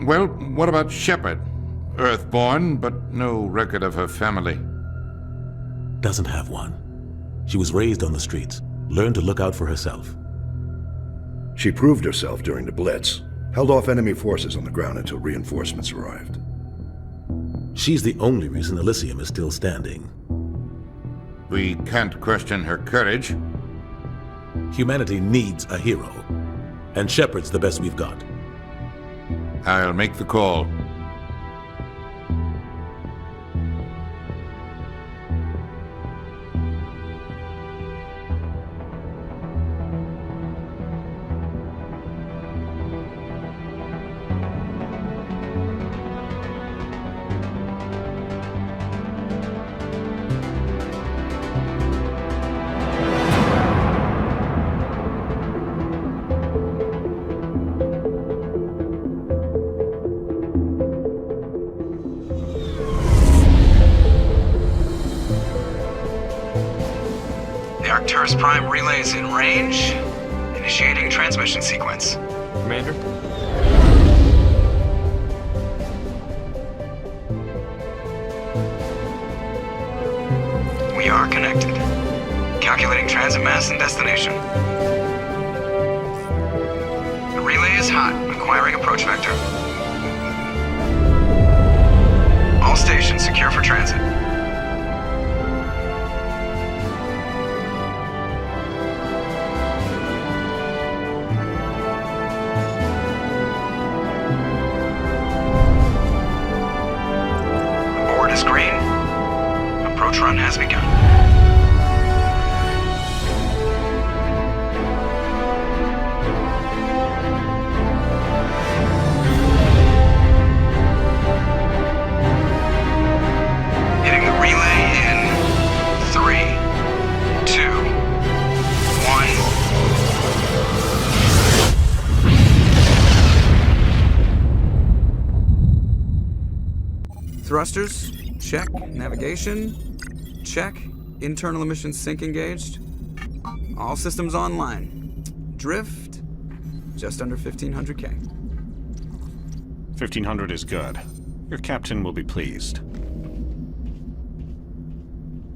Well, what about Shepard? Earthborn, but no record of her family. Doesn't have one. She was raised on the streets, learned to look out for herself. She proved herself during the Blitz, held off enemy forces on the ground until reinforcements arrived. She's the only reason Elysium is still standing. We can't question her courage. Humanity needs a hero, and Shepard's the best we've got. I'll make the call. Arcturus Prime relays in range. Initiating transmission sequence. Commander? We are connected. Calculating transit mass and destination. The relay is hot. Acquiring approach vector. All stations secure for transit. Green. Approach run has begun. Hitting the relay in 3, 2, 1. Thrusters. Check. Navigation. Check. Internal emissions sync engaged. All systems online. Drift. Just under 1500K. 1500 is good. Your captain will be pleased.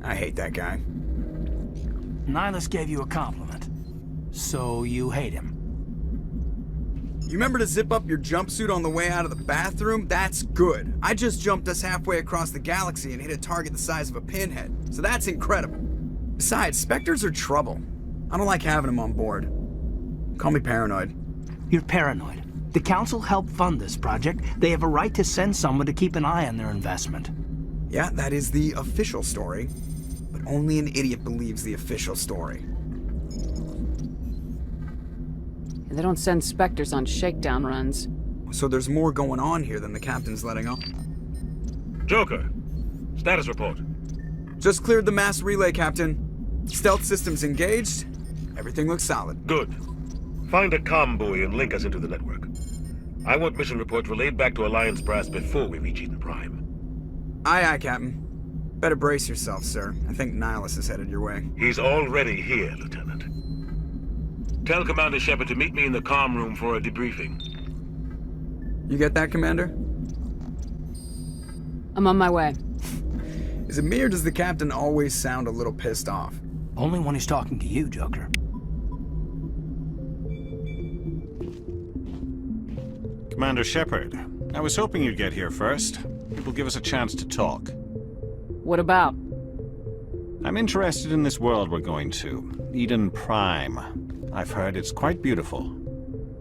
I hate that guy. Nihilus gave you a compliment. So you hate him. You remember to zip up your jumpsuit on the way out of the bathroom? That's good. I just jumped us halfway across the galaxy and hit a target the size of a pinhead. So that's incredible. Besides, Spectres are trouble. I don't like having them on board. Call me paranoid. You're paranoid. The Council helped fund this project. They have a right to send someone to keep an eye on their investment. Yeah, that is the official story. But only an idiot believes the official story. They don't send Spectres on shakedown runs. So there's more going on here than the captain's letting on. Joker, status report. Just cleared the mass relay, Captain. Stealth systems engaged. Everything looks solid. Good. Find a comm buoy and link us into the network. I want mission reports relayed back to Alliance Brass before we reach Eden Prime. Aye, aye, Captain. Better brace yourself, sir. I think Nihilus is headed your way. He's already here, Lieutenant. Tell Commander Shepard to meet me in the comm room for a debriefing. You get that, Commander? I'm on my way. Is it me or does the captain always sound a little pissed off? Only when he's talking to you, Joker. Commander Shepard, I was hoping you'd get here first. It will give us a chance to talk. What about? I'm interested in this world we're going to, Eden Prime. I've heard it's quite beautiful.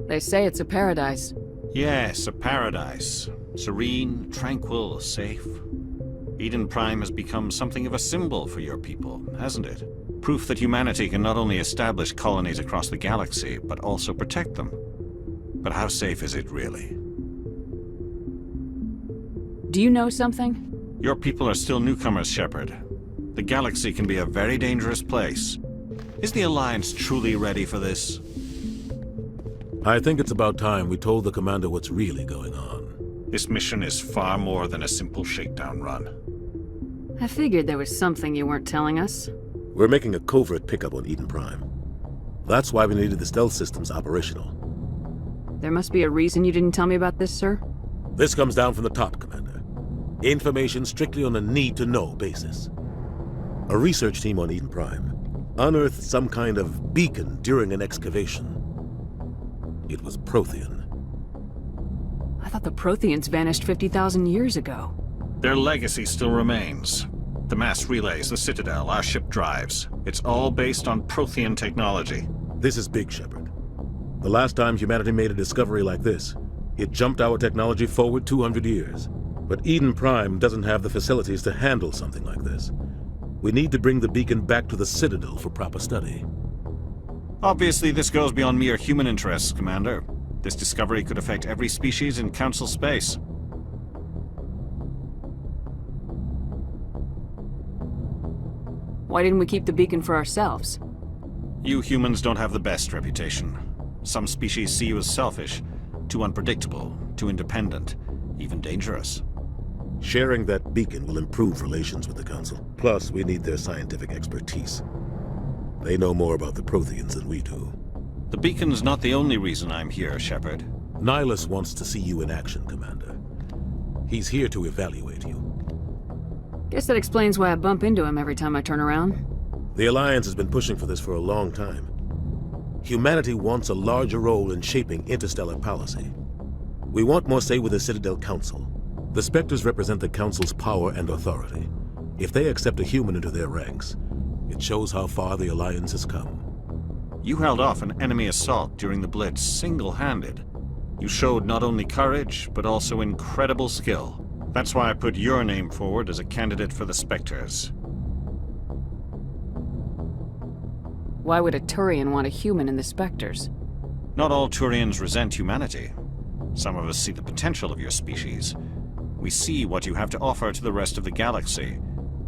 They say it's a paradise. Yes, a paradise. Serene, tranquil, safe. Eden Prime has become something of a symbol for your people, hasn't it? Proof that humanity can not only establish colonies across the galaxy, but also protect them. But how safe is it really? Do you know something? Your people are still newcomers, Shepard. The galaxy can be a very dangerous place. Is the Alliance truly ready for this? I think it's about time we told the Commander what's really going on. This mission is far more than a simple shakedown run. I figured there was something you weren't telling us. We're making a covert pickup on Eden Prime. That's why we needed the stealth systems operational. There must be a reason you didn't tell me about this, sir? This comes down from the top, Commander. Information strictly on a need-to-know basis. A research team on Eden Prime unearthed some kind of beacon during an excavation. It was Prothean. I thought the Protheans vanished 50,000 years ago. Their legacy still remains. The mass relays, the Citadel, our ship drives. It's all based on Prothean technology. This is big, Shepard. The last time humanity made a discovery like this, it jumped our technology forward 200 years. But Eden Prime doesn't have the facilities to handle something like this. We need to bring the beacon back to the Citadel for proper study. Obviously, this goes beyond mere human interests, Commander. This discovery could affect every species in Council space. Why didn't we keep the beacon for ourselves? You humans don't have the best reputation. Some species see you as selfish, too unpredictable, too independent, even dangerous. Sharing that beacon will improve relations with the Council. Plus, we need their scientific expertise. They know more about the Protheans than we do. The beacon's not the only reason I'm here, Shepard. Nihilus wants to see you in action, Commander. He's here to evaluate you. Guess that explains why I bump into him every time I turn around. The Alliance has been pushing for this for a long time. Humanity wants a larger role in shaping interstellar policy. We want more say with the Citadel Council. The Spectres represent the Council's power and authority. If they accept a human into their ranks, it shows how far the Alliance has come. You held off an enemy assault during the Blitz single-handed. You showed not only courage, but also incredible skill. That's why I put your name forward as a candidate for the Spectres. Why would a Turian want a human in the Spectres? Not all Turians resent humanity. Some of us see the potential of your species. We see what you have to offer to the rest of the galaxy,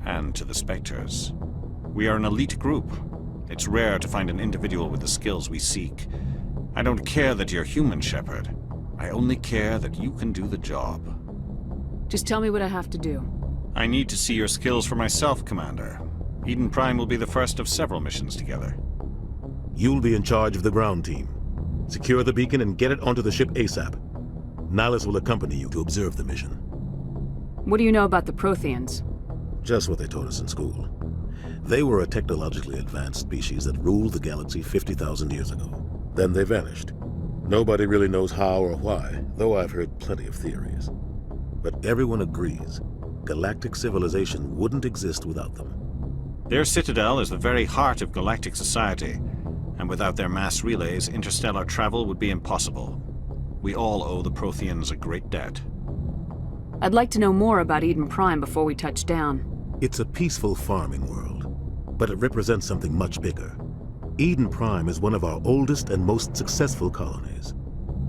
and to the Spectres. We are an elite group. It's rare to find an individual with the skills we seek. I don't care that you're human, Shepard. I only care that you can do the job. Just tell me what I have to do. I need to see your skills for myself, Commander. Eden Prime will be the first of several missions together. You'll be in charge of the ground team. Secure the beacon and get it onto the ship ASAP. Nihilus will accompany you to observe the mission. What do you know about the Protheans? Just what they taught us in school. They were a technologically advanced species that ruled the galaxy 50,000 years ago. Then they vanished. Nobody really knows how or why, though I've heard plenty of theories. But everyone agrees, galactic civilization wouldn't exist without them. Their citadel is the very heart of galactic society, and without their mass relays, interstellar travel would be impossible. We all owe the Protheans a great debt. I'd like to know more about Eden Prime before we touch down. It's a peaceful farming world, but it represents something much bigger. Eden Prime is one of our oldest and most successful colonies.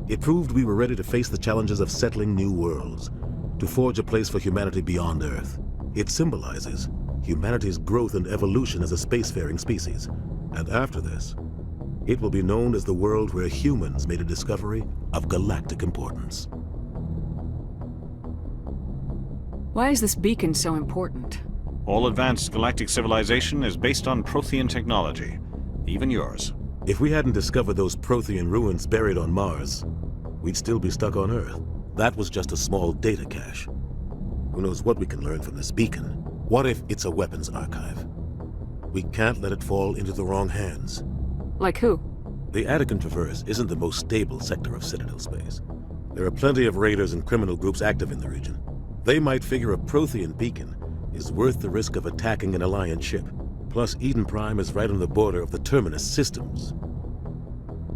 It proved we were ready to face the challenges of settling new worlds, to forge a place for humanity beyond Earth. It symbolizes humanity's growth and evolution as a spacefaring species. And after this, it will be known as the world where humans made a discovery of galactic importance. Why is this beacon so important? All advanced galactic civilization is based on Prothean technology, even yours. If we hadn't discovered those Prothean ruins buried on Mars, we'd still be stuck on Earth. That was just a small data cache. Who knows what we can learn from this beacon? What if it's a weapons archive? We can't let it fall into the wrong hands. Like who? The Attican Traverse isn't the most stable sector of Citadel space. There are plenty of raiders and criminal groups active in the region. They might figure a Prothean beacon is worth the risk of attacking an Alliance ship. Plus, Eden Prime is right on the border of the Terminus systems.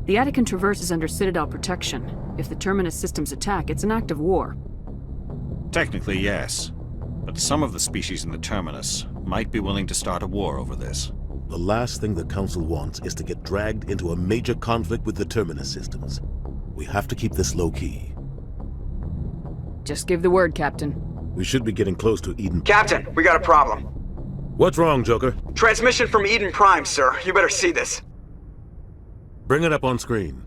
The Attican Traverse is under Citadel protection. If the Terminus systems attack, it's an act of war. Technically, yes. But some of the species in the Terminus might be willing to start a war over this. The last thing the Council wants is to get dragged into a major conflict with the Terminus systems. We have to keep this low-key. Just give the word, Captain. We should be getting close to Eden. Captain, we got a problem. What's wrong, Joker? Transmission from Eden Prime, sir. You better see this. Bring it up on screen.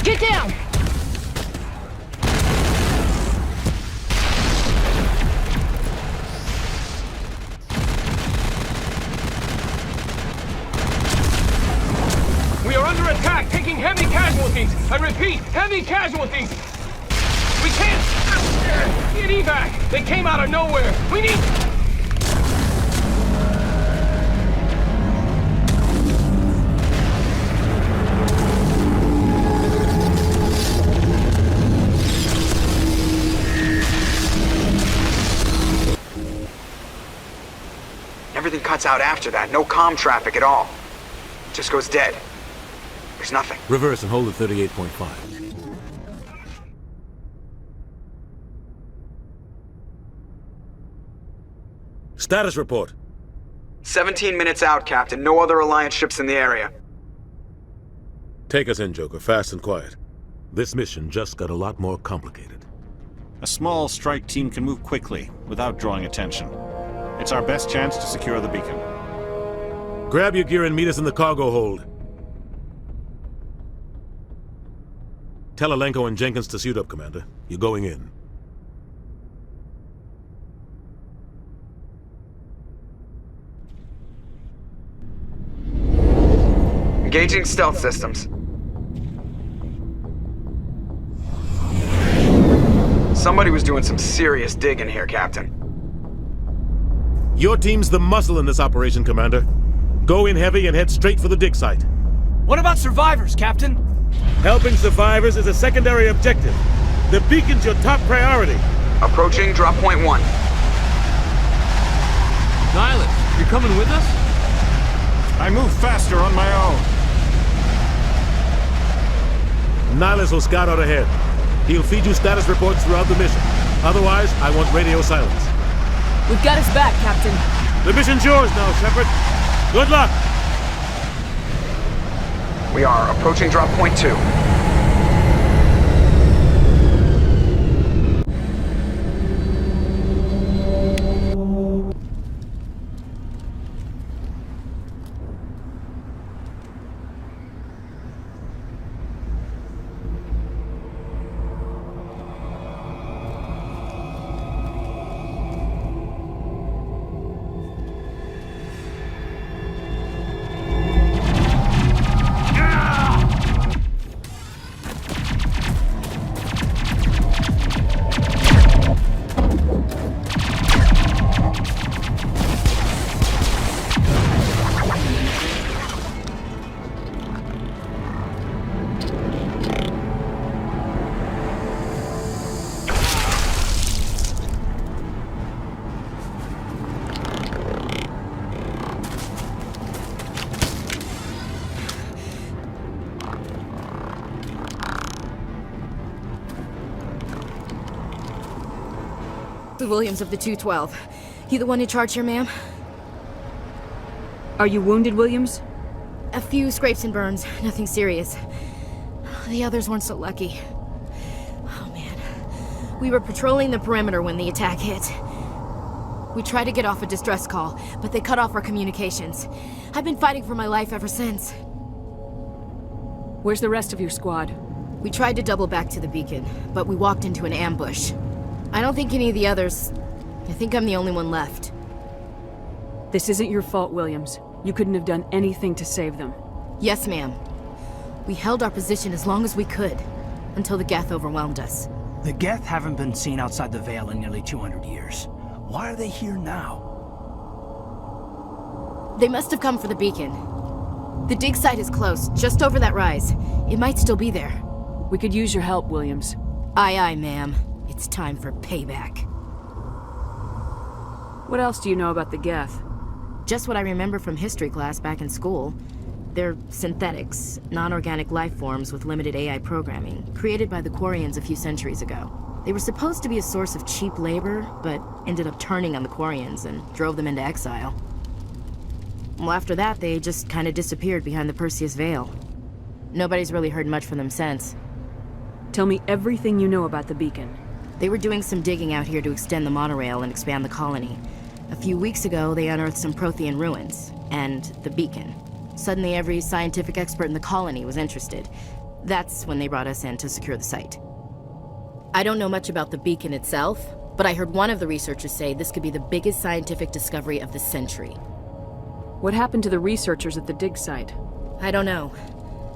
Get down! repeat, heavy casualties! We can't get evac! They came out of nowhere! We need... Everything cuts out after that. No comm traffic at all. Just goes dead. There's nothing. Reverse and hold at 38.5. Status report. 17 minutes out, Captain. No other Alliance ships in the area. Take us in, Joker, fast and quiet. This mission just got a lot more complicated. A small strike team can move quickly, without drawing attention. It's our best chance to secure the beacon. Grab your gear and meet us in the cargo hold. Tell Alenko and Jenkins to suit up, Commander. You're going in. Engaging stealth systems. Somebody was doing some serious digging here, Captain. Your team's the muscle in this operation, Commander. Go in heavy and head straight for the dig site. What about survivors, Captain? Helping survivors is a secondary objective. The beacon's your top priority. Approaching drop point 1. Nihilus, you coming with us? I move faster on my own. Nihilus will scout out ahead. He'll feed you status reports throughout the mission. Otherwise, I want radio silence. We've got his back, Captain. The mission's yours now, Shepard. Good luck! We are approaching drop point 2. Williams of the 212. You the one in charge here, ma'am? Are you wounded, Williams? A few scrapes and burns, nothing serious. The others weren't so lucky. Oh man. We were patrolling the perimeter when the attack hit. We tried to get off a distress call, but they cut off our communications. I've been fighting for my life ever since. Where's the rest of your squad? We tried to double back to the beacon, but we walked into an ambush. I don't think any of the others... I think I'm the only one left. This isn't your fault, Williams. You couldn't have done anything to save them. Yes, ma'am. We held our position as long as we could, until the Geth overwhelmed us. The Geth haven't been seen outside the Veil in nearly 200 years. Why are they here now? They must have come for the beacon. The dig site is close, just over that rise. It might still be there. We could use your help, Williams. Aye, aye, ma'am. It's time for payback. What else do you know about the Geth? Just what I remember from history class back in school. They're synthetics, non-organic life forms with limited AI programming, created by the Quarians a few centuries ago. They were supposed to be a source of cheap labor, but ended up turning on the Quarians and drove them into exile. Well, after that, they just kind of disappeared behind the Perseus Veil. Nobody's really heard much from them since. Tell me everything you know about the beacon. They were doing some digging out here to extend the monorail and expand the colony. A few weeks ago, they unearthed some Prothean ruins, and the beacon. Suddenly, every scientific expert in the colony was interested. That's when they brought us in to secure the site. I don't know much about the beacon itself, but I heard one of the researchers say this could be the biggest scientific discovery of the century. What happened to the researchers at the dig site? I don't know.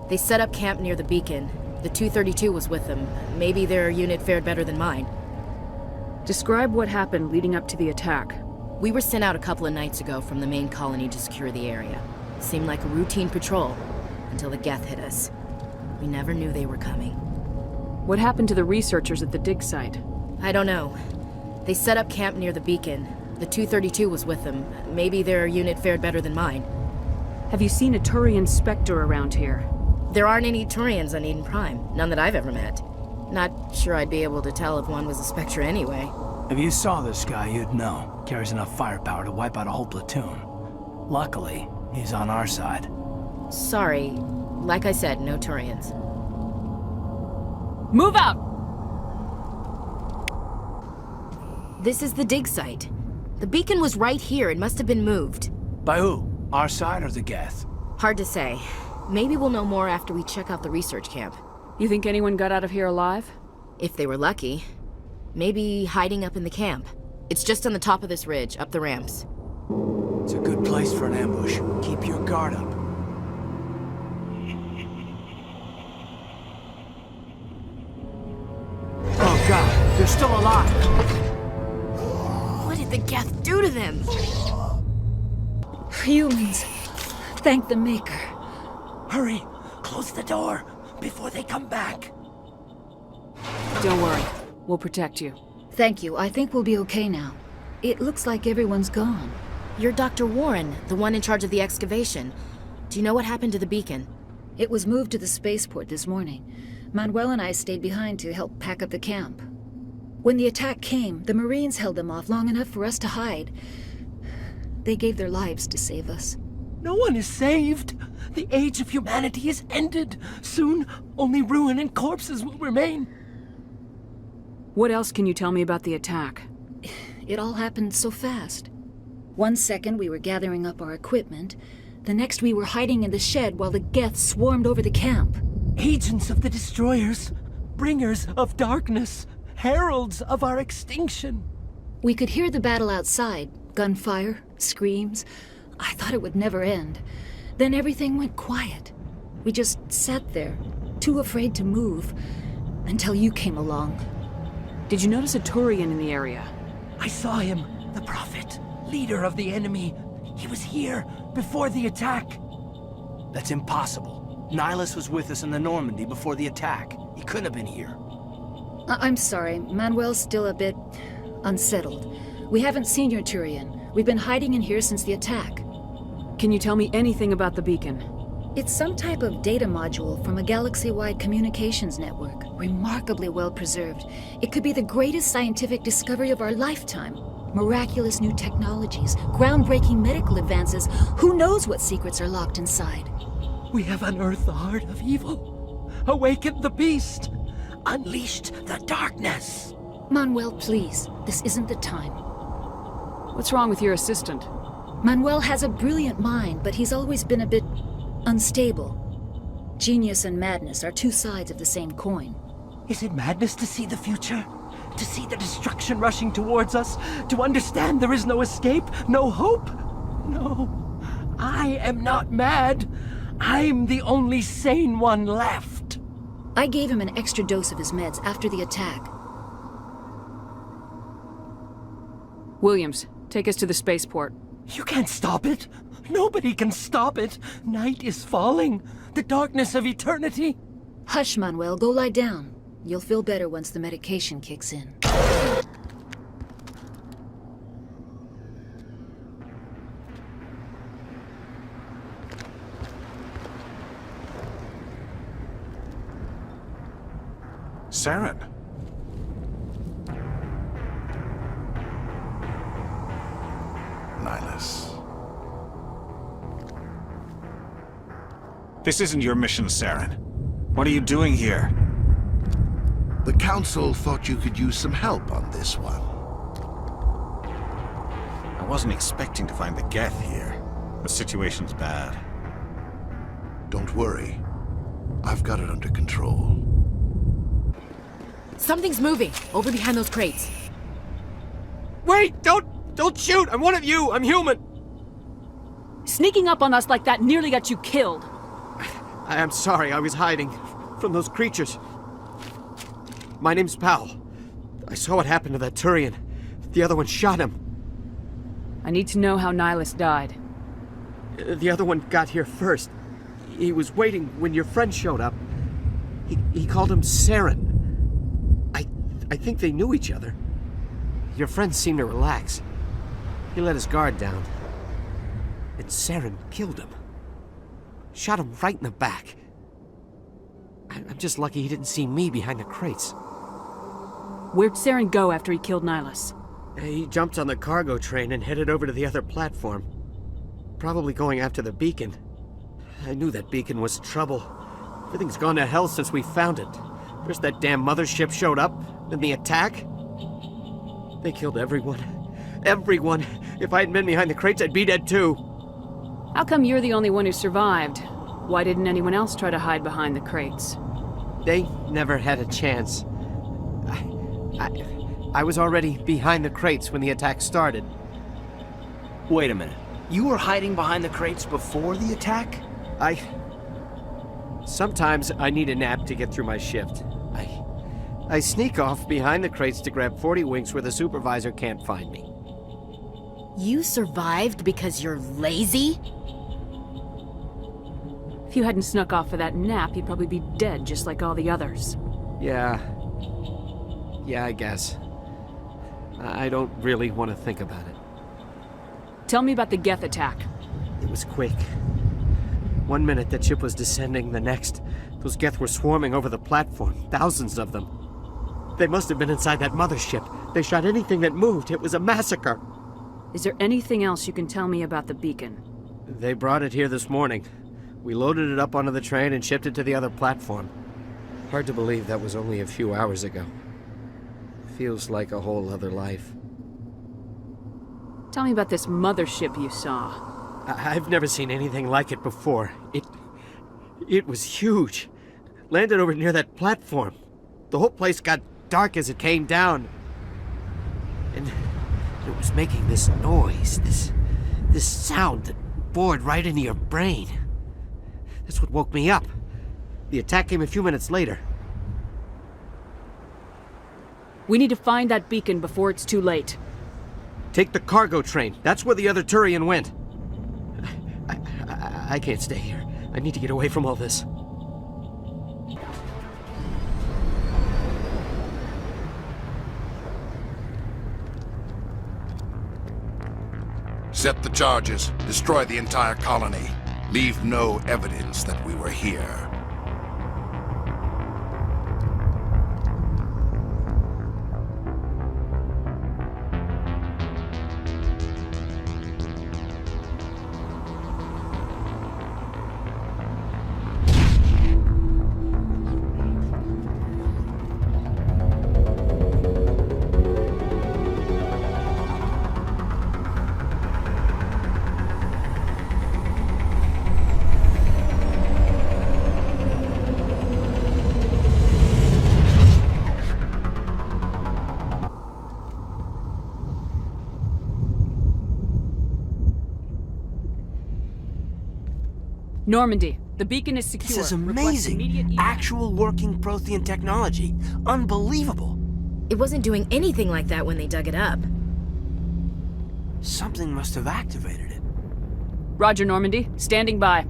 They set up camp near the beacon, The 232 was with them. Maybe their unit fared better than mine. Describe what happened leading up to the attack. We were sent out a couple of nights ago from the main colony to secure the area. Seemed like a routine patrol, until the Geth hit us. We never knew they were coming. What happened to the researchers at the dig site? I don't know. They set up camp near the beacon. The 232 was with them. Maybe their unit fared better than mine. Have you seen a Turian Spectre around here? There aren't any Turians on Eden Prime. None that I've ever met. Not sure I'd be able to tell if one was a Spectre anyway. If you saw this guy, you'd know. Carries enough firepower to wipe out a whole platoon. Luckily, he's on our side. Sorry. Like I said, no Turians. Move out! This is the dig site. The beacon was right here. It must have been moved. By who? Our side or the Geth? Hard to say. Maybe we'll know more after we check out the research camp. You think anyone got out of here alive? If they were lucky. Maybe hiding up in the camp. It's just on the top of this ridge, up the ramps. It's a good place for an ambush. Keep your guard up. Oh god, they're still alive! What did the Geth do to them? Humans. Thank the Maker. Hurry! Close the door before they come back. Don't worry. We'll protect you. Thank you. I think we'll be okay now. It looks like everyone's gone. You're Dr. Warren, the one in charge of the excavation. Do you know what happened to the beacon? It was moved to the spaceport this morning. Manuel and I stayed behind to help pack up the camp. When the attack came, the Marines held them off long enough for us to hide. They gave their lives to save us. No one is saved. The age of humanity is ended. Soon, only ruin and corpses will remain. What else can you tell me about the attack? It all happened so fast. 1 second we were gathering up our equipment. The next we were hiding in the shed while the Geth swarmed over the camp. Agents of the Destroyers, bringers of darkness, heralds of our extinction. We could hear the battle outside. Gunfire, screams. I thought it would never end. Then everything went quiet. We just sat there, too afraid to move, until you came along. Did you notice a Turian in the area? I saw him, the Prophet, leader of the enemy. He was here before the attack. That's impossible. Nihilus was with us in the Normandy before the attack. He couldn't have been here. I'm sorry. Manuel's still a bit unsettled. We haven't seen your Turian. We've been hiding in here since the attack. Can you tell me anything about the beacon? It's some type of data module from a galaxy-wide communications network. Remarkably well preserved. It could be the greatest scientific discovery of our lifetime. Miraculous new technologies, groundbreaking medical advances. Who knows what secrets are locked inside? We have unearthed the heart of evil, awakened the beast, unleashed the darkness. Manuel, please. This isn't the time. What's wrong with your assistant? Manuel has a brilliant mind, but he's always been a bit unstable. Genius and madness are two sides of the same coin. Is it madness to see the future? To see the destruction rushing towards us? To understand there is no escape? No hope? No. I am not mad. I'm the only sane one left. I gave him an extra dose of his meds after the attack. Williams, take us to the spaceport. You can't stop it. Nobody can stop it. Night is falling. The darkness of eternity. Hush, Manuel. Go lie down. You'll feel better once the medication kicks in. Saren. Nihilus. This isn't your mission, Saren. What are you doing here? The Council thought you could use some help on this one. I wasn't expecting to find the Geth here. The situation's bad. Don't worry. I've got it under control. Something's moving, over behind those crates. Wait! Don't shoot! I'm one of you! I'm human! Sneaking up on us like that nearly got you killed. I'm sorry, I was hiding. from those creatures. My name's Powell. I saw what happened to that Turian. The other one shot him. I need to know how Nihilus died. The other one got here first. He was waiting when your friend showed up. He called him Saren. I think they knew each other. Your friend seemed to relax. He let his guard down. And Saren killed him. Shot him right in the back. I'm just lucky he didn't see me behind the crates. Where'd Saren go after he killed Nihilus? He jumped on the cargo train and headed over to the other platform. Probably going after the beacon. I knew that beacon was trouble. Everything's gone to hell since we found it. First that damn mothership showed up, then the attack. They killed everyone. Everyone! If I hadn't been behind the crates, I'd be dead too. How come you're the only one who survived? Why didn't anyone else try to hide behind the crates? They never had a chance. I was already behind the crates when the attack started. Wait a minute. You were hiding behind the crates before the attack? Sometimes I need a nap to get through my shift. I sneak off behind the crates to grab 40 winks where the supervisor can't find me. You survived because you're lazy? If you hadn't snuck off for that nap, you'd probably be dead just like all the others. Yeah, I guess. I don't really want to think about it. Tell me about the Geth attack. It was quick. 1 minute the ship was descending, the next, those Geth were swarming over the platform, thousands of them. They must have been inside that mothership. They shot anything that moved. It was a massacre. Is there anything else you can tell me about the beacon? They brought it here this morning. We loaded it up onto the train and shipped it to the other platform. Hard to believe that was only a few hours ago. Feels like a whole other life. Tell me about this mothership you saw. I've never seen anything like it before. It was huge. Landed over near that platform. The whole place got dark as it came down. And it was making this noise, this sound that bored right into your brain. That's what woke me up. The attack came a few minutes later. We need to find that beacon before it's too late. Take the cargo train. That's where the other Turian went. I can't stay here. I need to get away from all this. Set the charges. Destroy the entire colony. Leave no evidence that we were here. Normandy, the beacon is secure. This is amazing. Actual working Prothean technology. Unbelievable. It wasn't doing anything like that when they dug it up. Something must have activated it. Roger, Normandy. Standing by.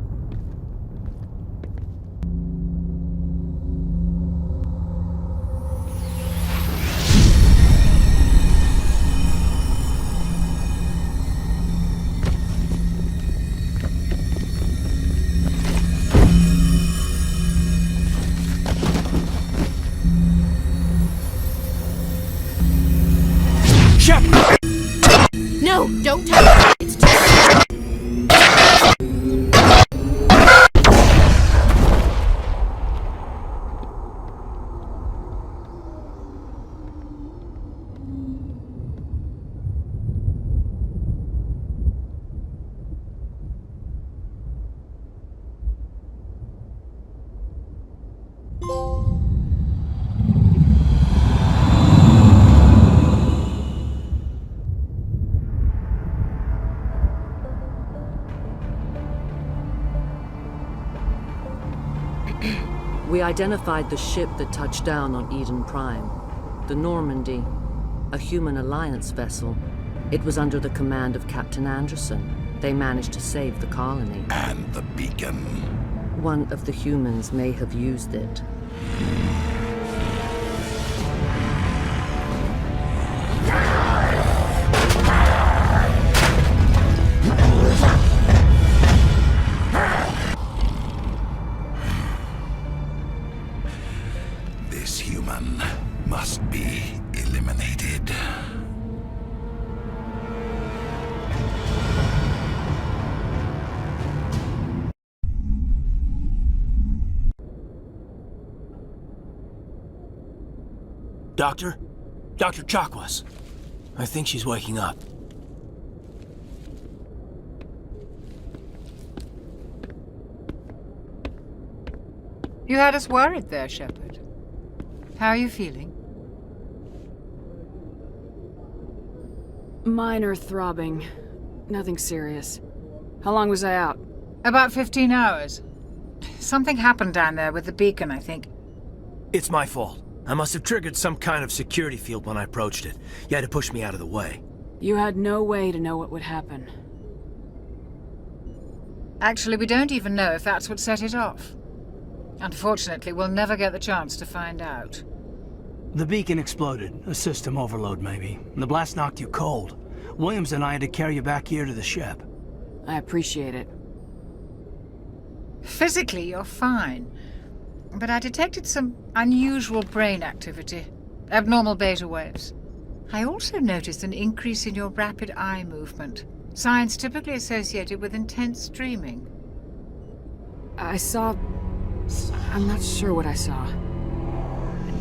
No, don't touch it. It's too... identified the ship that touched down on Eden Prime. The Normandy, a human alliance vessel. It was under the command of Captain Anderson. They managed to save the colony. And the beacon. One of the humans may have used it. This human must be eliminated. Doctor? Dr. Chakwas. I think she's waking up. You had us worried there, Shepard. How are you feeling? Minor throbbing. Nothing serious. How long was I out? About 15 hours. Something happened down there with the beacon, I think. It's my fault. I must have triggered some kind of security field when I approached it. You had to push me out of the way. You had no way to know what would happen. Actually, we don't even know if that's what set it off. Unfortunately, we'll never get the chance to find out. The beacon exploded. A system overload, maybe. The blast knocked you cold. Williams and I had to carry you back here to the ship. I appreciate it. Physically, you're fine. But I detected some unusual brain activity. Abnormal beta waves. I also noticed an increase in your rapid eye movement. Signs typically associated with intense dreaming. I saw... I'm not sure what I saw.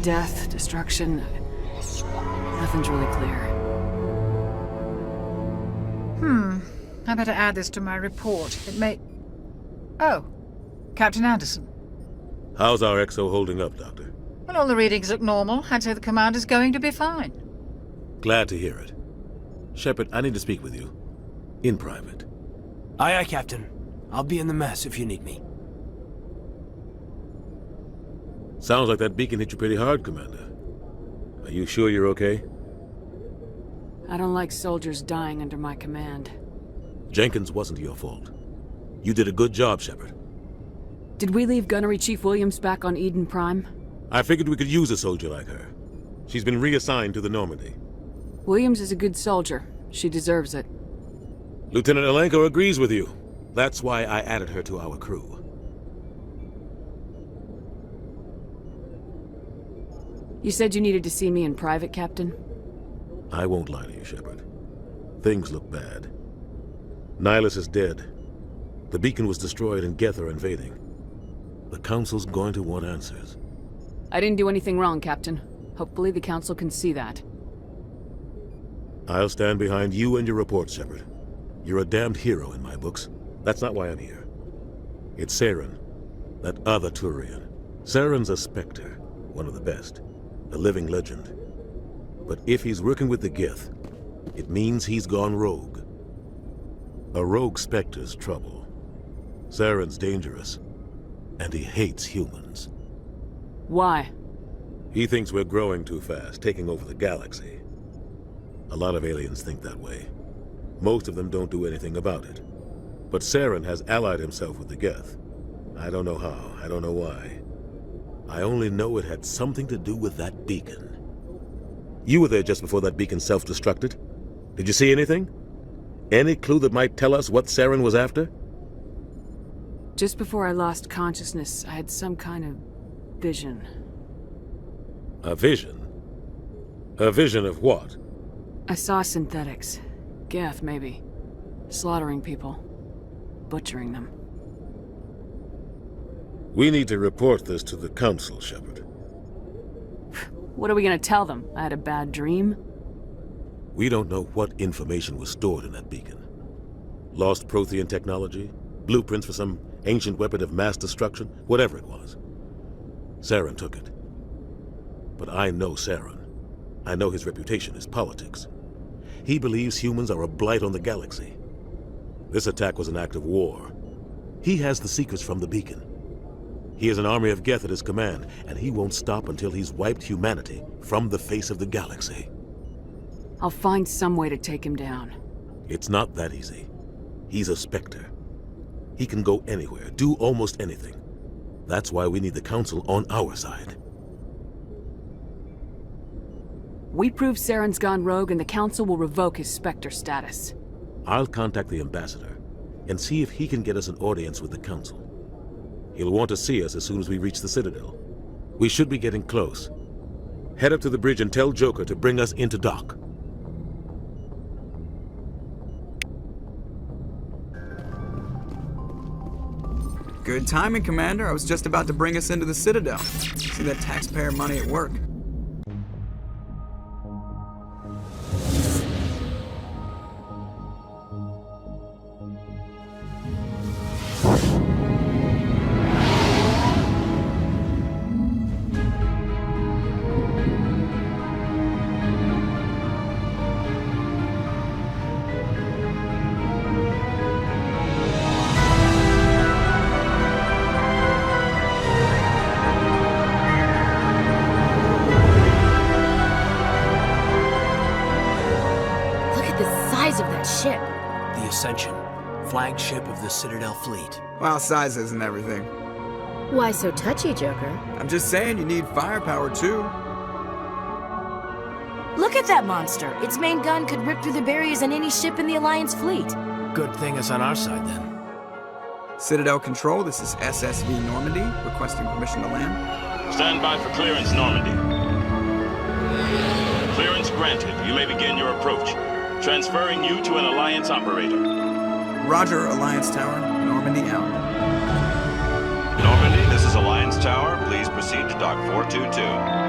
Death, destruction... Nothing's really clear. I better add this to my report. It may... Oh, Captain Anderson. How's our XO holding up, Doctor? Well, all the readings look normal. I'd say the commander's going to be fine. Glad to hear it. Shepard, I need to speak with you. In private. Aye, aye, Captain. I'll be in the mess if you need me. Sounds like that beacon hit you pretty hard, Commander. Are you sure you're okay? I don't like soldiers dying under my command. Jenkins wasn't your fault. You did a good job, Shepard. Did we leave Gunnery Chief Williams back on Eden Prime? I figured we could use a soldier like her. She's been reassigned to the Normandy. Williams is a good soldier. She deserves it. Lieutenant Alenko agrees with you. That's why I added her to our crew. You said you needed to see me in private, Captain? I won't lie to you, Shepard. Things look bad. Nihilus is dead. The beacon was destroyed and Geth are invading. The Council's going to want answers. I didn't do anything wrong, Captain. Hopefully the Council can see that. I'll stand behind you and your report, Shepard. You're a damned hero in my books. That's not why I'm here. It's Saren, that other Turian. Saren's a Spectre, one of the best. A living legend. But if he's working with the Geth, it means he's gone rogue. A rogue Spectre's trouble. Saren's dangerous, and he hates humans. Why? He thinks we're growing too fast, taking over the galaxy. A lot of aliens think that way. Most of them don't do anything about it. But Saren has allied himself with the Geth. I don't know how, I don't know why. I only know it had something to do with that beacon. You were there just before that beacon self-destructed. Did you see anything? Any clue that might tell us what Saren was after? Just before I lost consciousness, I had some kind of vision. A vision? A vision of what? I saw synthetics. Geth, maybe. Slaughtering people. Butchering them. We need to report this to the Council, Shepard. What are we gonna tell them? I had a bad dream? We don't know what information was stored in that beacon. Lost Prothean technology? Blueprints for some ancient weapon of mass destruction? Whatever it was. Saren took it. But I know Saren. I know his reputation is politics. He believes humans are a blight on the galaxy. This attack was an act of war. He has the secrets from the beacon. He has an army of Geth at his command, and he won't stop until he's wiped humanity from the face of the galaxy. I'll find some way to take him down. It's not that easy. He's a Spectre. He can go anywhere, do almost anything. That's why we need the Council on our side. We prove Saren's gone rogue and the Council will revoke his Spectre status. I'll contact the Ambassador and see if he can get us an audience with the Council. He'll want to see us as soon as we reach the Citadel. We should be getting close. Head up to the bridge and tell Joker to bring us into dock. Good timing, Commander. I was just about to bring us into the Citadel. See that taxpayer money at work. Flagship of the Citadel fleet. Well, size isn't everything. Why so touchy, Joker? I'm just saying you need firepower too. Look at that monster. Its main gun could rip through the barriers in any ship in the Alliance fleet. Good thing it's on our side then. Citadel Control, this is SSV Normandy, requesting permission to land. Stand by for clearance, Normandy. Clearance granted. You may begin your approach. Transferring you to an Alliance operator. Roger, Alliance Tower. Normandy out. Normandy, this is Alliance Tower. Please proceed to Dock 422.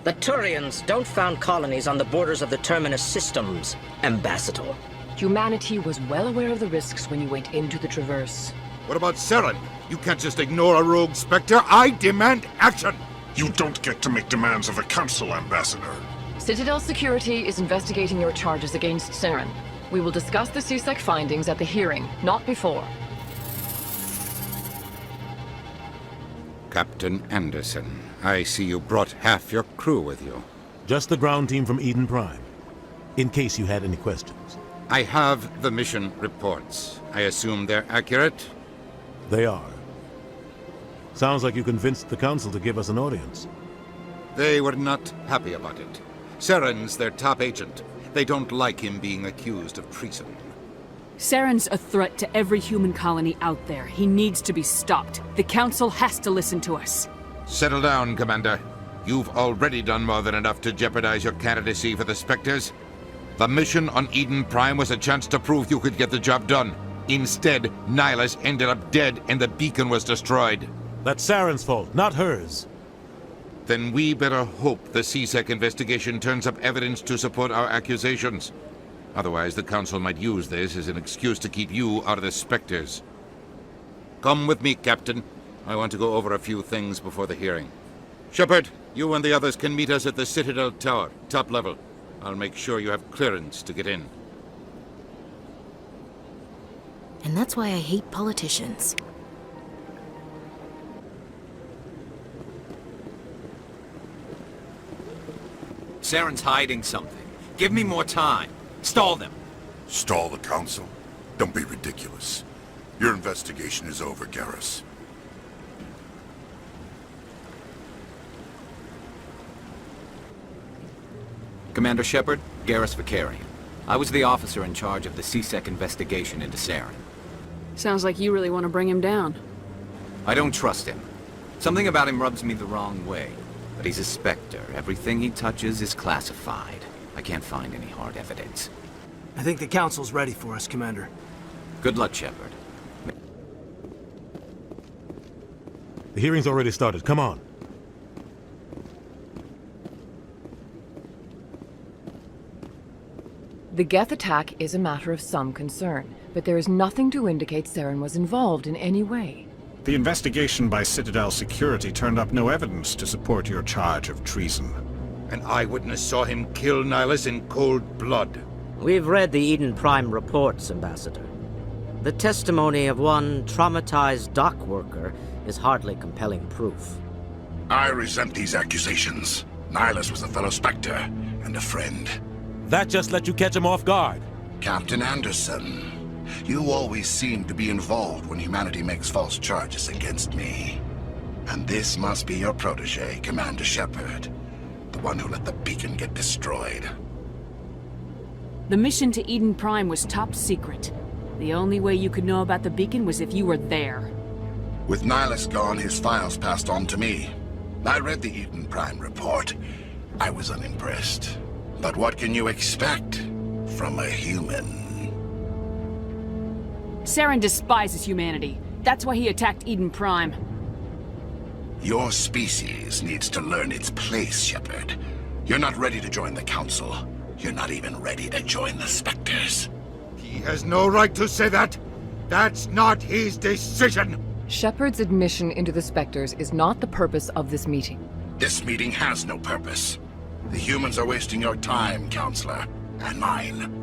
The Turians don't found colonies on the borders of the Terminus systems, Ambassador. Humanity was well aware of the risks when you went into the Traverse. What about Saren? You can't just ignore a rogue Spectre. I demand action! You don't get to make demands of a Council, Ambassador. Citadel Security is investigating your charges against Saren. We will discuss the CSEC findings at the hearing, not before. Captain Anderson, I see you brought half your crew with you. Just the ground team from Eden Prime, in case you had any questions. I have the mission reports. I assume they're accurate? They are. Sounds like you convinced the Council to give us an audience. They were not happy about it. Saren's their top agent. They don't like him being accused of treason. Saren's a threat to every human colony out there. He needs to be stopped. The Council has to listen to us. Settle down, Commander. You've already done more than enough to jeopardize your candidacy for the Spectres. The mission on Eden Prime was a chance to prove you could get the job done. Instead, Nihilus ended up dead and the beacon was destroyed. That's Saren's fault, not hers. Then we better hope the CSEC investigation turns up evidence to support our accusations. Otherwise, the Council might use this as an excuse to keep you out of the Spectres. Come with me, Captain. I want to go over a few things before the hearing. Shepard, you and the others can meet us at the Citadel Tower, top level. I'll make sure you have clearance to get in. And that's why I hate politicians. Saren's hiding something. Give me more time. Stall them. Stall the Council? Don't be ridiculous. Your investigation is over, Garrus. Commander Shepard, Garrus Vicarian. I was the officer in charge of the CSEC investigation into Saren. Sounds like you really want to bring him down. I don't trust him. Something about him rubs me the wrong way. But he's a Spectre. Everything he touches is classified. I can't find any hard evidence. I think the Council's ready for us, Commander. Good luck, Shepard. The hearing's already started. Come on. The Geth attack is a matter of some concern, but there is nothing to indicate Saren was involved in any way. The investigation by Citadel Security turned up no evidence to support your charge of treason. An eyewitness saw him kill Nihilus in cold blood. We've read the Eden Prime reports, Ambassador. The testimony of one traumatized dock worker is hardly compelling proof. I resent these accusations. Nihilus was a fellow Spectre and a friend. That just let you catch him off guard. Captain Anderson, you always seem to be involved when humanity makes false charges against me. And this must be your protege, Commander Shepard. The one who let the beacon get destroyed. The mission to Eden Prime was top secret. The only way you could know about the beacon was if you were there. With Nihilus gone, his files passed on to me. I read the Eden Prime report. I was unimpressed. But what can you expect from a human? Saren despises humanity. That's why he attacked Eden Prime. Your species needs to learn its place, Shepard. You're not ready to join the Council. You're not even ready to join the Spectres. He has no right to say that. That's not his decision. Shepard's admission into the Spectres is not the purpose of this meeting. This meeting has no purpose. The humans are wasting your time, Counselor, and mine.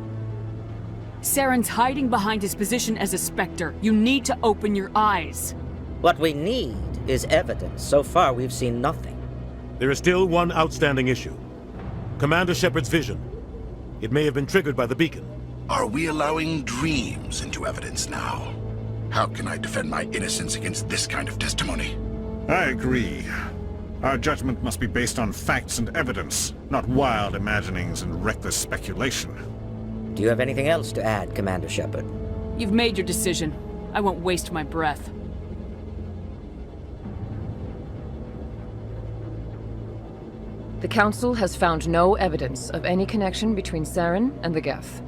Saren's hiding behind his position as a Spectre. You need to open your eyes. What we need is evidence. So far, we've seen nothing. There is still one outstanding issue. Commander Shepard's vision. It may have been triggered by the beacon. Are we allowing dreams into evidence now? How can I defend my innocence against this kind of testimony? I agree. Our judgment must be based on facts and evidence, not wild imaginings and reckless speculation. Do you have anything else to add, Commander Shepard? You've made your decision. I won't waste my breath. The Council has found no evidence of any connection between Saren and the Geth.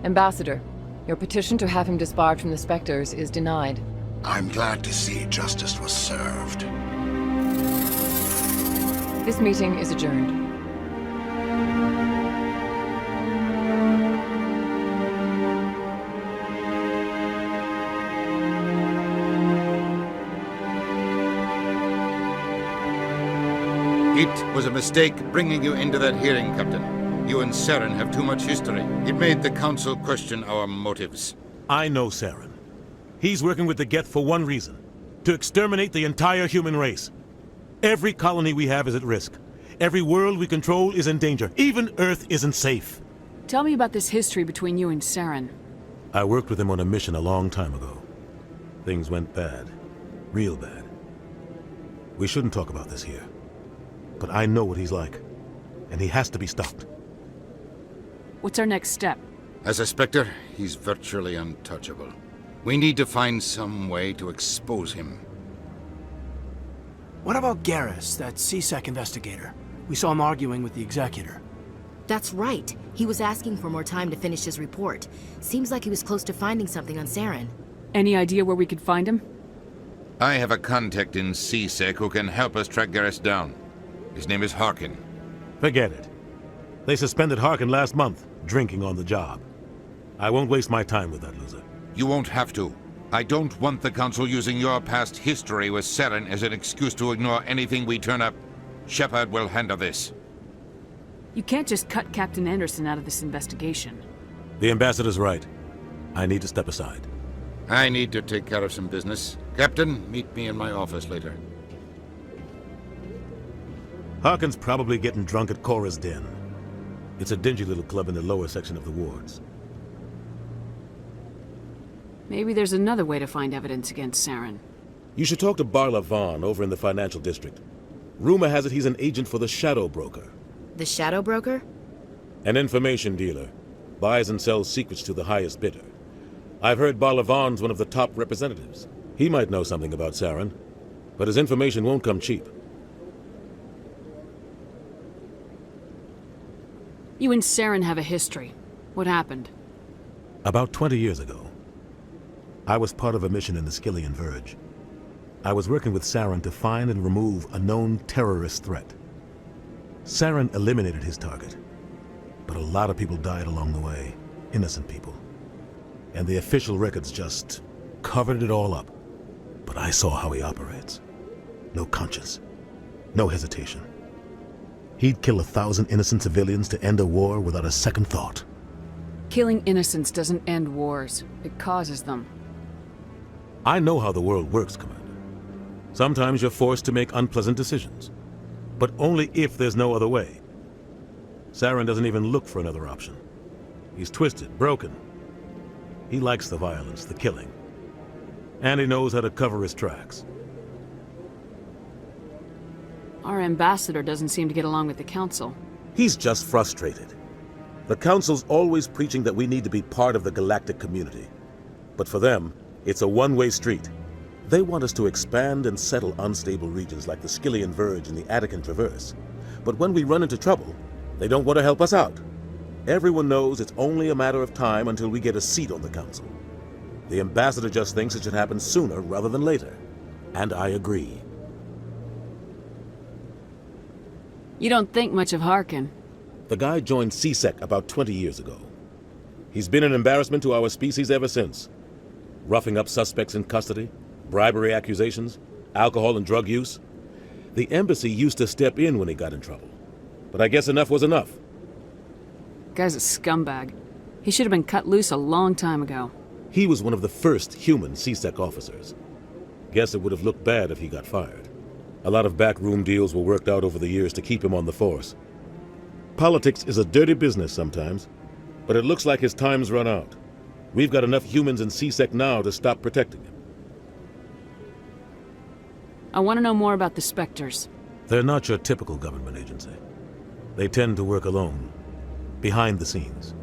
Ambassador, your petition to have him disbarred from the Spectres is denied. I'm glad to see justice was served. This meeting is adjourned. It was a mistake bringing you into that hearing, Captain. You and Saren have too much history. It made the Council question our motives. I know Saren. He's working with the Geth for one reason. To exterminate the entire human race. Every colony we have is at risk. Every world we control is in danger. Even Earth isn't safe. Tell me about this history between you and Saren. I worked with him on a mission a long time ago. Things went bad. Real bad. We shouldn't talk about this here. But I know what he's like. And he has to be stopped. What's our next step? As a Spectre, he's virtually untouchable. We need to find some way to expose him. What about Garrus, that CSEC investigator? We saw him arguing with the Executor. That's right. He was asking for more time to finish his report. Seems like he was close to finding something on Saren. Any idea where we could find him? I have a contact in CSEC who can help us track Garrus down. His name is Harkin. Forget it. They suspended Harkin last month, drinking on the job. I won't waste my time with that loser. You won't have to. I don't want the Council using your past history with Saren as an excuse to ignore anything we turn up. Shepard will handle this. You can't just cut Captain Anderson out of this investigation. The Ambassador's right. I need to step aside. I need to take care of some business. Captain, meet me in my office later. Harkin's probably getting drunk at Cora's Den. It's a dingy little club in the lower section of the wards. Maybe there's another way to find evidence against Saren. You should talk to Barla Vaughn over in the financial district. Rumor has it he's an agent for the Shadow Broker. The Shadow Broker? An information dealer. Buys and sells secrets to the highest bidder. I've heard Barla Vaughn's one of the top representatives. He might know something about Saren, but his information won't come cheap. You and Saren have a history. What happened? About 20 years ago, I was part of a mission in the Skillian Verge. I was working with Saren to find and remove a known terrorist threat. Saren eliminated his target. But a lot of people died along the way. Innocent people. And the official records just covered it all up. But I saw how he operates. No conscience. No hesitation. He'd kill 1,000 innocent civilians to end a war without a second thought. Killing innocents doesn't end wars. It causes them. I know how the world works, Commander. Sometimes you're forced to make unpleasant decisions. But only if there's no other way. Saren doesn't even look for another option. He's twisted, broken. He likes the violence, the killing. And he knows how to cover his tracks. Our ambassador doesn't seem to get along with the Council. He's just frustrated. The Council's always preaching that we need to be part of the galactic community. But for them, it's a one-way street. They want us to expand and settle unstable regions like the Skyllian Verge and the Attican Traverse. But when we run into trouble, they don't want to help us out. Everyone knows it's only a matter of time until we get a seat on the Council. The ambassador just thinks it should happen sooner rather than later. And I agree. You don't think much of Harkin. The guy joined CSEC about 20 years ago. He's been an embarrassment to our species ever since. Roughing up suspects in custody, bribery accusations, alcohol and drug use. The embassy used to step in when he got in trouble. But I guess enough was enough. Guy's a scumbag. He should have been cut loose a long time ago. He was one of the first human CSEC officers. Guess it would have looked bad if he got fired. A lot of backroom deals were worked out over the years to keep him on the force. Politics is a dirty business sometimes, but it looks like his time's run out. We've got enough humans in CSEC now to stop protecting him. I want to know more about the Spectres. They're not your typical government agency. They tend to work alone, behind the scenes.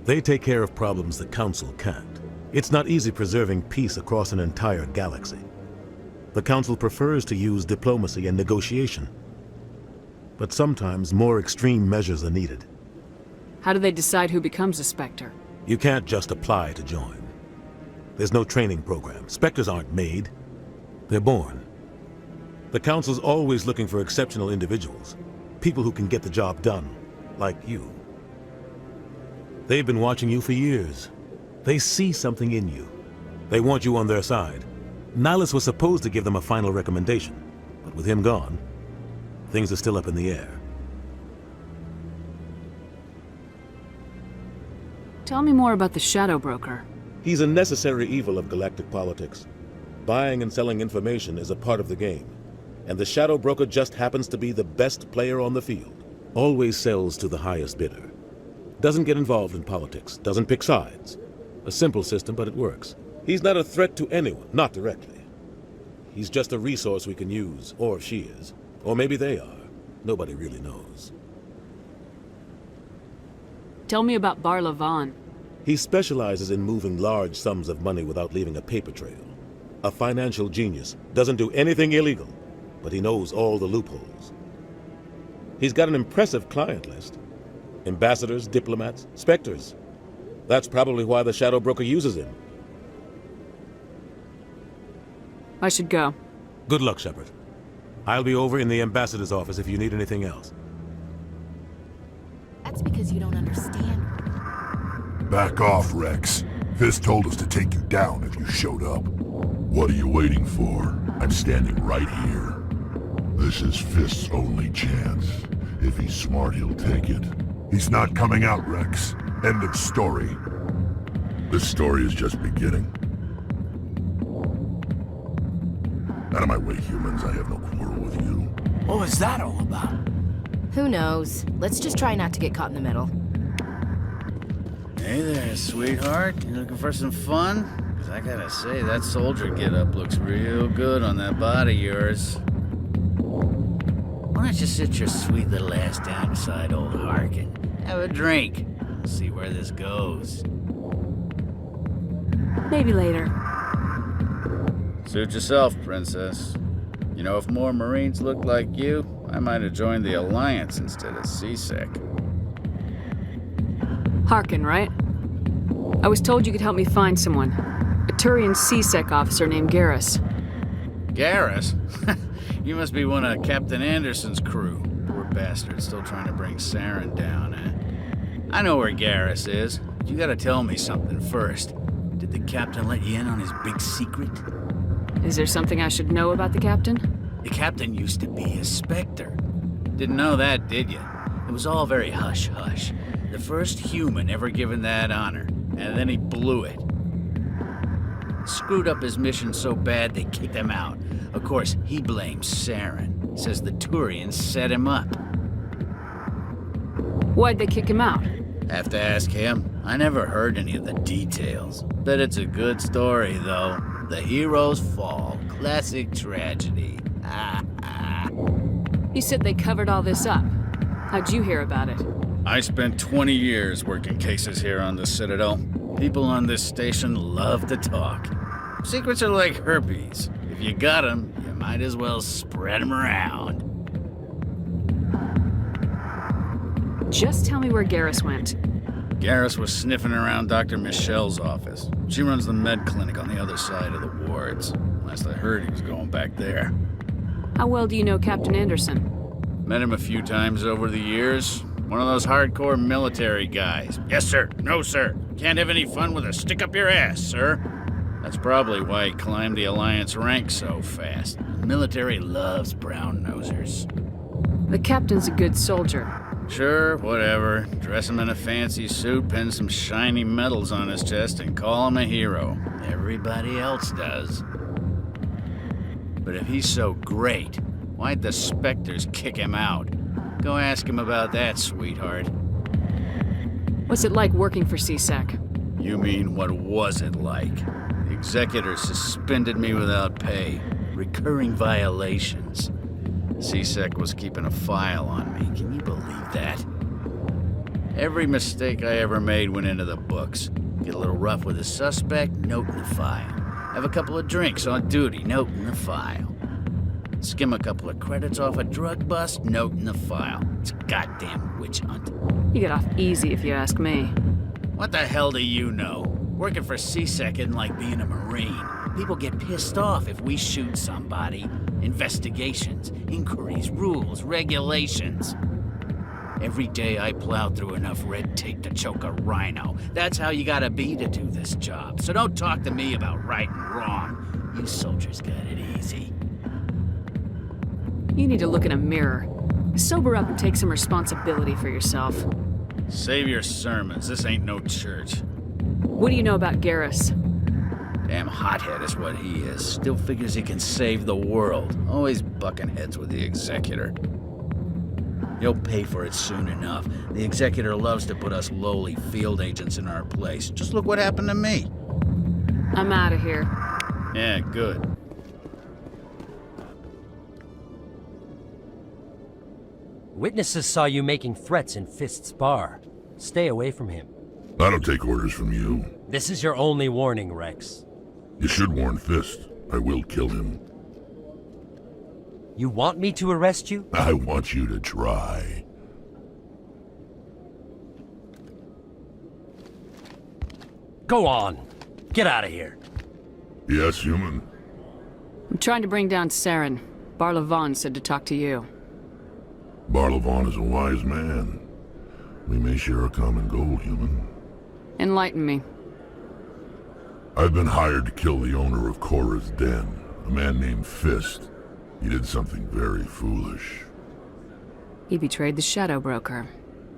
They take care of problems the Council can't. It's not easy preserving peace across an entire galaxy. The Council prefers to use diplomacy and negotiation. But sometimes more extreme measures are needed. How do they decide who becomes a Spectre? You can't just apply to join. There's no training program. Spectres aren't made. They're born. The Council's always looking for exceptional individuals. People who can get the job done, like you. They've been watching you for years. They see something in you. They want you on their side. Nihilus was supposed to give them a final recommendation, but with him gone, things are still up in the air. Tell me more about the Shadow Broker. He's a necessary evil of galactic politics. Buying and selling information is a part of the game, and the Shadow Broker just happens to be the best player on the field. Always sells to the highest bidder. Doesn't get involved in politics, doesn't pick sides. A simple system, but it works. He's not a threat to anyone, not directly. He's just a resource we can use, or she is. Or maybe they are. Nobody really knows. Tell me about Barla Vaughn. He specializes in moving large sums of money without leaving a paper trail. A financial genius, doesn't do anything illegal, but he knows all the loopholes. He's got an impressive client list. Ambassadors, diplomats, Spectres. That's probably why the Shadow Broker uses him. I should go. Good luck, Shepard. I'll be over in the ambassador's office if you need anything else. That's because you don't understand. Back off, Rex. Fisk told us to take you down if you showed up. What are you waiting for? I'm standing right here. This is Fisk's only chance. If he's smart, he'll take it. He's not coming out, Rex. End of story. This story is just beginning. Out of my way, humans. I have no quarrel with you. What was that all about? Who knows? Let's just try not to get caught in the middle. Hey there, sweetheart. You looking for some fun? Because I gotta say, that soldier getup looks real good on that body of yours. Why don't you sit your sweet little ass down beside old Harkin? Have a drink. See where this goes. Maybe later. Suit yourself, princess. You know, if more Marines looked like you, I might have joined the Alliance instead of CSEC. Harkin, right? I was told you could help me find someone. A Turian CSEC officer named Garrus. Garrus? You must be one of Captain Anderson's crew. Poor bastard's still trying to bring Saren down, eh? I know where Garrus is. But you gotta tell me something first. Did the captain let you in on his big secret? Is there something I should know about the captain? The captain used to be a Spectre. Didn't know that, did you? It was all very hush-hush. The first human ever given that honor, and then he blew it. Screwed up his mission so bad they kicked him out. Of course, he blames Saren. Says the Turians set him up. Why'd they kick him out? Have to ask him. I never heard any of the details. Bet it's a good story, though. The heroes fall. Classic tragedy. You said they covered all this up. How'd you hear about it? I spent 20 years working cases here on the Citadel. People on this station love to talk. Secrets are like herpes. If you got them, you might as well spread them around. Just tell me where Garrus went. Garrus was sniffing around Dr. Michelle's office. She runs the med clinic on the other side of the wards. Last I heard, he was going back there. How well do you know Captain Anderson? Met him a few times over the years. One of those hardcore military guys. Yes, sir. No, sir. Can't have any fun with a stick up your ass, sir. That's probably why he climbed the Alliance ranks so fast. The military loves brown-nosers. The captain's a good soldier. Sure, whatever. Dress him in a fancy suit, pin some shiny medals on his chest, and call him a hero. Everybody else does. But if he's so great, why'd the Spectres kick him out? Go ask him about that, sweetheart. What's it like working for C-Sec? You mean, what was it like? The Executor suspended me without pay. Recurring violations. C-Sec was keeping a file on me. Can you believe that? Every mistake I ever made went into the books. Get a little rough with a suspect, note in the file. Have a couple of drinks on duty, note in the file. Skim a couple of credits off a drug bust, note in the file. It's a goddamn witch hunt. You get off easy if you ask me. What the hell do you know? Working for C-Sec isn't like being a Marine. People get pissed off if we shoot somebody. Investigations, inquiries, rules, regulations. Every day I plow through enough red tape to choke a rhino. That's how you gotta be to do this job. So don't talk to me about right and wrong. You soldiers got it easy. You need to look in a mirror. Sober up and take some responsibility for yourself. Save your sermons. This ain't no church. What do you know about Garrus? Damn hothead is what he is. Still figures he can save the world. Always bucking heads with the Executor. He'll pay for it soon enough. The Executor loves to put us lowly field agents in our place. Just look what happened to me. I'm out of here. Yeah, good. Witnesses saw you making threats in Fist's bar. Stay away from him. I don't take orders from you. This is your only warning, Rex. You should warn Fist. I will kill him. You want me to arrest you? I want you to try. Go on. Get out of here. Yes, human. I'm trying to bring down Saren. Barlavon said to talk to you. Barlavon is a wise man. We may share a common goal, human. Enlighten me. I've been hired to kill the owner of Korra's Den, a man named Fist. He did something very foolish. He betrayed the Shadow Broker.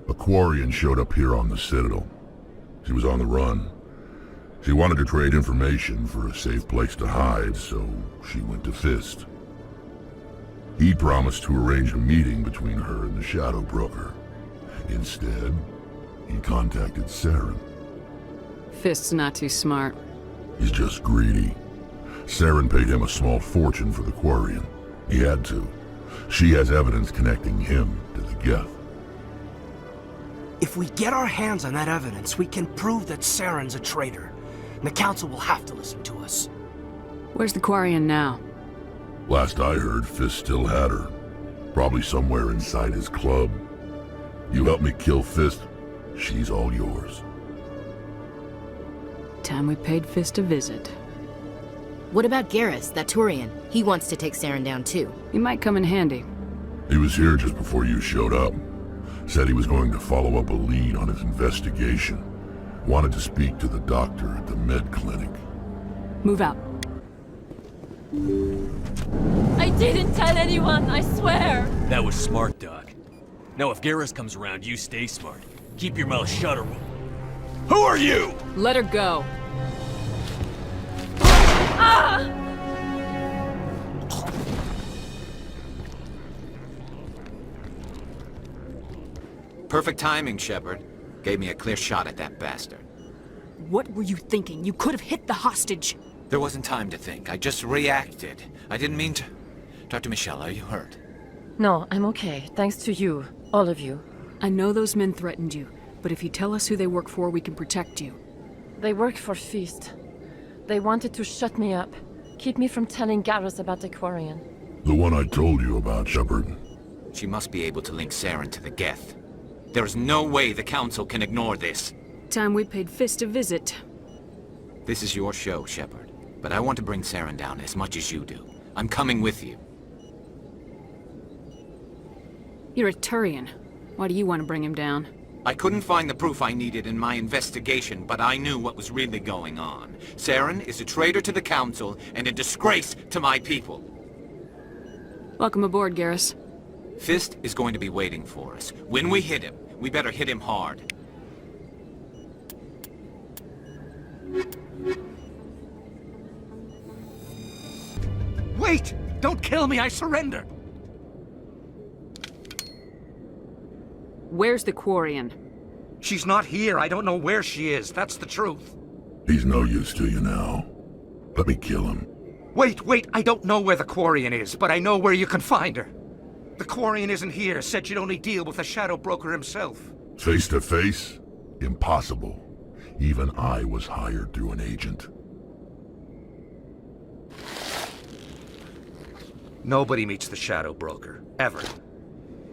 A Quarian showed up here on the Citadel. She was on the run. She wanted to trade information for a safe place to hide, so she went to Fist. He promised to arrange a meeting between her and the Shadow Broker. Instead, he contacted Saren. Fist's not too smart. He's just greedy. Saren paid him a small fortune for the Quarian. He had to. She has evidence connecting him to the Geth. If we get our hands on that evidence, we can prove that Saren's a traitor. And the Council will have to listen to us. Where's the Quarian now? Last I heard, Fist still had her. Probably somewhere inside his club. You help me kill Fist, she's all yours. Time we paid Fist a visit. What about Garrus, that Turian? He wants to take Saren down too. He might come in handy. He was here just before you showed up. Said he was going to follow up a lead on his investigation. Wanted to speak to the doctor at the med clinic. Move out. I didn't tell anyone, I swear! That was smart, Doc. Now if Garrus comes around, you stay smart. Keep your mouth shut or... Who are you? Let her go. Ah! Perfect timing, Shepard. Gave me a clear shot at that bastard. What were you thinking? You could have hit the hostage. There wasn't time to think. I just reacted. I didn't mean to... Dr. Michelle, are you hurt? No, I'm okay. Thanks to you. All of you. I know those men threatened you, but if you tell us who they work for, we can protect you. They work for Feast. They wanted to shut me up. Keep me from telling Garrus about the Quarian. The one I told you about, Shepard. She must be able to link Saren to the Geth. There is no way the Council can ignore this. Time we paid Fist a visit. This is your show, Shepard. But I want to bring Saren down as much as you do. I'm coming with you. You're a Turian. Why do you want to bring him down? I couldn't find the proof I needed in my investigation, but I knew what was really going on. Saren is a traitor to the Council and a disgrace to my people. Welcome aboard, Garrus. Fist is going to be waiting for us. When we hit him, we better hit him hard. Wait! Don't kill me, I surrender! Where's the Quarian? She's not here. I don't know where she is. That's the truth. He's no use to you now. Let me kill him. Wait, I don't know where the Quarian is, but I know where you can find her. The Quarian isn't here. Said she'd only deal with the Shadow Broker himself. Face to face? Impossible. Even I was hired through an agent. Nobody meets the Shadow Broker. Ever.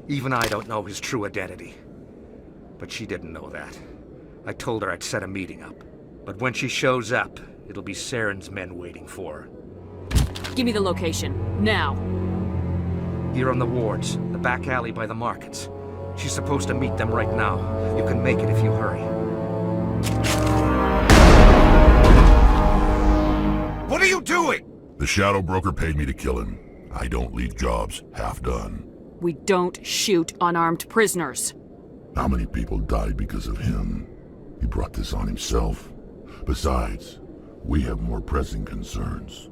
Even I don't know his true identity. But she didn't know that. I told her I'd set a meeting up. But when she shows up, it'll be Saren's men waiting for her. Give me the location. Now. Here on the wards, the back alley by the markets. She's supposed to meet them right now. You can make it if you hurry. What are you doing? The Shadow Broker paid me to kill him. I don't leave jobs half done. We don't shoot unarmed prisoners. How many people died because of him? He brought this on himself. Besides, we have more pressing concerns.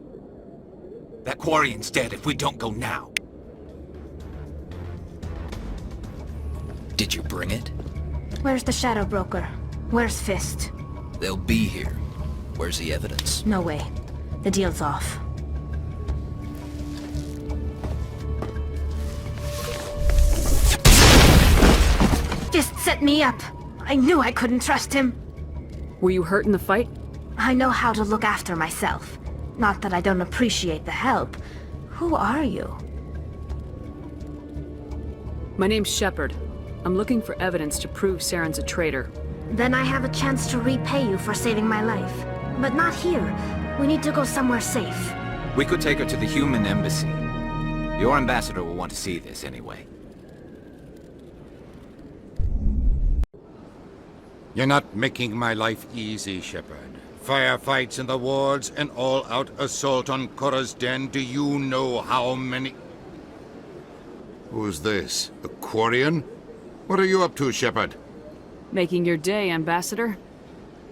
That Quarian's dead if we don't go now. Did you bring it? Where's the Shadow Broker? Where's Fist? They'll be here. Where's the evidence? No way. The deal's off. Fist set me up. I knew I couldn't trust him. Were you hurt in the fight? I know how to look after myself. Not that I don't appreciate the help. Who are you? My name's Shepard. I'm looking for evidence to prove Saren's a traitor. Then I have a chance to repay you for saving my life. But not here. We need to go somewhere safe. We could take her to the human embassy. Your ambassador will want to see this anyway. You're not making my life easy, Shepard. Firefights in the wards, an all-out assault on Korra's den. Do you know how many... Who's this? The Quarian? What are you up to, Shepard? Making your day, Ambassador.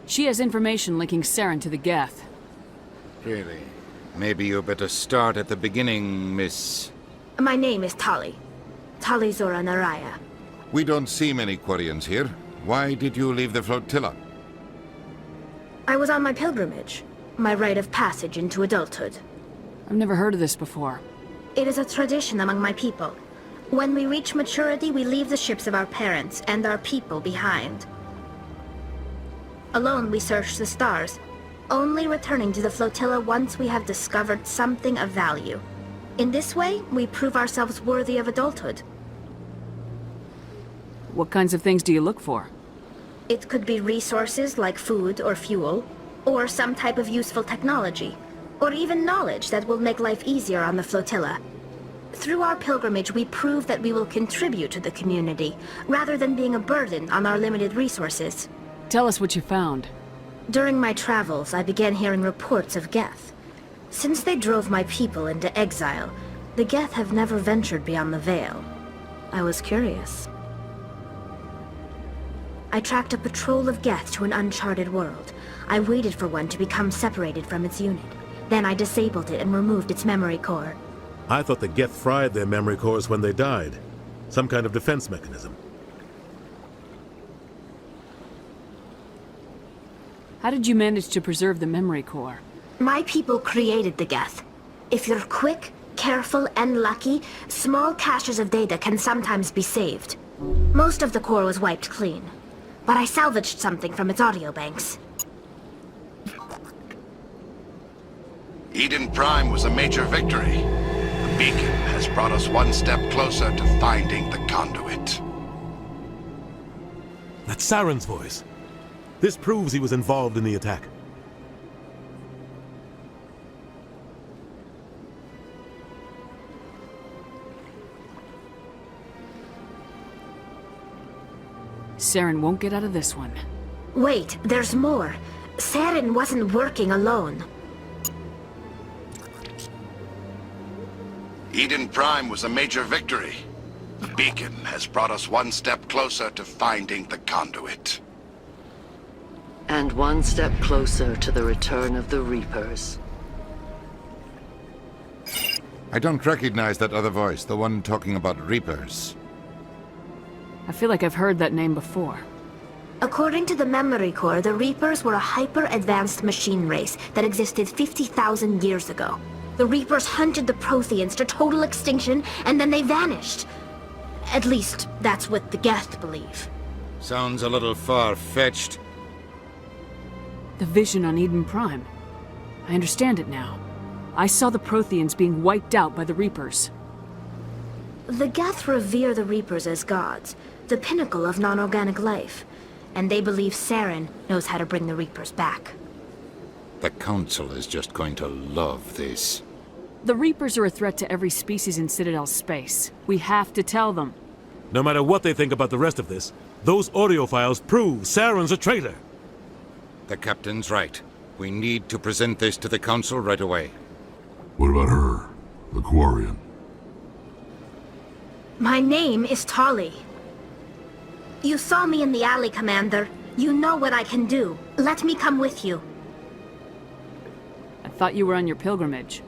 She has information linking Saren to the Geth. Really? Maybe you better start at the beginning, Miss... My name is Tali. Tali Zora Naraya. We don't see many Quarians here. Why did you leave the flotilla? I was on my pilgrimage. My rite of passage into adulthood. I've never heard of this before. It is a tradition among my people. When we reach maturity, we leave the ships of our parents and our people behind. Alone, we search the stars, only returning to the flotilla once we have discovered something of value. In this way, we prove ourselves worthy of adulthood. What kinds of things do you look for? It could be resources like food or fuel, or some type of useful technology, or even knowledge that will make life easier on the flotilla. Through our pilgrimage, we prove that we will contribute to the community, rather than being a burden on our limited resources. Tell us what you found. During my travels, I began hearing reports of Geth. Since they drove my people into exile, the Geth have never ventured beyond the Veil. I was curious. I tracked a patrol of Geth to an uncharted world. I waited for one to become separated from its unit. Then I disabled it and removed its memory core. I thought the Geth fried their memory cores when they died. Some kind of defense mechanism. How did you manage to preserve the memory core? My people created the Geth. If you're quick, careful, and lucky, small caches of data can sometimes be saved. Most of the core was wiped clean, but I salvaged something from its audio banks. Eden Prime was a major victory. The beacon has brought us one step closer to finding the conduit. That's Saren's voice. This proves he was involved in the attack. Saren won't get out of this one. Wait, there's more. Saren wasn't working alone. Eden Prime was a major victory. The beacon has brought us one step closer to finding the conduit. And one step closer to the return of the Reapers. I don't recognize that other voice, the one talking about Reapers. I feel like I've heard that name before. According to the memory core, the Reapers were a hyper-advanced machine race that existed 50,000 years ago. The Reapers hunted the Protheans to total extinction, and then they vanished. At least, that's what the Geth believe. Sounds a little far-fetched. The vision on Eden Prime. I understand it now. I saw the Protheans being wiped out by the Reapers. The Geth revere the Reapers as gods, the pinnacle of non-organic life. And they believe Saren knows how to bring the Reapers back. The Council is just going to love this. The Reapers are a threat to every species in Citadel space. We have to tell them. No matter what they think about the rest of this, those audio files prove Saren's a traitor. The Captain's right. We need to present this to the Council right away. What about her? The Quarian? My name is Tali. You saw me in the alley, Commander. You know what I can do. Let me come with you. I thought you were on your pilgrimage.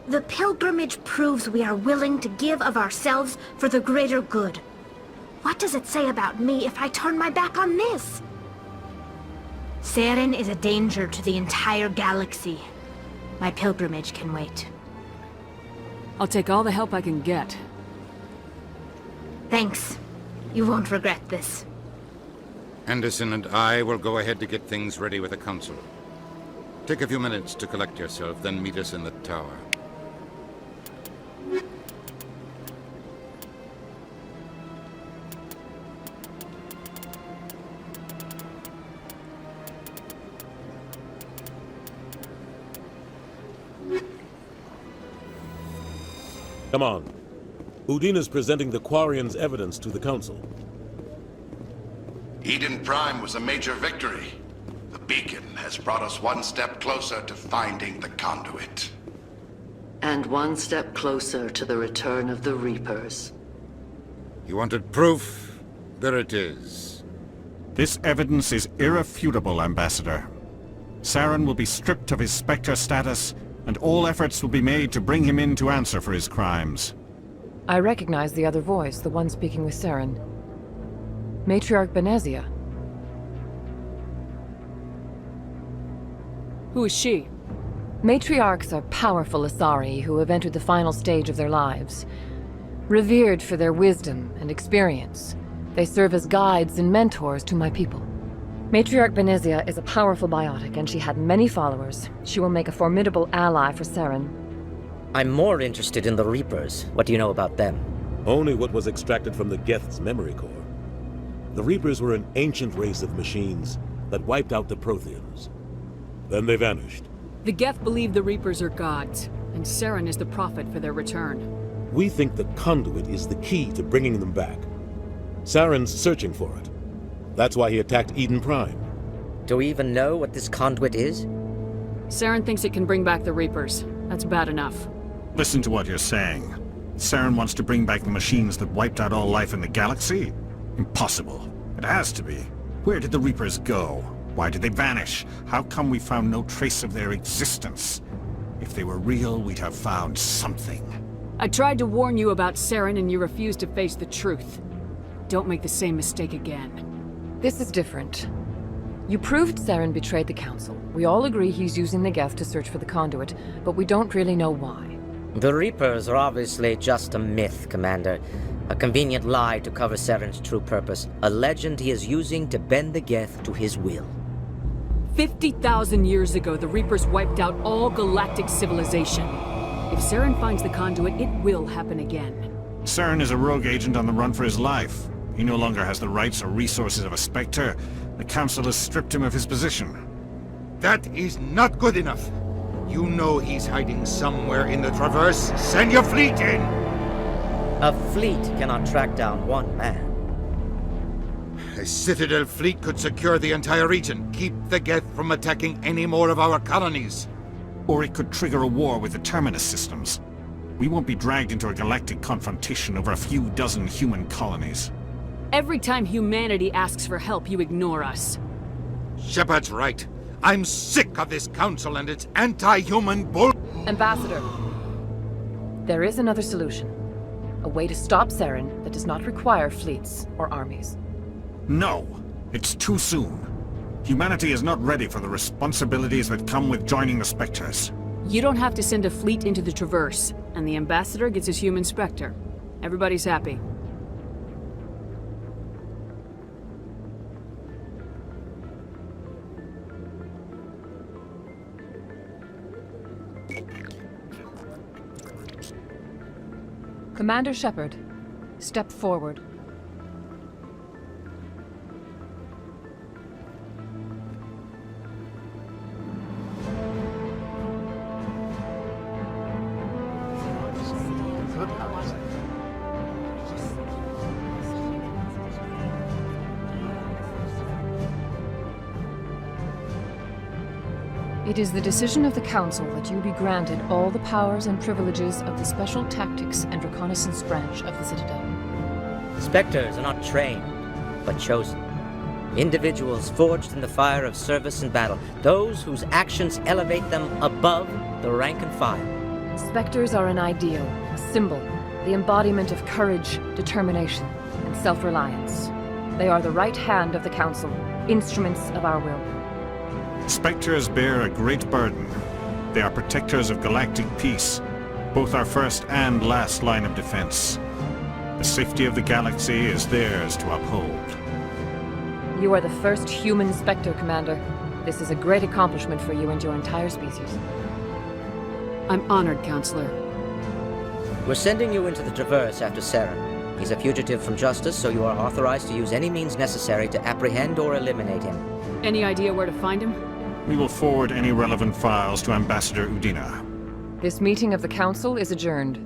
The pilgrimage proves we are willing to give of ourselves for the greater good. What does it say about me if I turn my back on this? Saren is a danger to the entire galaxy. My pilgrimage can wait. I'll take all the help I can get. Thanks. You won't regret this. Anderson and I will go ahead to get things ready with the Council. Take a few minutes to collect yourself, then meet us in the tower. Come on. Udina's presenting the Quarian's evidence to the Council. Eden Prime was a major victory. The beacon has brought us one step closer to finding the conduit. And one step closer to the return of the Reapers. You wanted proof? There it is. This evidence is irrefutable, Ambassador. Saren will be stripped of his Spectre status, and all efforts will be made to bring him in to answer for his crimes. I recognize the other voice, the one speaking with Saren. Matriarch Benezia. Who is she? Matriarchs are powerful Asari who have entered the final stage of their lives. Revered for their wisdom and experience, they serve as guides and mentors to my people. Matriarch Benezia is a powerful biotic, and she had many followers. She will make a formidable ally for Saren. I'm more interested in the Reapers. What do you know about them? Only what was extracted from the Geth's memory core. The Reapers were an ancient race of machines that wiped out the Protheans. Then they vanished. The Geth believe the Reapers are gods, and Saren is the prophet for their return. We think the conduit is the key to bringing them back. Saren's searching for it. That's why he attacked Eden Prime. Do we even know what this conduit is? Saren thinks it can bring back the Reapers. That's bad enough. Listen to what you're saying. Saren wants to bring back the machines that wiped out all life in the galaxy? Impossible. It has to be. Where did the Reapers go? Why did they vanish? How come we found no trace of their existence? If they were real, we'd have found something. I tried to warn you about Saren and you refused to face the truth. Don't make the same mistake again. This is different. You proved Saren betrayed the Council. We all agree he's using the Geth to search for the conduit, but we don't really know why. The Reapers are obviously just a myth, Commander. A convenient lie to cover Saren's true purpose. A legend he is using to bend the Geth to his will. 50,000 years ago, the Reapers wiped out all galactic civilization. If Saren finds the conduit, it will happen again. Saren is a rogue agent on the run for his life. He no longer has the rights or resources of a Spectre. The Council has stripped him of his position. That is not good enough. You know he's hiding somewhere in the Traverse. Send your fleet in! A fleet cannot track down one man. A Citadel fleet could secure the entire region, keep the Geth from attacking any more of our colonies. Or it could trigger a war with the Terminus systems. We won't be dragged into a galactic confrontation over a few dozen human colonies. Every time humanity asks for help, you ignore us. Shepard's right. I'm sick of this council and its anti-human bull... Ambassador, there is another solution. A way to stop Saren that does not require fleets or armies. No, it's too soon. Humanity is not ready for the responsibilities that come with joining the Spectres. You don't have to send a fleet into the Traverse, and the Ambassador gets his human Spectre. Everybody's happy. Commander Shepard, step forward. It is the decision of the Council that you be granted all the powers and privileges of the Special Tactics and Reconnaissance branch of the Citadel. Spectres are not trained, but chosen. Individuals forged in the fire of service and battle. Those whose actions elevate them above the rank and file. Spectres are an ideal, a symbol, the embodiment of courage, determination, and self-reliance. They are the right hand of the Council, instruments of our will. Spectres bear a great burden. They are protectors of galactic peace, both our first and last line of defense. The safety of the galaxy is theirs to uphold. You are the first human Spectre, Commander. This is a great accomplishment for you and your entire species. I'm honored, Counselor. We're sending you into the Traverse after Saren. He's a fugitive from justice, so you are authorized to use any means necessary to apprehend or eliminate him. Any idea where to find him? We will forward any relevant files to Ambassador Udina. This meeting of the Council is adjourned.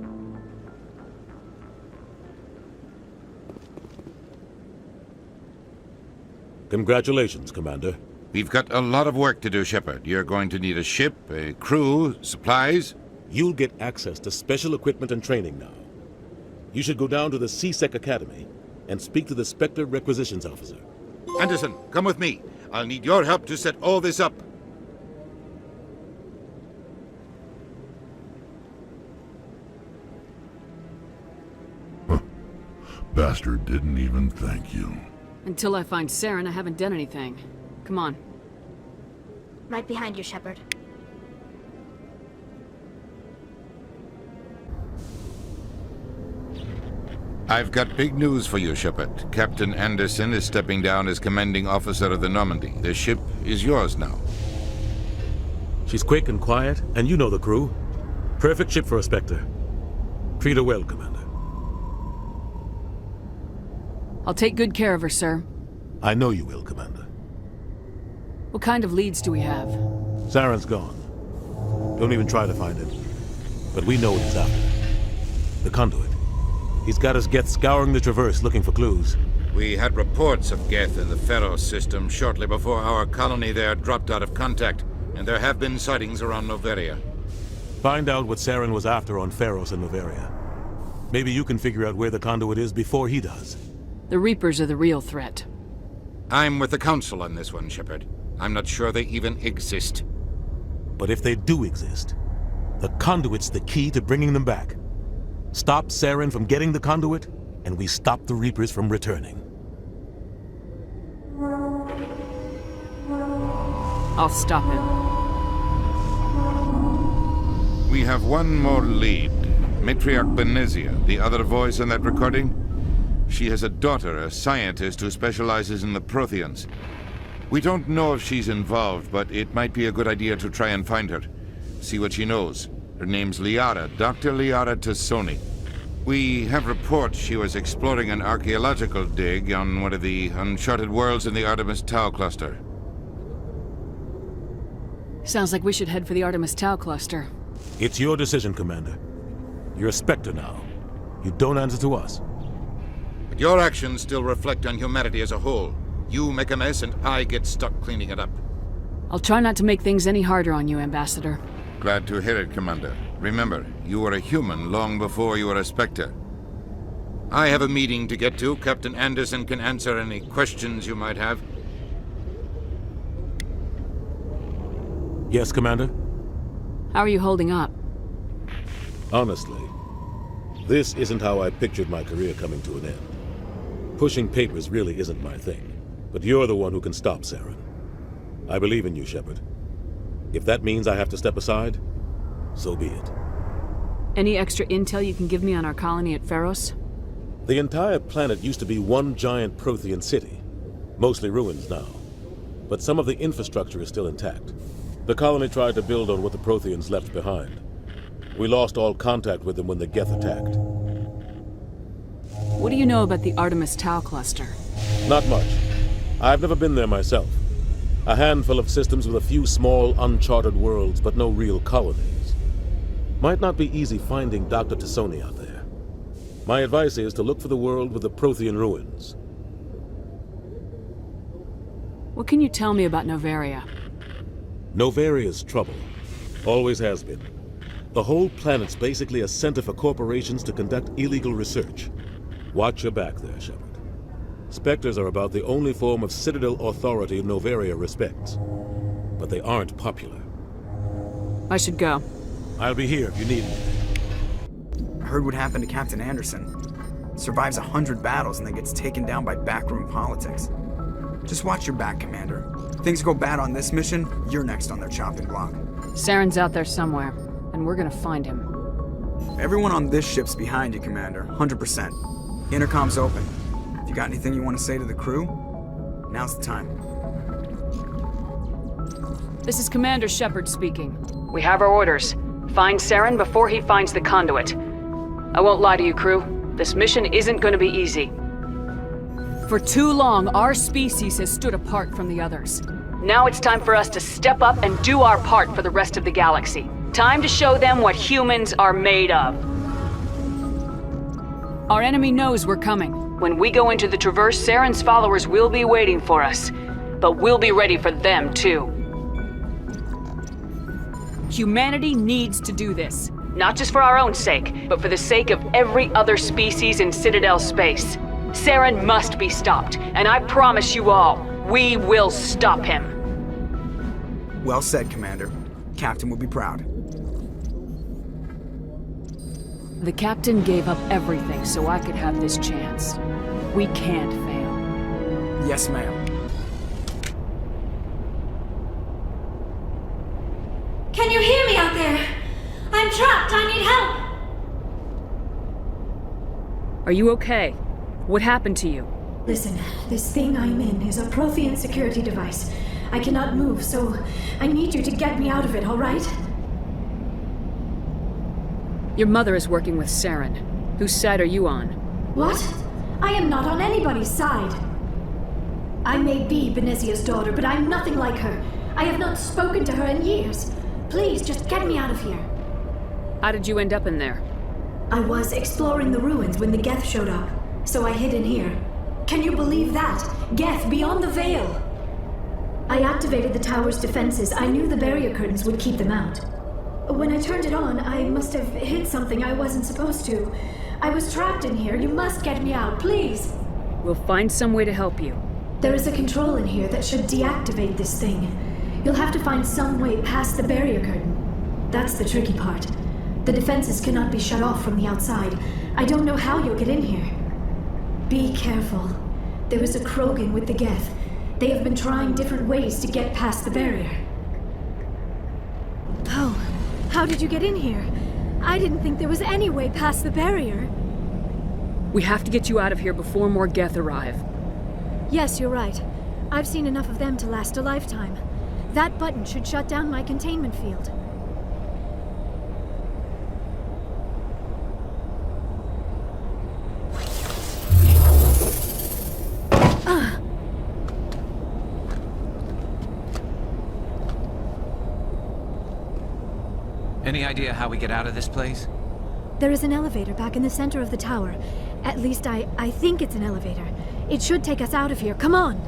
Congratulations, Commander. We've got a lot of work to do, Shepard. You're going to need a ship, a crew, supplies. You'll get access to special equipment and training now. You should go down to the C-Sec Academy and speak to the Spectre Requisitions Officer. Anderson, come with me. I'll need your help to set all this up. Bastard didn't even thank you. Until I find Saren, I haven't done anything. Come on. Right behind you, Shepard. I've got big news for you, Shepard. Captain Anderson is stepping down as commanding officer of the Normandy. The ship is yours now. She's quick and quiet, and you know the crew. Perfect ship for a Spectre. Treat her well, Commander. I'll take good care of her, sir. I know you will, Commander. What kind of leads do we have? Saren's gone. Don't even try to find him. But we know what he's after. the conduit. He's got his Geth scouring the Traverse looking for clues. We had reports of Geth in the Pharos system shortly before our colony there dropped out of contact, and there have been sightings around Noveria. Find out what Saren was after on Pharos and Noveria. Maybe you can figure out where the conduit is before he does. The Reapers are the real threat. I'm with the Council on this one, Shepard. I'm not sure they even exist. But if they do exist, the conduit's the key to bringing them back. Stop Saren from getting the conduit, and we stop the Reapers from returning. I'll stop him. We have one more lead. Matriarch Benezia, the other voice in that recording. She has a daughter, a scientist who specializes in the Protheans. We don't know if she's involved, but it might be a good idea to try and find her. See what she knows. Her name's Liara, Dr. Liara Tassoni. We have reports she was exploring an archaeological dig on one of the uncharted worlds in the Artemis Tau cluster. Sounds like we should head for the Artemis Tau cluster. It's your decision, Commander. You're a Spectre now. You don't answer to us. But your actions still reflect on humanity as a whole. You make a mess and I get stuck cleaning it up. I'll try not to make things any harder on you, Ambassador. Glad to hear it, Commander. Remember, you were a human long before you were a Spectre. I have a meeting to get to. Captain Anderson can answer any questions you might have. Yes, Commander? How are you holding up? Honestly, this isn't how I pictured my career coming to an end. Pushing papers really isn't my thing. But you're the one who can stop Saren. I believe in you, Shepard. If that means I have to step aside, so be it. Any extra intel you can give me on our colony at Pharos? The entire planet used to be one giant Prothean city. Mostly ruins now. But some of the infrastructure is still intact. The colony tried to build on what the Protheans left behind. We lost all contact with them when the Geth attacked. What do you know about the Artemis Tau cluster? Not much. I've never been there myself. A handful of systems with a few small, uncharted worlds, but no real colonies. Might not be easy finding Dr. Tassoni out there. My advice is to look for the world with the Prothean ruins. What can you tell me about Noveria? Noveria's trouble. Always has been. The whole planet's basically a center for corporations to conduct illegal research. Watch your back there, Shepard. Spectres are about the only form of Citadel authority Noveria respects. But they aren't popular. I should go. I'll be here if you need me. I heard what happened to Captain Anderson. Survives 100 battles and then gets taken down by backroom politics. Just watch your back, Commander. If things go bad on this mission, you're next on their chopping block. Saren's out there somewhere, and we're gonna find him. Everyone on this ship's behind you, Commander. 100%. Intercom's open. If you got anything you want to say to the crew, now's the time. This is Commander Shepard speaking. We have our orders. Find Saren before he finds the conduit. I won't lie to you, crew. This mission isn't going to be easy. For too long, our species has stood apart from the others. Now it's time for us to step up and do our part for the rest of the galaxy. Time to show them what humans are made of. Our enemy knows we're coming. When we go into the Traverse, Saren's followers will be waiting for us. But we'll be ready for them, too. Humanity needs to do this. Not just for our own sake, but for the sake of every other species in Citadel space. Saren must be stopped, and I promise you all, we will stop him. Well said, Commander. Captain will be proud. The captain gave up everything so I could have this chance. We can't fail. Yes, ma'am. Can you hear me out there? I'm trapped. I need help. Are you okay? What happened to you? Listen, this thing I'm in is a Prothean security device. I cannot move, so I need you to get me out of it, all right? Your mother is working with Saren. Whose side are you on? What? I am not on anybody's side. I may be Benezia's daughter, but I'm nothing like her. I have not spoken to her in years. Please, just get me out of here. How did you end up in there? I was exploring the ruins when the Geth showed up, so I hid in here. Can you believe that? Geth beyond the veil! I activated the tower's defenses. I knew the barrier curtains would keep them out. When I turned it on, I must have hit something I wasn't supposed to. I was trapped in here. You must get me out, please! We'll find some way to help you. There is a control in here that should deactivate this thing. You'll have to find some way past the barrier curtain. That's the tricky part. The defenses cannot be shut off from the outside. I don't know how you'll get in here. Be careful. There is a Krogan with the Geth. They have been trying different ways to get past the barrier. Oh, how did you get in here? I didn't think there was any way past the barrier. We have to get you out of here before more Geth arrive. Yes, you're right. I've seen enough of them to last a lifetime. That button should shut down my containment field. Any idea how we get out of this place? There is an elevator back in the center of the tower. At least I think it's an elevator. It should take us out of here. Come on!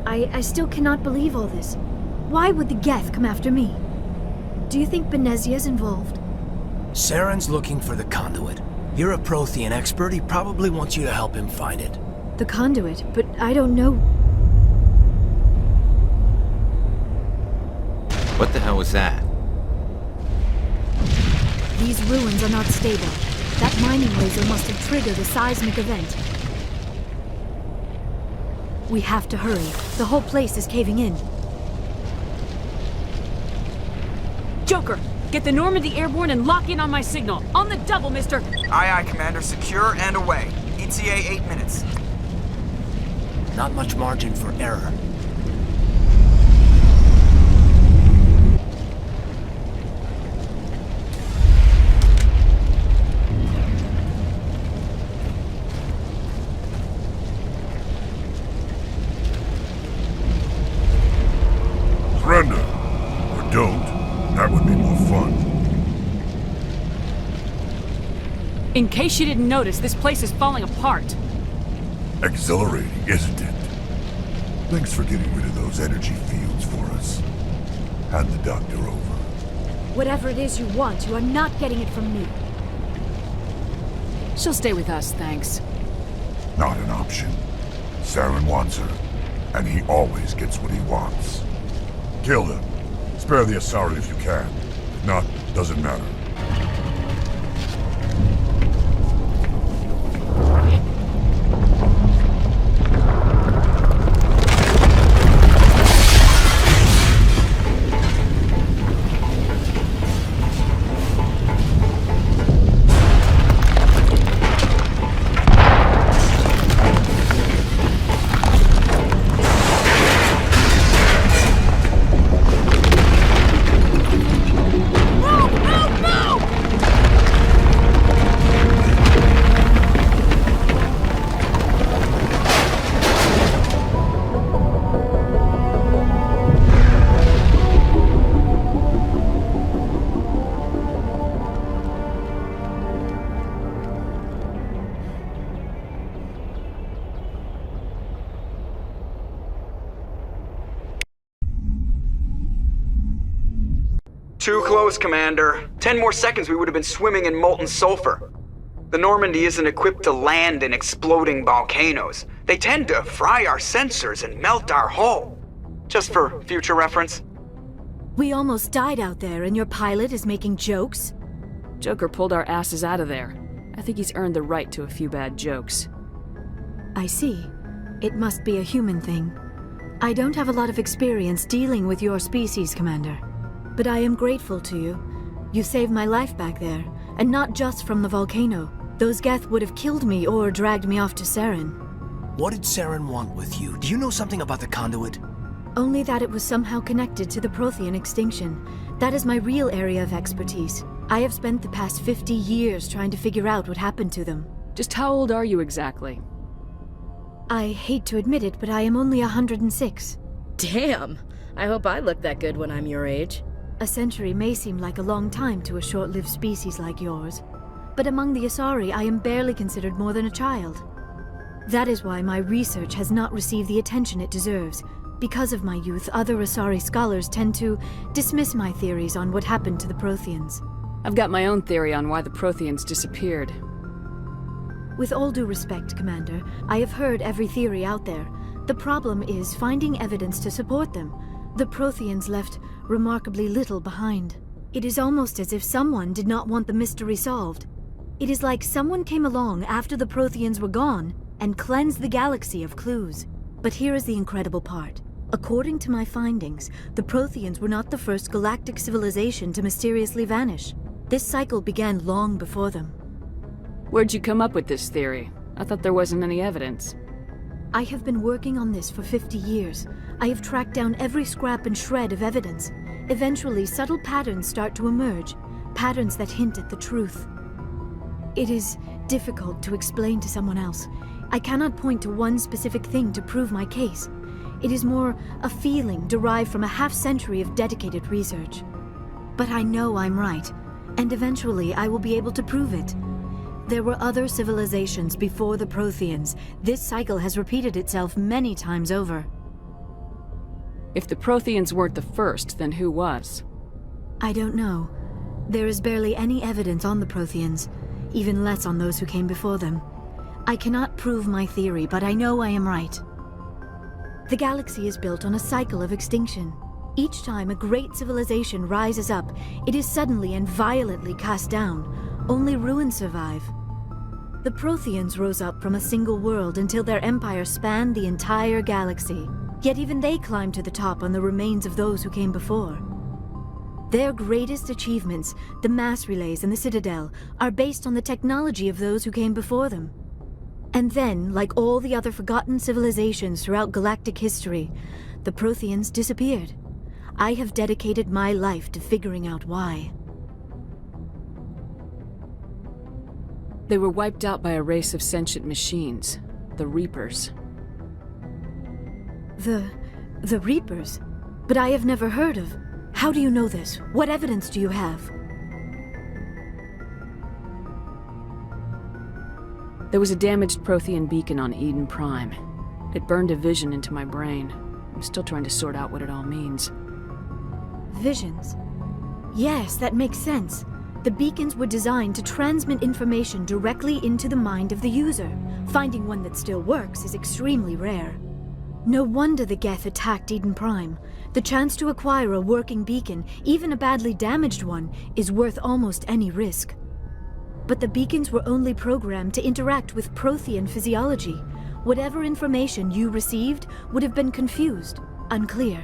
I still cannot believe all this. Why would the Geth come after me? Do you think Benezia's involved? Saren's looking for the conduit. You're a Prothean expert. He probably wants you to help him find it. The conduit, but I don't know. What the hell was that? These ruins are not stable. That mining laser must have triggered a seismic event. We have to hurry. The whole place is caving in. Joker, get the Normandy airborne and lock in on my signal. On the double, mister! Aye, aye, Commander. Secure and away. ETA 8 minutes. Not much margin for error. Surrender. Or don't. That would be more fun. In case you didn't notice, this place is falling apart. Exhilarating, isn't it? Thanks for getting rid of those energy fields for us. Hand the doctor over. Whatever it is you want, you are not getting it from me. She'll stay with us, thanks. Not an option. Saren wants her, and he always gets what he wants. Kill them. Spare the Asari if you can. If not, doesn't matter. Too close, Commander. 10 more seconds we would have been swimming in molten sulfur. The Normandy isn't equipped to land in exploding volcanoes. They tend to fry our sensors and melt our hull. Just for future reference. We almost died out there, and your pilot is making jokes? Joker pulled our asses out of there. I think he's earned the right to a few bad jokes. I see. It must be a human thing. I don't have a lot of experience dealing with your species, Commander. But I am grateful to you. You saved my life back there, and not just from the volcano. Those Geth would have killed me or dragged me off to Saren. What did Saren want with you? Do you know something about the conduit? Only that it was somehow connected to the Prothean extinction. That is my real area of expertise. I have spent the past 50 years trying to figure out what happened to them. Just how old are you exactly? I hate to admit it, but I am only 106. Damn! I hope I look that good when I'm your age. A century may seem like a long time to a short-lived species like yours, but among the Asari I am barely considered more than a child. That is why my research has not received the attention it deserves. Because of my youth, other Asari scholars tend to dismiss my theories on what happened to the Protheans. I've got my own theory on why the Protheans disappeared. With all due respect, Commander, I have heard every theory out there. The problem is finding evidence to support them. The Protheans left remarkably little behind. It is almost as if someone did not want the mystery solved. It is like someone came along after the Protheans were gone and cleansed the galaxy of clues. But here is the incredible part. According to my findings, the Protheans were not the first galactic civilization to mysteriously vanish. This cycle began long before them. Where'd you come up with this theory? I thought there wasn't any evidence. I have been working on this for 50 years. I have tracked down every scrap and shred of evidence. Eventually, subtle patterns start to emerge, patterns that hint at the truth. It is difficult to explain to someone else. I cannot point to one specific thing to prove my case. It is more a feeling derived from a half-century of dedicated research. But I know I'm right, and eventually I will be able to prove it. There were other civilizations before the Protheans. This cycle has repeated itself many times over. If the Protheans weren't the first, then who was? I don't know. There is barely any evidence on the Protheans, even less on those who came before them. I cannot prove my theory, but I know I am right. The galaxy is built on a cycle of extinction. Each time a great civilization rises up, it is suddenly and violently cast down. Only ruins survive. The Protheans rose up from a single world until their empire spanned the entire galaxy. Yet even they climbed to the top on the remains of those who came before. Their greatest achievements, the mass relays and the Citadel, are based on the technology of those who came before them. And then, like all the other forgotten civilizations throughout galactic history, the Protheans disappeared. I have dedicated my life to figuring out why. They were wiped out by a race of sentient machines, the Reapers. The Reapers? But I have never heard of. How do you know this? What evidence do you have? There was a damaged Prothean beacon on Eden Prime. It burned a vision into my brain. I'm still trying to sort out what it all means. Visions? Yes, that makes sense. The beacons were designed to transmit information directly into the mind of the user. Finding one that still works is extremely rare. No wonder the Geth attacked Eden Prime. The chance to acquire a working beacon, even a badly damaged one, is worth almost any risk. But the beacons were only programmed to interact with Prothean physiology. Whatever information you received would have been confused, unclear.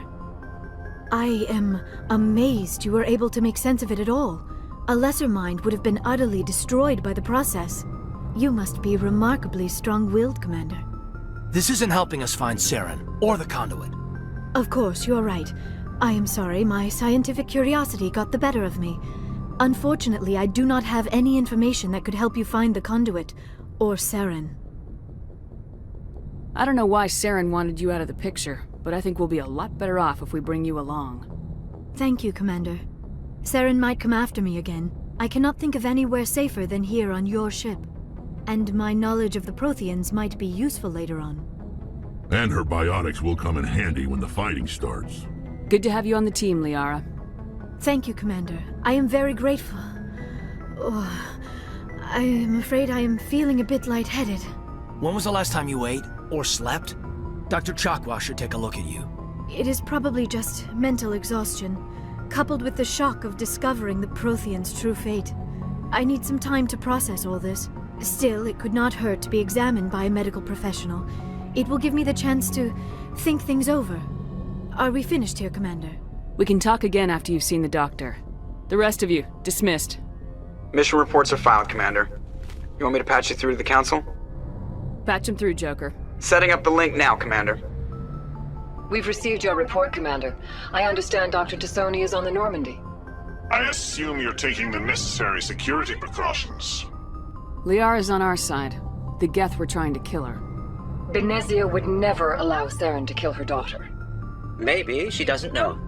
I am amazed you were able to make sense of it at all. A lesser mind would have been utterly destroyed by the process. You must be remarkably strong-willed, Commander. This isn't helping us find Saren, or the conduit. Of course, you're right. I am sorry, my scientific curiosity got the better of me. Unfortunately, I do not have any information that could help you find the conduit, or Saren. I don't know why Saren wanted you out of the picture, but I think we'll be a lot better off if we bring you along. Thank you, Commander. Saren might come after me again. I cannot think of anywhere safer than here on your ship. And my knowledge of the Protheans might be useful later on. And her biotics will come in handy when the fighting starts. Good to have you on the team, Liara. Thank you, Commander. I am very grateful. Oh, I am afraid I am feeling a bit lightheaded. When was the last time you ate, or slept? Dr. Chakwa should take a look at you. It is probably just mental exhaustion, coupled with the shock of discovering the Protheans' true fate. I need some time to process all this. Still, it could not hurt to be examined by a medical professional. It will give me the chance to think things over. Are we finished here, Commander? We can talk again after you've seen the doctor. The rest of you, dismissed. Mission reports are filed, Commander. You want me to patch you through to the Council? Patch him through, Joker. Setting up the link now, Commander. We've received your report, Commander. I understand Dr. Tassoni is on the Normandy. I assume you're taking the necessary security precautions. Liara's on our side. The Geth were trying to kill her. Benezia would never allow Saren to kill her daughter. Maybe she doesn't know.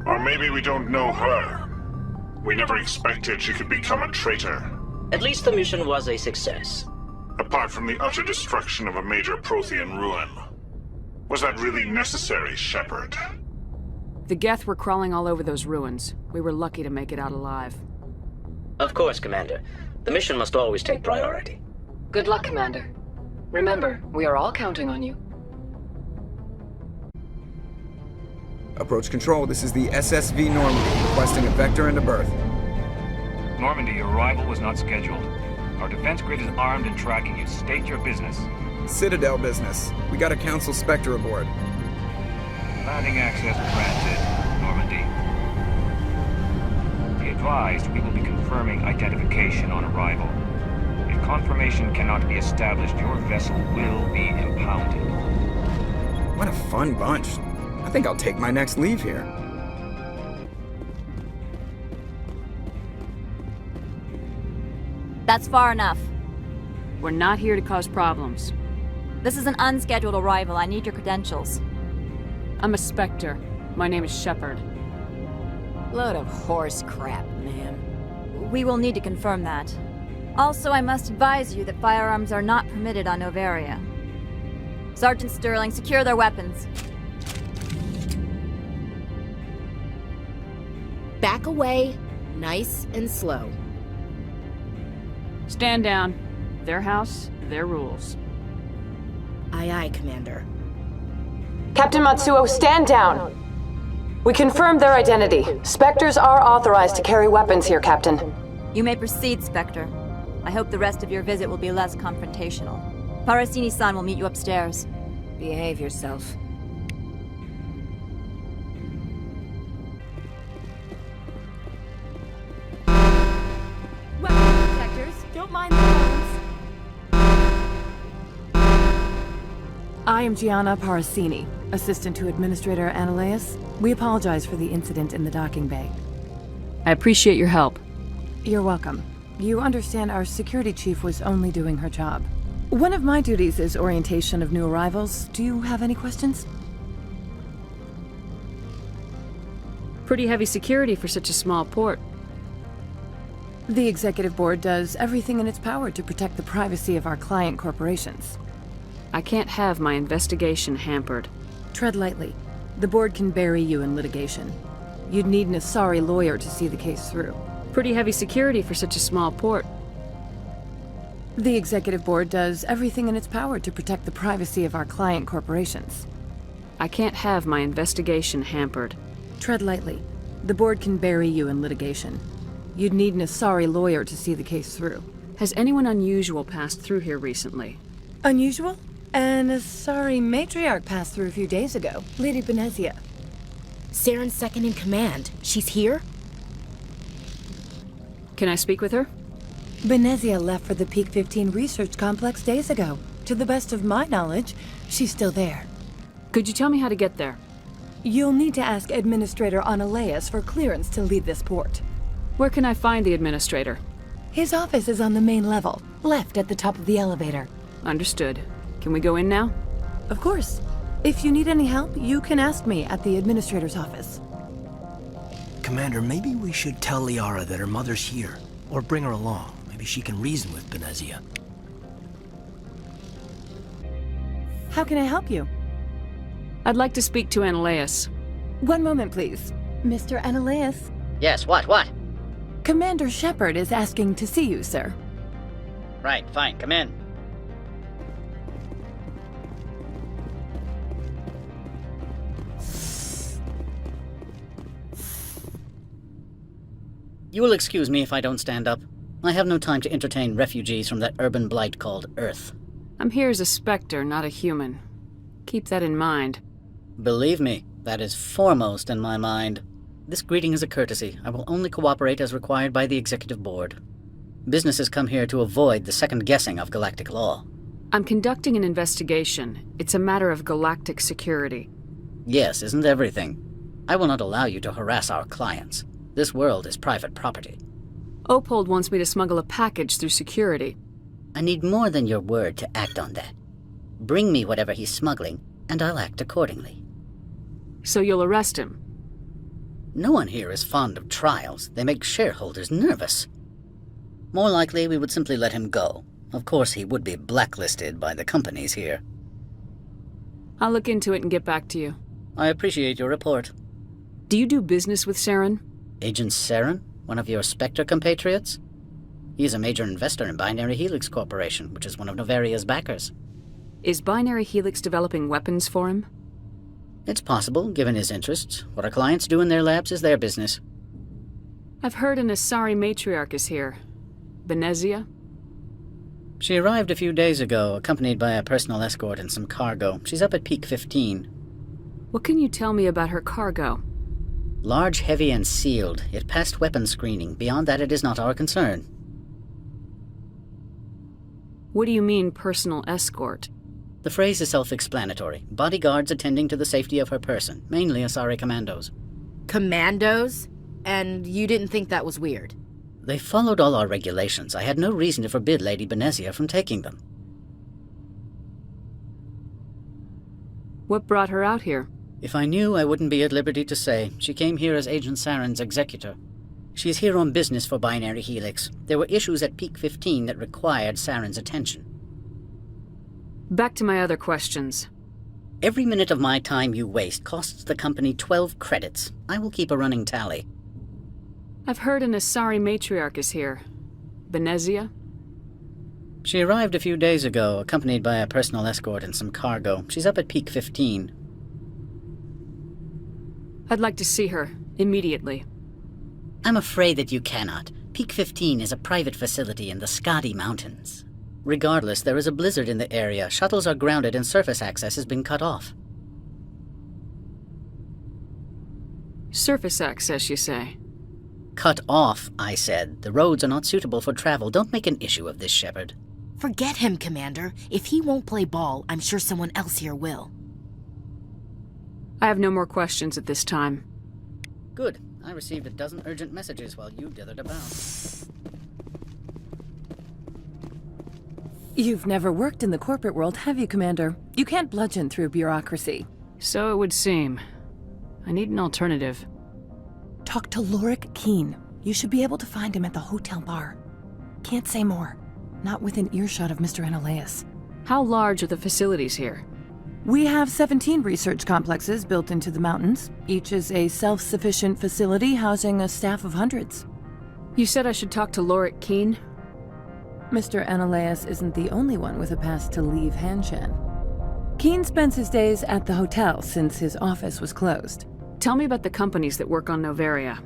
Or maybe we don't know her. We never expected she could become a traitor. At least the mission was a success. Apart from the utter destruction of a major Prothean ruin. Was that really necessary, Shepard? The Geth were crawling all over those ruins. We were lucky to make it out alive. Of course, Commander. The mission must always take priority. Good luck, Commander. Remember, we are all counting on you. Approach control, this is the SSV Normandy, requesting a vector and a berth. Normandy, your arrival was not scheduled. Our defense grid is armed and tracking you. State your business. Citadel business. We got a Council Spectre aboard. Landing access granted, Normandy. Be advised, we will be confirming identification on arrival. If confirmation cannot be established, your vessel will be impounded. What a fun bunch. I think I'll take my next leave here. That's far enough. We're not here to cause problems. This is an unscheduled arrival. I need your credentials. I'm a Spectre. My name is Shepard. Load of horse crap, ma'am. We will need to confirm that. Also, I must advise you that firearms are not permitted on Novaria. Sergeant Sterling, secure their weapons. Back away, nice and slow. Stand down. Their house, their rules. Aye, aye, Commander. Captain Matsuo, stand down! We confirmed their identity. Spectres are authorized to carry weapons here, Captain. You may proceed, Spectre. I hope the rest of your visit will be less confrontational. Parasini-san will meet you upstairs. Behave yourself. Weapon protectors, don't mind the phones. I am Gianna Parasini, assistant to Administrator Analeas. We apologize for the incident in the docking bay. I appreciate your help. You're welcome. You understand our security chief was only doing her job. One of my duties is orientation of new arrivals. Do you have any questions? Pretty heavy security for such a small port. The Executive Board does everything in its power to protect the privacy of our client corporations. I can't have my investigation hampered. Tread lightly. The Board can bury you in litigation. You'd need an Asari lawyer to see the case through. Pretty heavy security for such a small port. The Executive Board does everything in its power to protect the privacy of our client corporations. I can't have my investigation hampered. Tread lightly. The Board can bury you in litigation. You'd need an Asari lawyer to see the case through. Has anyone unusual passed through here recently? Unusual? An Asari matriarch passed through a few days ago. Lady Benezia. Saren's second in command. She's here? Can I speak with her? Benezia left for the Peak 15 research complex days ago. To the best of my knowledge, she's still there. Could you tell me how to get there? You'll need to ask Administrator Analeas for clearance to leave this port. Where can I find the Administrator? His office is on the main level, left at the top of the elevator. Understood. Can we go in now? Of course. If you need any help, you can ask me at the Administrator's office. Commander, maybe we should tell Liara that her mother's here. Or bring her along. Maybe she can reason with Benezia. How can I help you? I'd like to speak to Analeas. One moment, please. Mr. Analeas? Yes, what? Commander Shepard is asking to see you, sir. Right, fine, come in. You will excuse me if I don't stand up. I have no time to entertain refugees from that urban blight called Earth. I'm here as a Spectre, not a human. Keep that in mind. Believe me, that is foremost in my mind. This greeting is a courtesy. I will only cooperate as required by the Executive Board. Businesses come here to avoid the second guessing of galactic law. I'm conducting an investigation. It's a matter of galactic security. Yes, isn't everything? I will not allow you to harass our clients. This world is private property. Opold wants me to smuggle a package through security. I need more than your word to act on that. Bring me whatever he's smuggling, and I'll act accordingly. So you'll arrest him? No one here is fond of trials. They make shareholders nervous. More likely, we would simply let him go. Of course, he would be blacklisted by the companies here. I'll look into it and get back to you. I appreciate your report. Do you do business with Saren? Agent Saren? One of your Spectre compatriots? He is a major investor in Binary Helix Corporation, which is one of Novaria's backers. Is Binary Helix developing weapons for him? It's possible, given his interests. What our clients do in their labs is their business. I've heard an Asari Matriarch is here. Benezia? She arrived a few days ago, accompanied by a personal escort and some cargo. She's up at Peak 15. What can you tell me about her cargo? Large, heavy, and sealed. It passed weapons screening. Beyond that, it is not our concern. What do you mean, personal escort? The phrase is self-explanatory. Bodyguards attending to the safety of her person, mainly Asari commandos. Commandos? And you didn't think that was weird? They followed all our regulations. I had no reason to forbid Lady Benezia from taking them. What brought her out here? If I knew, I wouldn't be at liberty to say. She came here as Agent Saren's executor. She's here on business for Binary Helix. There were issues at Peak 15 that required Saren's attention. Back to my other questions. Every minute of my time you waste costs the company 12 credits. I will keep a running tally. I've heard an Asari Matriarch is here. Benezia? She arrived a few days ago, accompanied by a personal escort and some cargo. She's up at Peak 15. I'd like to see her, immediately. I'm afraid that you cannot. Peak 15 is a private facility in the Skadi Mountains. Regardless, there is a blizzard in the area. Shuttles are grounded and surface access has been cut off. Surface access, you say? Cut off, I said. The roads are not suitable for travel. Don't make an issue of this, Shepard. Forget him, Commander. If he won't play ball, I'm sure someone else here will. I have no more questions at this time. Good. I received a dozen urgent messages while you dithered about. You've never worked in the corporate world, have you, Commander? You can't bludgeon through bureaucracy. So it would seem. I need an alternative. Talk to Lorik Keene. You should be able to find him at the hotel bar. Can't say more. Not within earshot of Mr. Analaeus. How large are the facilities here? We have 17 research complexes built into the mountains. Each is a self-sufficient facility housing a staff of hundreds. You said I should talk to Lorik Keene? Mr. Analaeus isn't the only one with a pass to leave Hanshan. Keene spends his days at the hotel since his office was closed. Tell me about the companies that work on Novaria.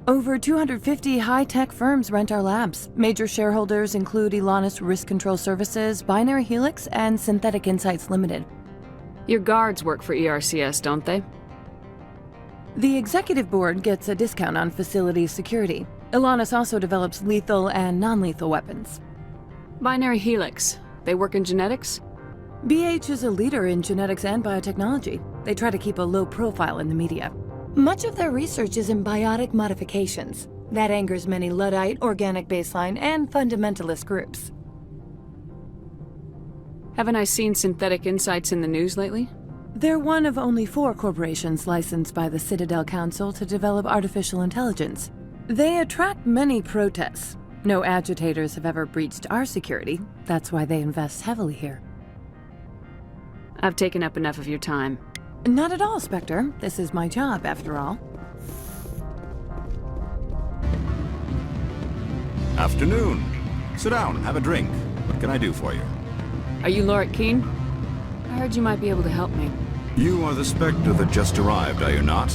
Over 250 high-tech firms rent our labs. Major shareholders include Elanis Risk Control Services, Binary Helix, and Synthetic Insights Limited. Your guards work for ERCS, don't they? The executive board gets a discount on facility security. Elanis also develops lethal and non-lethal weapons. Binary Helix. They work in genetics? BH is a leader in genetics and biotechnology. They try to keep a low profile in the media. Much of their research is in biotic modifications. That angers many Luddite, organic baseline, and fundamentalist groups. Haven't I seen Synthetic Insights in the news lately? They're one of only 4 corporations licensed by the Citadel Council to develop artificial intelligence. They attract many protests. No agitators have ever breached our security. That's why they invest heavily here. I've taken up enough of your time. Not at all, Spectre. This is my job, after all. Afternoon. Sit down, have a drink. What can I do for you? Are you Lorik Keene? I heard you might be able to help me. You are the Spectre that just arrived, are you not?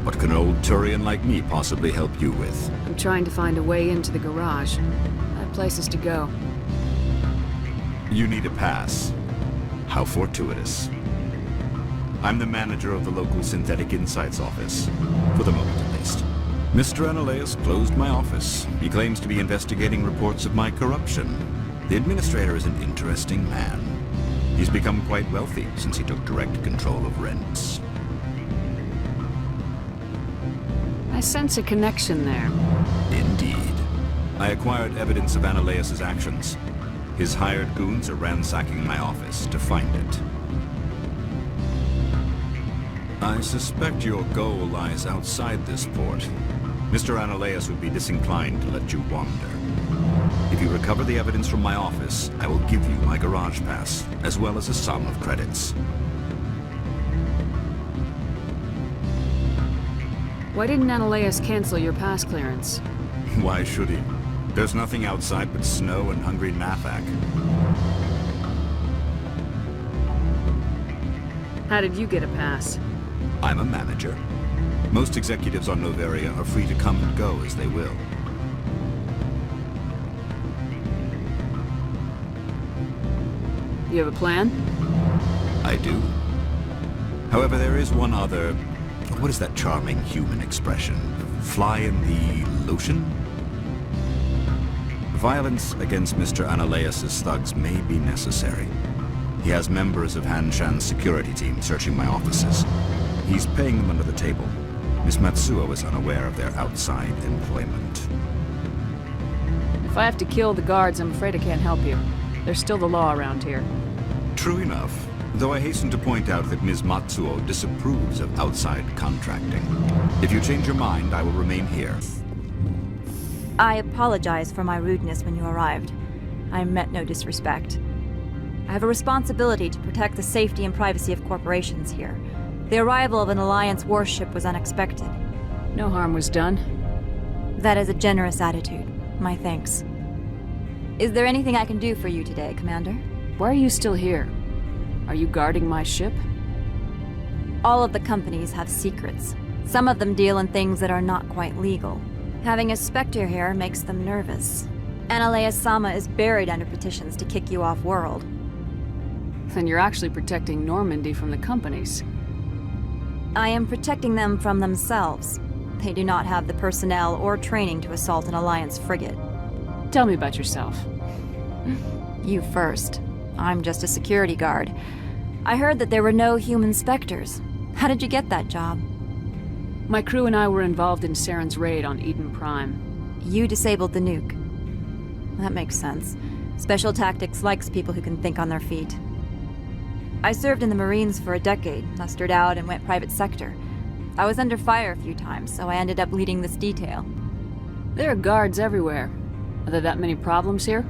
What can an old Turian like me possibly help you with? I'm trying to find a way into the garage. I have places to go. You need a pass. How fortuitous. I'm the manager of the local Synthetic Insights office. For the moment, at least. Mr. Analaeus closed my office. He claims to be investigating reports of my corruption. The administrator is an interesting man. He's become quite wealthy since he took direct control of rents. I sense a connection there. Indeed. I acquired evidence of Analaeus' actions. His hired goons are ransacking my office to find it. I suspect your goal lies outside this port. Mr. Ananias would be disinclined to let you wander. If you recover the evidence from my office, I will give you my garage pass, as well as a sum of credits. Why didn't Ananias cancel your pass clearance? Why should he? There's nothing outside but snow and hungry Nafak. How did you get a pass? I'm a manager. Most executives on Noveria are free to come and go as they will. You have a plan? I do. However, there is one other... What is that charming human expression? Fly in the lotion? Violence against Mr. Ananias' thugs may be necessary. He has members of Han Shan's security team searching my offices. He's paying them under the table. Miss Matsuo is unaware of their outside employment. If I have to kill the guards, I'm afraid I can't help you. There's still the law around here. True enough, though I hasten to point out that Ms. Matsuo disapproves of outside contracting. If you change your mind, I will remain here. I apologize for my rudeness when you arrived. I meant no disrespect. I have a responsibility to protect the safety and privacy of corporations here. The arrival of an Alliance warship was unexpected. No harm was done. That is a generous attitude. My thanks. Is there anything I can do for you today, Commander? Why are you still here? Are you guarding my ship? All of the companies have secrets. Some of them deal in things that are not quite legal. Having a Spectre here makes them nervous. Ananias-sama is buried under petitions to kick you off-world. Then you're actually protecting Normandy from the companies. I am protecting them from themselves. They do not have the personnel or training to assault an Alliance frigate. Tell me about yourself. You first. I'm just a security guard. I heard that there were no human Spectres. How did you get that job? My crew and I were involved in Saren's raid on Eden Prime. You disabled the nuke. That makes sense. Special Tactics likes people who can think on their feet. I served in the Marines for a decade, mustered out and went private sector. I was under fire a few times, so I ended up leading this detail. There are guards everywhere. Are there that many problems here?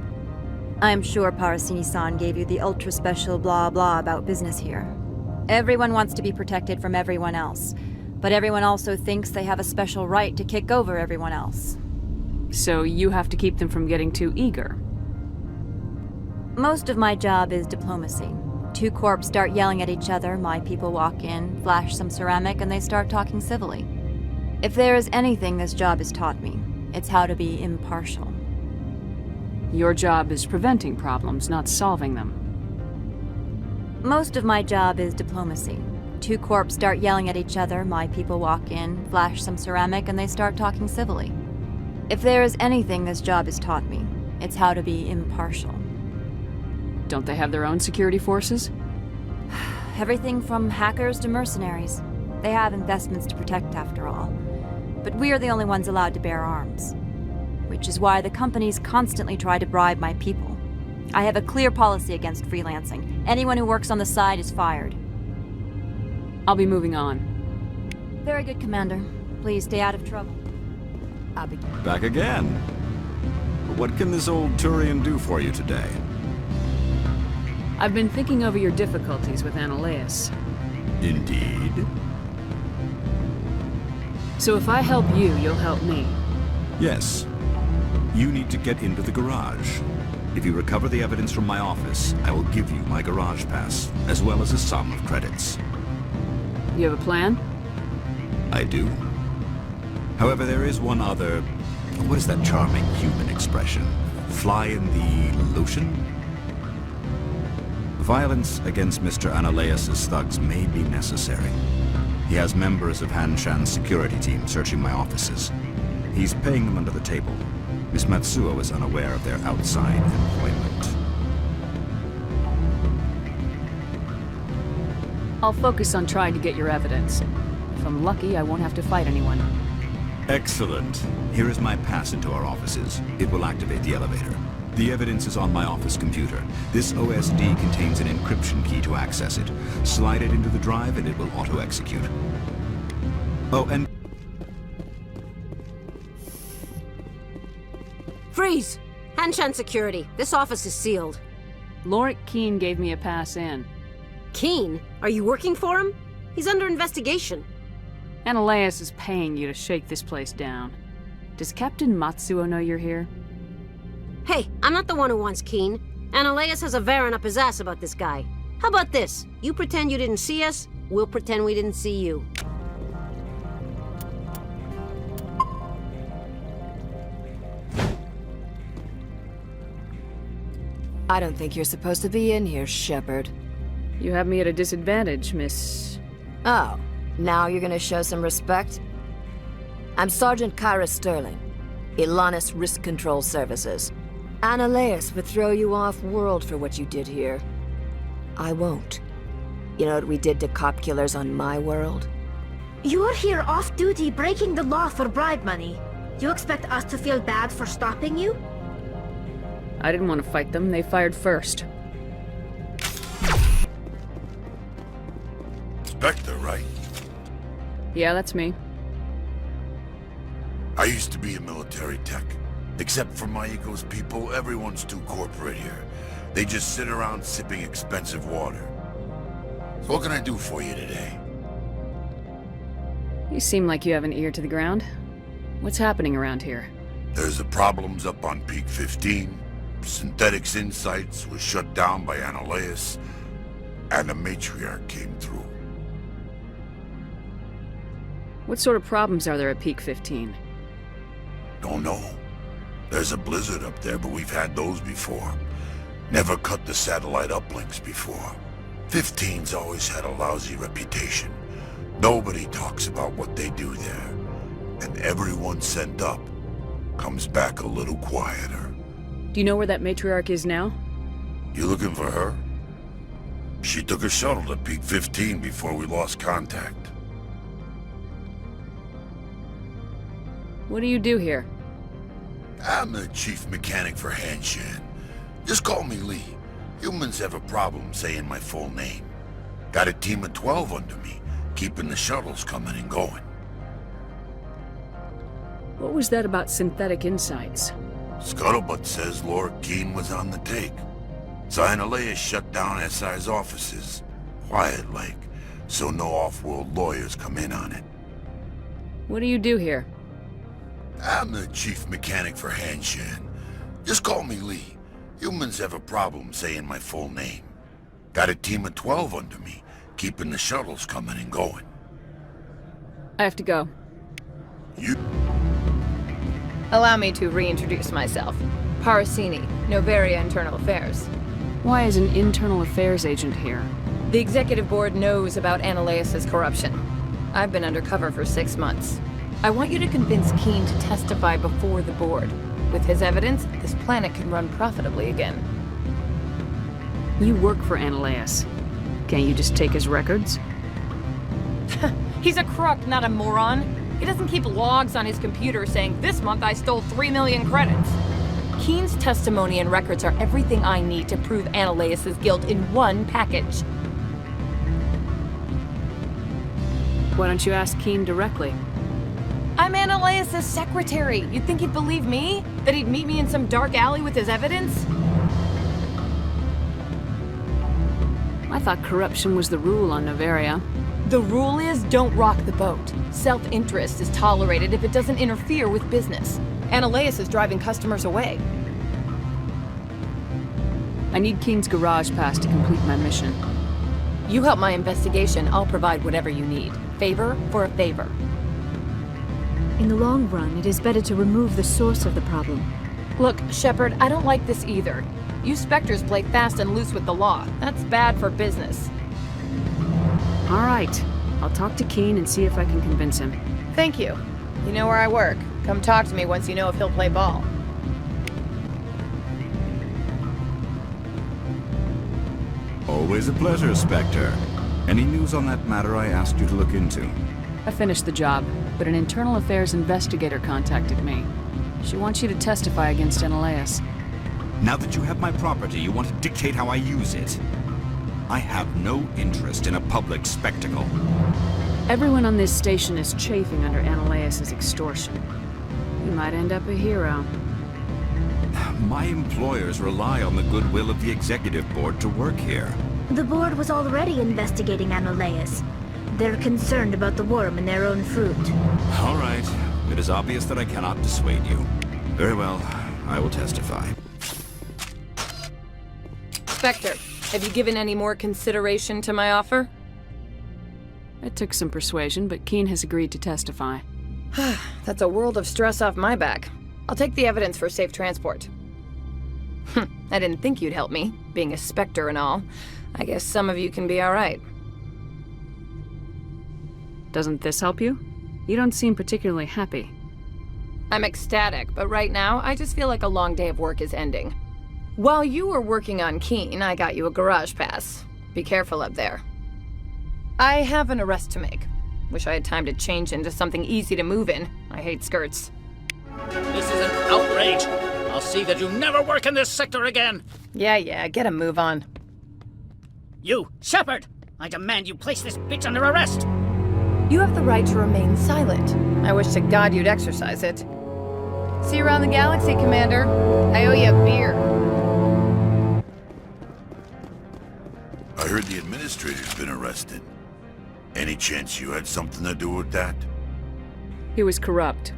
I'm sure Parasini-san gave you the ultra-special blah-blah about business here. Everyone wants to be protected from everyone else, but everyone also thinks they have a special right to kick over everyone else. So you have to keep them from getting too eager. Most of my job is diplomacy. Two corps start yelling at each other, my people walk in, flash some ceramic, and they start talking civilly. If there is anything this job has taught me, it's how to be impartial. Your job is preventing problems, not solving them. Most of my job is diplomacy. Two corps start yelling at each other, my people walk in, flash some ceramic, and they start talking civilly. If there is anything this job has taught me, it's how to be impartial. Don't they have their own security forces? Everything from hackers to mercenaries. They have investments to protect, after all. But we are the only ones allowed to bear arms. Which is why the companies constantly try to bribe my people. I have a clear policy against freelancing. Anyone who works on the side is fired. I'll be moving on. Very good, Commander. Please stay out of trouble. I'll be... Back again. But what can this old Turian do for you today? I've been thinking over your difficulties with Ananias. Indeed. So if I help you, you'll help me. Yes. You need to get into the garage. If you recover the evidence from my office, I will give you my garage pass, as well as a sum of credits. You have a plan? I do. However, there is one other... What is that charming human expression? Fly in the lotion? Violence against Mr. Ananias' thugs may be necessary. He has members of Han Shan's security team searching my offices. He's paying them under the table. Miss Matsuo is unaware of their outside employment. I'll focus on trying to get your evidence. If I'm lucky, I won't have to fight anyone. Excellent. Here is my pass into our offices. It will activate the elevator. The evidence is on my office computer. This OSD contains an encryption key to access it. Slide it into the drive and it will auto-execute. Oh, and... Freeze! Hanshan security. This office is sealed. Lorik Keene gave me a pass in. Keene? Are you working for him? He's under investigation. Ananias is paying you to shake this place down. Does Captain Matsuo know you're here? Hey, I'm not the one who wants Keene. Ananias has a Varen up his ass about this guy. How about this? You pretend you didn't see us, we'll pretend we didn't see you. I don't think you're supposed to be in here, Shepard. You have me at a disadvantage, Miss... Oh, now you're gonna show some respect? I'm Sergeant Kyra Sterling, Ilanis Risk Control Services. Ananias would throw you off-world for what you did here. I won't. You know what we did to cop killers on my world? You're here off-duty breaking the law for bribe money. You expect us to feel bad for stopping you? I didn't want to fight them, they fired first. Spectre, right? Yeah, that's me. I used to be a military tech. Except for my ego's people, everyone's too corporate here. They just sit around sipping expensive water. So what can I do for you today? You seem like you have an ear to the ground. What's happening around here? There's the problems up on Peak 15. Synthetics Insights was shut down by Ananias, and the Matriarch came through. What sort of problems are there at Peak 15? Don't know. There's a blizzard up there, but we've had those before. Never cut the satellite uplinks before. 15's always had a lousy reputation. Nobody talks about what they do there. And everyone sent up comes back a little quieter. Do you know where that Matriarch is now? You looking for her? She took a shuttle to Peak 15 before we lost contact. What do you do here? I'm the chief mechanic for Hanshan. Just call me Lee. Humans have a problem saying my full name. Got a team of 12 under me, keeping the shuttles coming and going. What was that about synthetic insights? Scuttlebutt says Lorik Keene was on the take. Ananias shut down SI's offices. Quiet-like, so no off-world lawyers come in on it. What do you do here? I'm the chief mechanic for Hanshan. Just call me Lee. Humans have a problem saying my full name. Got a team of 12 under me, keeping the shuttles coming and going. I have to go. You... Allow me to reintroduce myself. Parasini, Noveria Internal Affairs. Why is an internal affairs agent here? The executive board knows about Ananias' corruption. I've been undercover for 6 months. I want you to convince Keene to testify before the board. With his evidence, this planet can run profitably again. You work for Ananias. Can't you just take his records? He's a crook, not a moron. He doesn't keep logs on his computer saying, "This month I stole 3 million credits." Keene's testimony and records are everything I need to prove Ananias' guilt in one package. Why don't you ask Keene directly? I'm Ananias' secretary. You'd think he'd believe me? That he'd meet me in some dark alley with his evidence? I thought corruption was the rule on Noveria. The rule is, don't rock the boat. Self-interest is tolerated if it doesn't interfere with business. Ananias is driving customers away. I need Keene's garage pass to complete my mission. You help my investigation, I'll provide whatever you need. Favor for a favor. In the long run, it is better to remove the source of the problem. Look, Shepard, I don't like this either. You Spectres play fast and loose with the law. That's bad for business. All right. I'll talk to Keene and see if I can convince him. Thank you. You know where I work. Come talk to me once you know if he'll play ball. Always a pleasure, Spectre. Any news on that matter I asked you to look into? I finished the job, but an internal affairs investigator contacted me. She wants you to testify against Ananias. Now that you have my property, you want to dictate how I use it. I have no interest in a public spectacle. Everyone on this station is chafing under Ananias' extortion. You might end up a hero. My employers rely on the goodwill of the executive board to work here. The board was already investigating Ananias. They're concerned about the worm in their own fruit. All right. It is obvious that I cannot dissuade you. Very well. I will testify. Spectre, have you given any more consideration to my offer? It took some persuasion, but Keen has agreed to testify. That's a world of stress off my back. I'll take the evidence for safe transport. I didn't think you'd help me, being a Spectre and all. I guess some of you can be alright. Doesn't this help you? You don't seem particularly happy. I'm ecstatic, but right now, I just feel like a long day of work is ending. While you were working on Keen, I got you a garage pass. Be careful up there. I have an arrest to make. Wish I had time to change into something easy to move in. I hate skirts. This is an outrage. I'll see that you never work in this sector again. Yeah, get a move on. You, Shepard! I demand you place this bitch under arrest! You have the right to remain silent. I wish to God you'd exercise it. See you around the galaxy, Commander. I owe you a beer. I heard the administrator's been arrested. Any chance you had something to do with that? He was corrupt.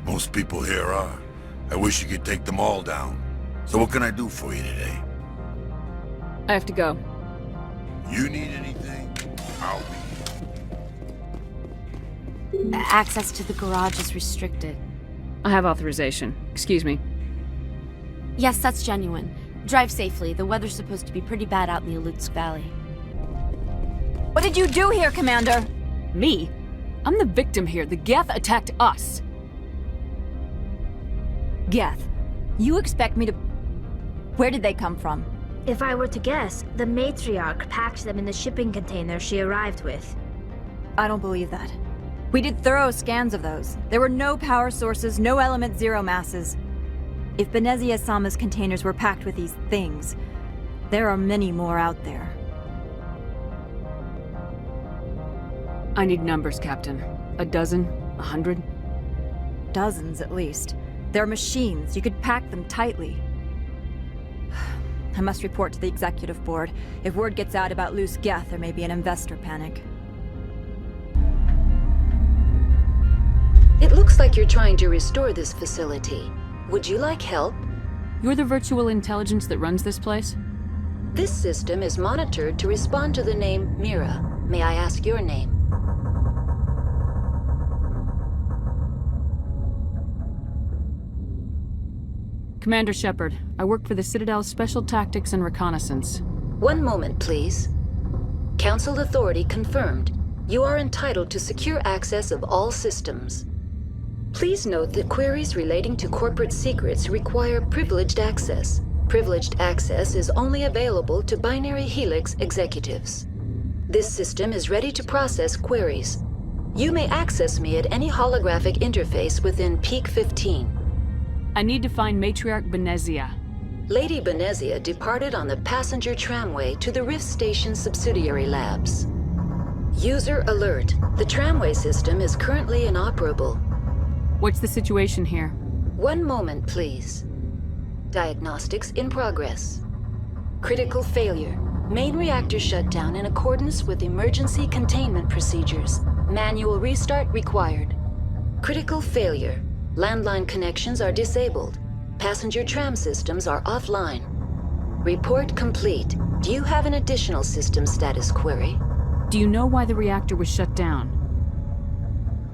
Most people here are. I wish you could take them all down. So what can I do for you today? I have to go. You need anything? I'll be here. Access to the garage is restricted. I have authorization. Excuse me. Yes, that's genuine. Drive safely. The weather's supposed to be pretty bad out in the Alutsk Valley. What did you do here, Commander? Me? I'm the victim here. The Geth attacked us. Geth, you expect me to... Where did they come from? If I were to guess, the Matriarch packed them in the shipping container she arrived with. I don't believe that. We did thorough scans of those. There were no power sources, no element zero masses. If Benezia-sama's containers were packed with these things, there are many more out there. I need numbers, Captain. A dozen? 100? Dozens, at least. They're machines. You could pack them tightly. I must report to the executive board. If word gets out about loose Geth, there may be an investor panic. It looks like you're trying to restore this facility. Would you like help? You're the virtual intelligence that runs this place? This system is monitored to respond to the name Mira. May I ask your name? Commander Shepard, I work for the Citadel's Special Tactics and Reconnaissance. One moment, please. Council authority confirmed. You are entitled to secure access of all systems. Please note that queries relating to corporate secrets require privileged access. Privileged access is only available to Binary Helix executives. This system is ready to process queries. You may access me at any holographic interface within Peak 15. I need to find Matriarch Benezia. Lady Benezia departed on the passenger tramway to the Rift Station subsidiary labs. User alert. The tramway system is currently inoperable. What's the situation here? One moment, please. Diagnostics in progress. Critical failure. Main reactor shut down in accordance with emergency containment procedures. Manual restart required. Critical failure. Landline connections are disabled. Passenger tram systems are offline. Report complete. Do you have an additional system status query? Do you know why the reactor was shut down?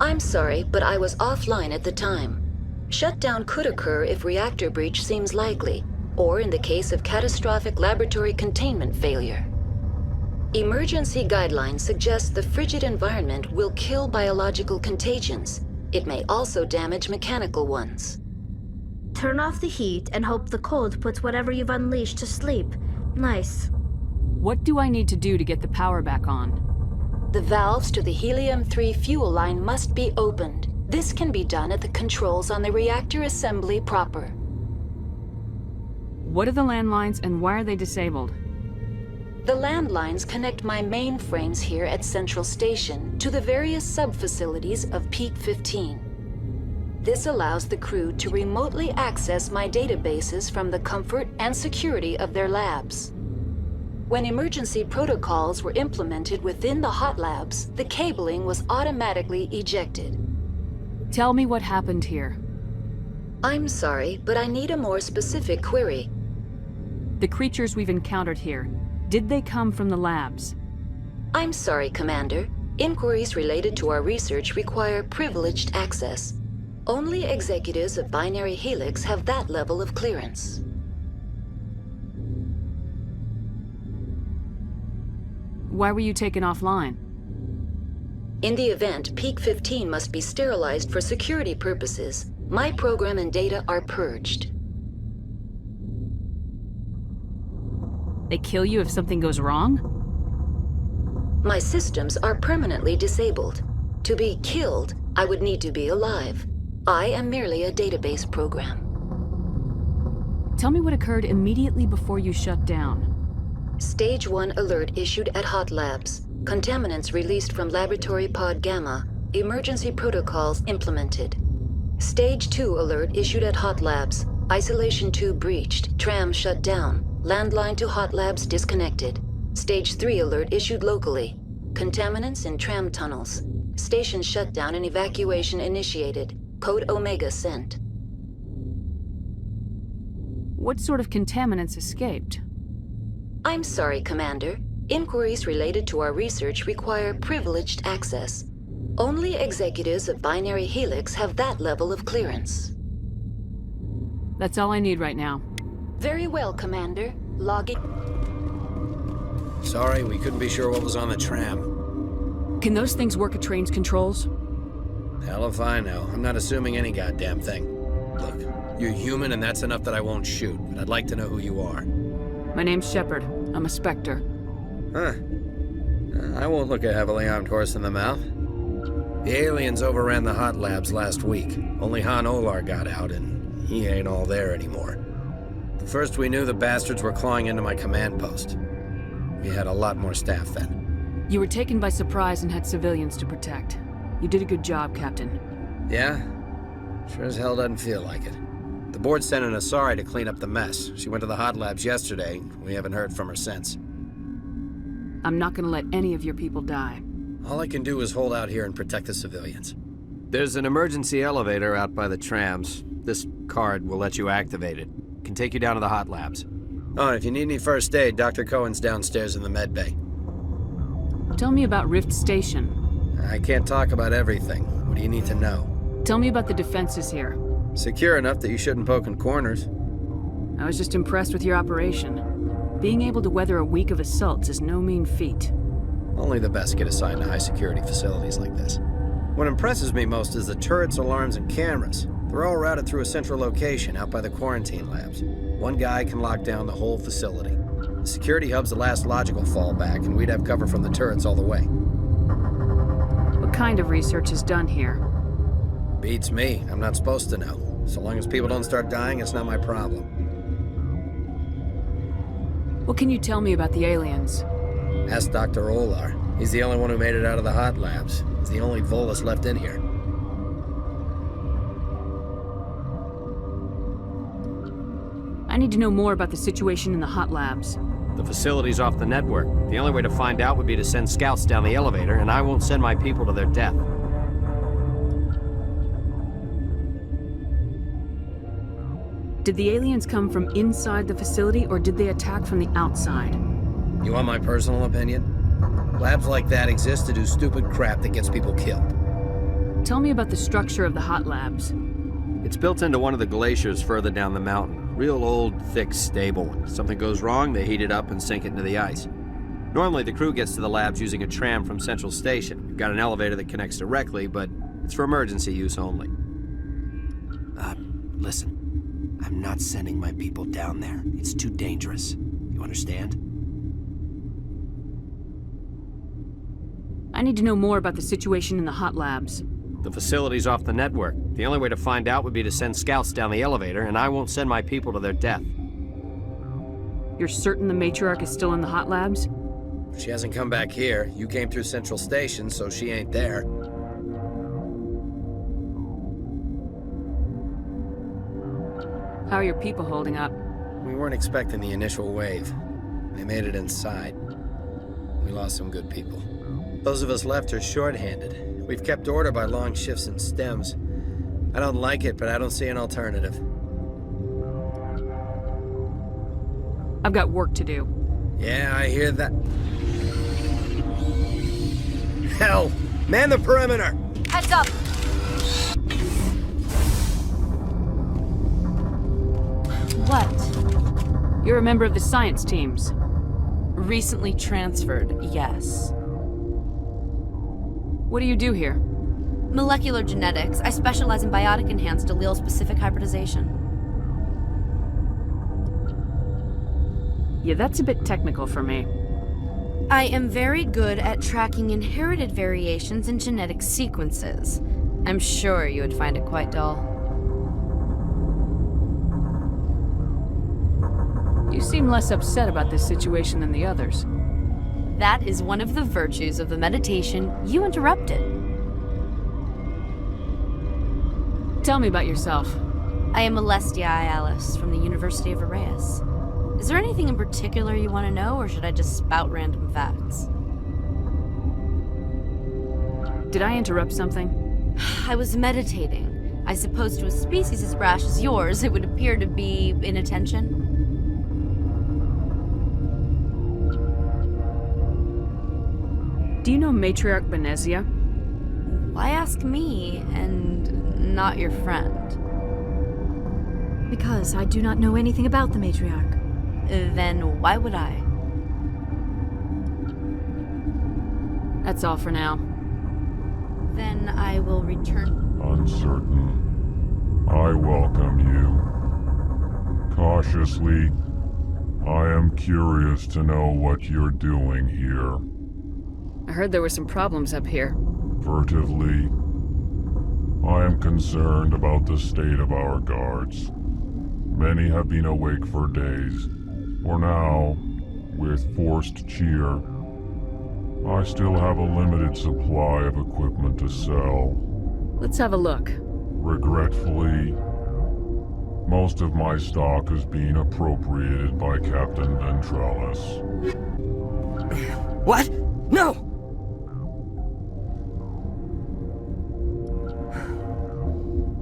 I'm sorry, but I was offline at the time. Shutdown could occur if reactor breach seems likely, or in the case of catastrophic laboratory containment failure. Emergency guidelines suggest the frigid environment will kill biological contagions. It may also damage mechanical ones. Turn off the heat and hope the cold puts whatever you've unleashed to sleep. Nice. What do I need to do to get the power back on? The valves to the helium-3 fuel line must be opened. This can be done at the controls on the reactor assembly proper. What are the landlines and why are they disabled? The landlines connect my mainframes here at Central Station to the various sub-facilities of Peak 15. This allows the crew to remotely access my databases from the comfort and security of their labs. When emergency protocols were implemented within the hot labs, the cabling was automatically ejected. Tell me what happened here. I'm sorry, but I need a more specific query. The creatures we've encountered here, did they come from the labs? I'm sorry, Commander. Inquiries related to our research require privileged access. Only executives of Binary Helix have that level of clearance. Why were you taken offline? In the event, Peak 15 must be sterilized for security purposes. My program and data are purged. They kill you if something goes wrong? My systems are permanently disabled. To be killed, I would need to be alive. I am merely a database program. Tell me what occurred immediately before you shut down. Stage 1 alert issued at Hot Labs. Contaminants released from Laboratory Pod Gamma. Emergency protocols implemented. Stage 2 alert issued at Hot Labs. Isolation 2 breached. Tram shut down. Landline to Hot Labs disconnected. Stage 3 alert issued locally. Contaminants in tram tunnels. Station shutdown and evacuation initiated. Code Omega sent. What sort of contaminants escaped? I'm sorry, Commander. Inquiries related to our research require privileged access. Only executives of Binary Helix have that level of clearance. That's all I need right now. Very well, Commander. Logging. Sorry, we couldn't be sure what was on the tram. Can those things work at train's controls? Hell if I know. I'm not assuming any goddamn thing. Look, you're human and that's enough that I won't shoot, but I'd like to know who you are. My name's Shepard. I'm a Spectre. Huh. I won't look a heavily armed horse in the mouth. The aliens overran the hot labs last week. Only Han Olar got out, and he ain't all there anymore. The first we knew, the bastards were clawing into my command post. We had a lot more staff then. You were taken by surprise and had civilians to protect. You did a good job, Captain. Yeah? Sure as hell doesn't feel like it. The board sent an Asari to clean up the mess. She went to the hot labs yesterday. We haven't heard from her since. I'm not gonna let any of your people die. All I can do is hold out here and protect the civilians. There's an emergency elevator out by the trams. This card will let you activate it. Can take you down to the hot labs. Oh, and if you need any first aid, Dr. Cohen's downstairs in the med bay. Tell me about Rift Station. I can't talk about everything. What do you need to know? Tell me about the defenses here. Secure enough that you shouldn't poke in corners. I was just impressed with your operation. Being able to weather a week of assaults is no mean feat. Only the best get assigned to high-security facilities like this. What impresses me most is the turrets, alarms, and cameras. They're all routed through a central location out by the quarantine labs. One guy can lock down the whole facility. The security hub's the last logical fallback, and we'd have cover from the turrets all the way. What kind of research is done here? Beats me. I'm not supposed to know. So long as people don't start dying, it's not my problem. What can you tell me about the aliens? Ask Dr. Olar. He's the only one who made it out of the hot labs. He's the only Volus left in here. I need to know more about the situation in the hot labs. The facility's off the network. The only way to find out would be to send scouts down the elevator, and I won't send my people to their death. Did the aliens come from inside the facility, or did they attack from the outside? You want my personal opinion? Labs like that exist to do stupid crap that gets people killed. Tell me about the structure of the hot labs. It's built into one of the glaciers further down the mountain. Real old, thick, stable. If something goes wrong, they heat it up and sink it into the ice. Normally, the crew gets to the labs using a tram from Central Station. We've got an elevator that connects directly, but it's for emergency use only. Listen. I'm not sending my people down there. It's too dangerous. You understand? I need to know more about the situation in the hot labs. The facility's off the network. The only way to find out would be to send scouts down the elevator, and I won't send my people to their death. You're certain the Matriarch is still in the hot labs? She hasn't come back here. You came through Central Station, so she ain't there. How are your people holding up? We weren't expecting the initial wave. They made it inside. We lost some good people. Those of us left are short-handed. We've kept order by long shifts and stems. I don't like it, but I don't see an alternative. I've got work to do. Yeah, I hear that. Hell! Man the perimeter! Heads up! What? You're a member of the science teams. Recently transferred, yes. What do you do here? Molecular genetics. I specialize in biotic-enhanced allele-specific hybridization. Yeah, that's a bit technical for me. I am very good at tracking inherited variations in genetic sequences. I'm sure you would find it quite dull. You seem less upset about this situation than the others. That is one of the virtues of the meditation you interrupted. Tell me about yourself. I am Alestia Alice from the University of Arraeus. Is there anything in particular you want to know, or should I just spout random facts? Did I interrupt something? I was meditating. I suppose to a species as brash as yours, it would appear to be inattention. Do you know Matriarch Benezia? Why ask me, and not your friend? Because I do not know anything about the Matriarch. Then why would I? That's all for now. Then I will return. Uncertain. I welcome you. Cautiously, I am curious to know what you're doing here. I heard there were some problems up here. Furtively, I am concerned about the state of our guards. Many have been awake for days. For now, with forced cheer, I still have a limited supply of equipment to sell. Let's have a look. Regretfully, most of my stock is being appropriated by Captain Ventralis. What? No!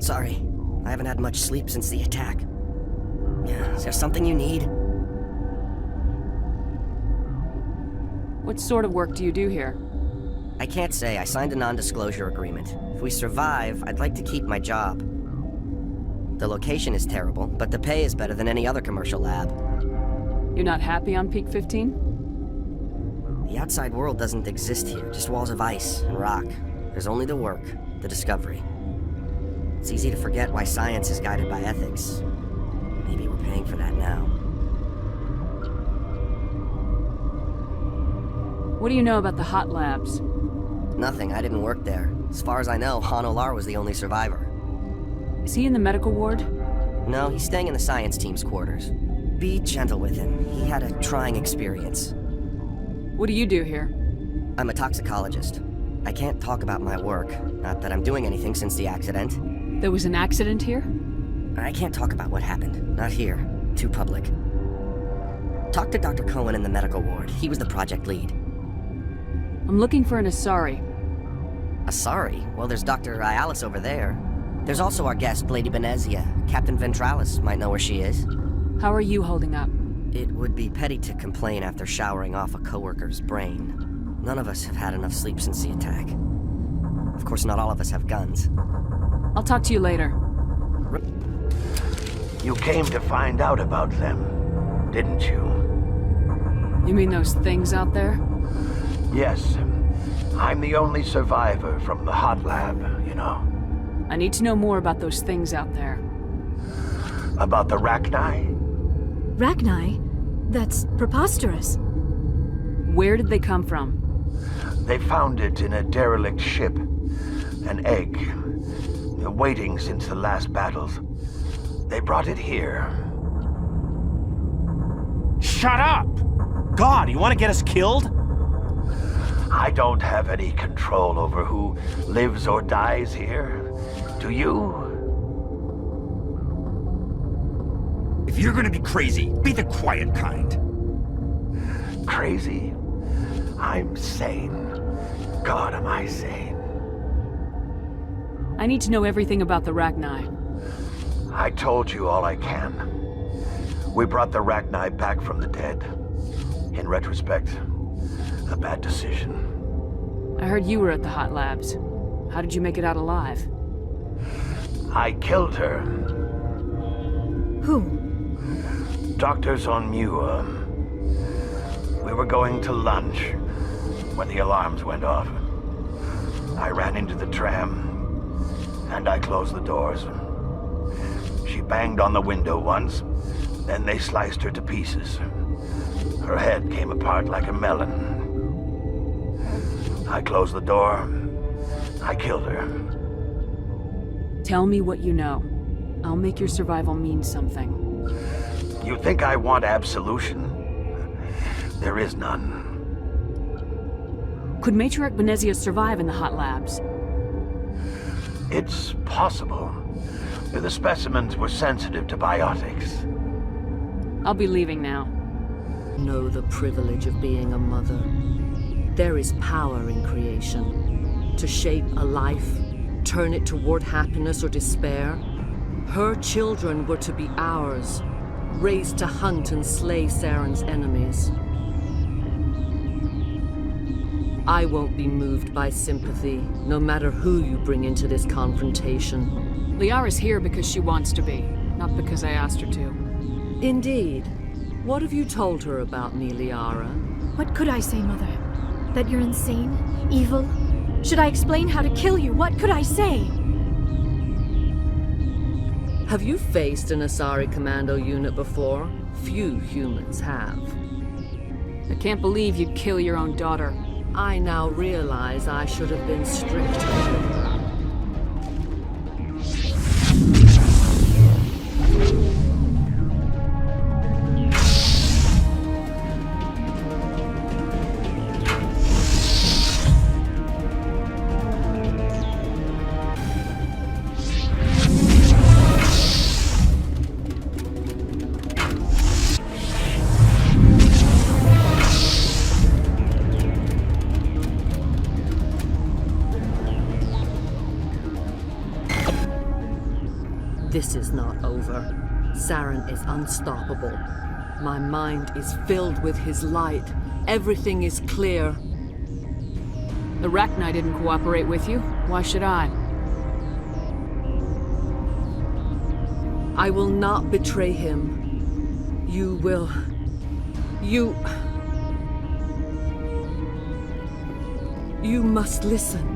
Sorry, I haven't had much sleep since the attack. Is there something you need? What sort of work do you do here? I can't say. I signed a non-disclosure agreement. If we survive, I'd like to keep my job. The location is terrible, but the pay is better than any other commercial lab. You're not happy on Peak 15? The outside world doesn't exist here, just walls of ice and rock. There's only the work, the discovery. It's easy to forget why science is guided by ethics. Maybe we're paying for that now. What do you know about the hot labs? Nothing. I didn't work there. As far as I know, Han Olar was the only survivor. Is he in the medical ward? No, he's staying in the science team's quarters. Be gentle with him. He had a trying experience. What do you do here? I'm a toxicologist. I can't talk about my work. Not that I'm doing anything since the accident. There was an accident here? I can't talk about what happened. Not here. Too public. Talk to Dr. Cohen in the medical ward. He was the project lead. I'm looking for an Asari. Asari? Well, there's Dr. Alice over there. There's also our guest, Lady Benezia. Captain Ventralis might know where she is. How are you holding up? It would be petty to complain after showering off a coworker's brain. None of us have had enough sleep since the attack. Of course, not all of us have guns. I'll talk to you later. You came to find out about them, didn't you? You mean those things out there? Yes. I'm the only survivor from the hot lab, you know. I need to know more about those things out there. About the Rachni? Rachni? That's preposterous. Where did they come from? They found it in a derelict ship. An egg. Waiting since the last battles. They brought it here. Shut Shut up! God, you want to get us killed? I don't have any control over who lives or dies here. Do you? If you're gonna be crazy, be the quiet kind. Crazy? I'm sane. God, am I sane? I need to know everything about the Rachni. I told you all I can. We brought the Rachni back from the dead. In retrospect, a bad decision. I heard you were at the hot labs. How did you make it out alive? I killed her. Who? Doctors on Muir. We were going to lunch when the alarms went off. I ran into the tram, and I closed the doors. She banged on the window once, then they sliced her to pieces. Her head came apart like a melon. I closed the door. I killed her. Tell me what you know. I'll make your survival mean something. You think I want absolution? There is none. Could Matriarch Benezia survive in the hot labs? It's possible. The specimens were sensitive to biotics. I'll be leaving now. Know the privilege of being a mother. There is power in creation. To shape a life, turn it toward happiness or despair. Her children were to be ours, raised to hunt and slay Saren's enemies. I won't be moved by sympathy, no matter who you bring into this confrontation. Liara's here because she wants to be, not because I asked her to. Indeed. What have you told her about me, Liara? What could I say, Mother? That you're insane? Evil? Should I explain how to kill you? What could I say? Have you faced an Asari commando unit before? Few humans have. I can't believe you'd kill your own daughter. I now realize I should have been stricter. This is not over. Saren is unstoppable. My mind is filled with his light. Everything is clear. The Rachni didn't cooperate with you. Why should I? I will not betray him. You will... You must listen.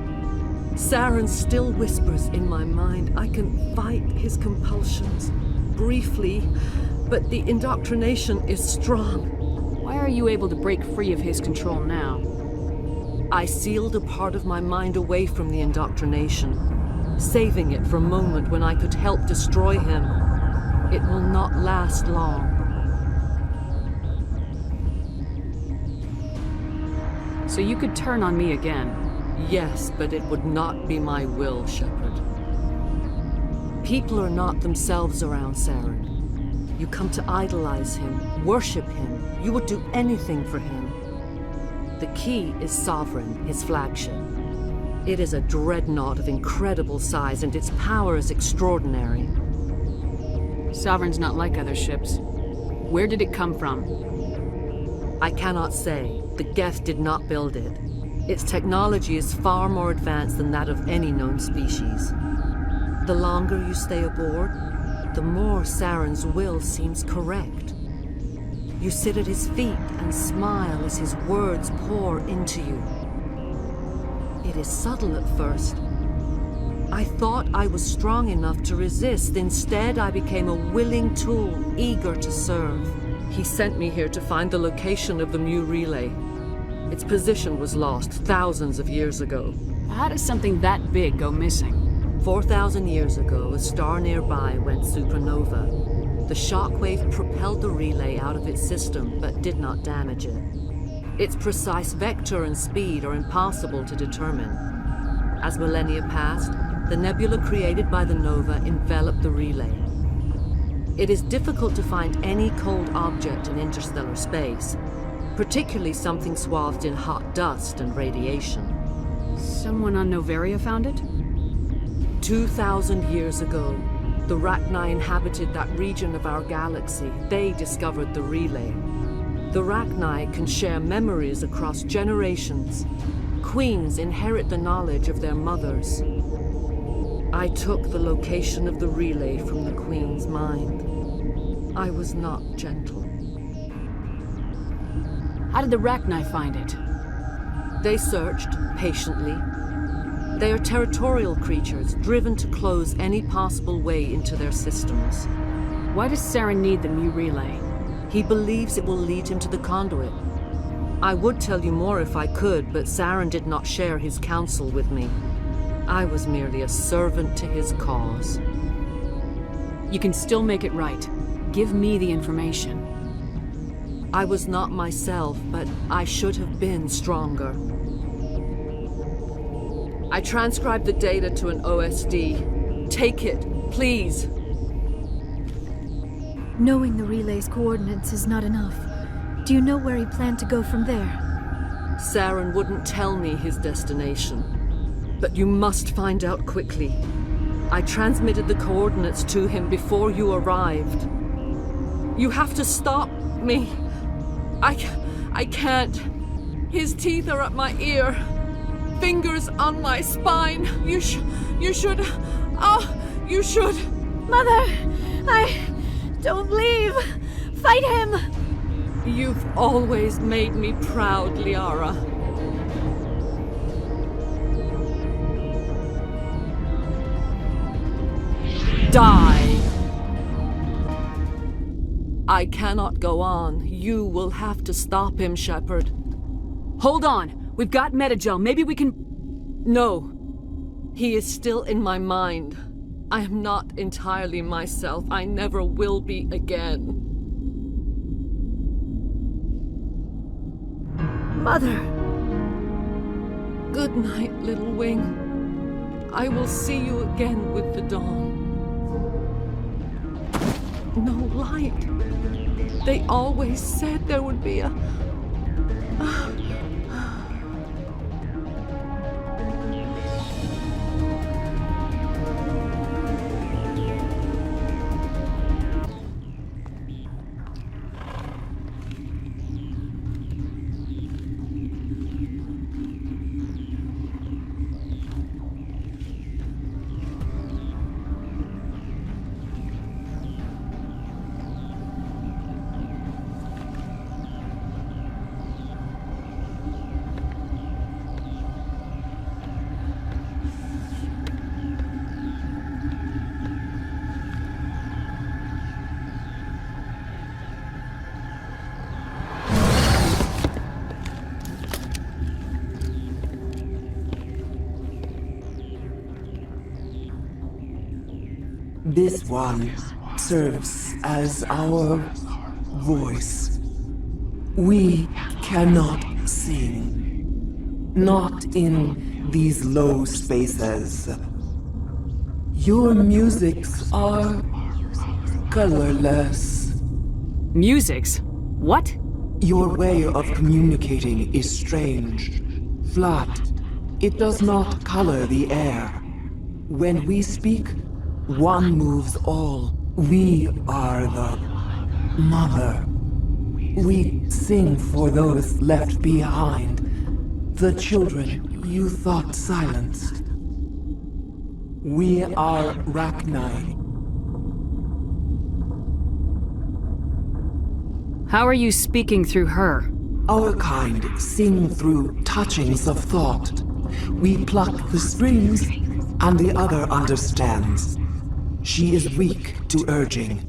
Saren still whispers in my mind. I can fight his compulsions. Briefly, but the indoctrination is strong. Why are you able to break free of his control now? I sealed a part of my mind away from the indoctrination, saving it for a moment when I could help destroy him. It will not last long. So you could turn on me again? Yes, but it would not be my will, Shepard. People are not themselves around Saren. You come to idolize him, worship him. You would do anything for him. The key is Sovereign, his flagship. It is a dreadnought of incredible size, and its power is extraordinary. Sovereign's not like other ships. Where did it come from? I cannot say. The Geth did not build it. Its technology is far more advanced than that of any known species. The longer you stay aboard, the more Saren's will seems correct. You sit at his feet and smile as his words pour into you. It is subtle at first. I thought I was strong enough to resist. Instead, I became a willing tool, eager to serve. He sent me here to find the location of the Mu relay. Its position was lost thousands of years ago. How does something that big go missing? 4,000 years ago, a star nearby went supernova. The shockwave propelled the relay out of its system, but did not damage it. Its precise vector and speed are impossible to determine. As millennia passed, the nebula created by the nova enveloped the relay. It is difficult to find any cold object in interstellar space, particularly something swathed in hot dust and radiation. Someone on Noveria found it? 2,000 years ago, the Rachni inhabited that region of our galaxy. They discovered the relay. The Rachni can share memories across generations. Queens inherit the knowledge of their mothers. I took the location of the relay from the Queen's mind. I was not gentle. How did the Rachni find it? They searched, patiently. They are territorial creatures, driven to close any possible way into their systems. Why does Saren need the Mu relay? He believes it will lead him to the conduit. I would tell you more if I could, but Saren did not share his counsel with me. I was merely a servant to his cause. You can still make it right. Give me the information. I was not myself, but I should have been stronger. I transcribed the data to an OSD. Take it, please. Knowing the relay's coordinates is not enough. Do you know where he planned to go from there? Saren wouldn't tell me his destination. But you must find out quickly. I transmitted the coordinates to him before you arrived. You have to stop me. I can't. His teeth are at my ear. Fingers on my spine. You should. You should. Mother, don't leave. Fight him. You've always made me proud, Liara. Die! I cannot go on. You will have to stop him, Shepard. Hold on! We've got Metagel. Maybe we can... No. He is still in my mind. I am not entirely myself. I never will be again. Mother! Good night, little wing. I will see you again with the dawn. No light. They always said there would be a... This one serves as our voice. We cannot sing. Not in these low spaces. Your musics are colorless. Musics? What? Your way of communicating is strange. Flat. It does not color the air. When we speak, one moves all. We are the mother. We sing for those left behind. The children you thought silenced. We are Rachni. How are you speaking through her? Our kind sing through touchings of thought. We pluck the strings, and the other understands. She is weak to urging.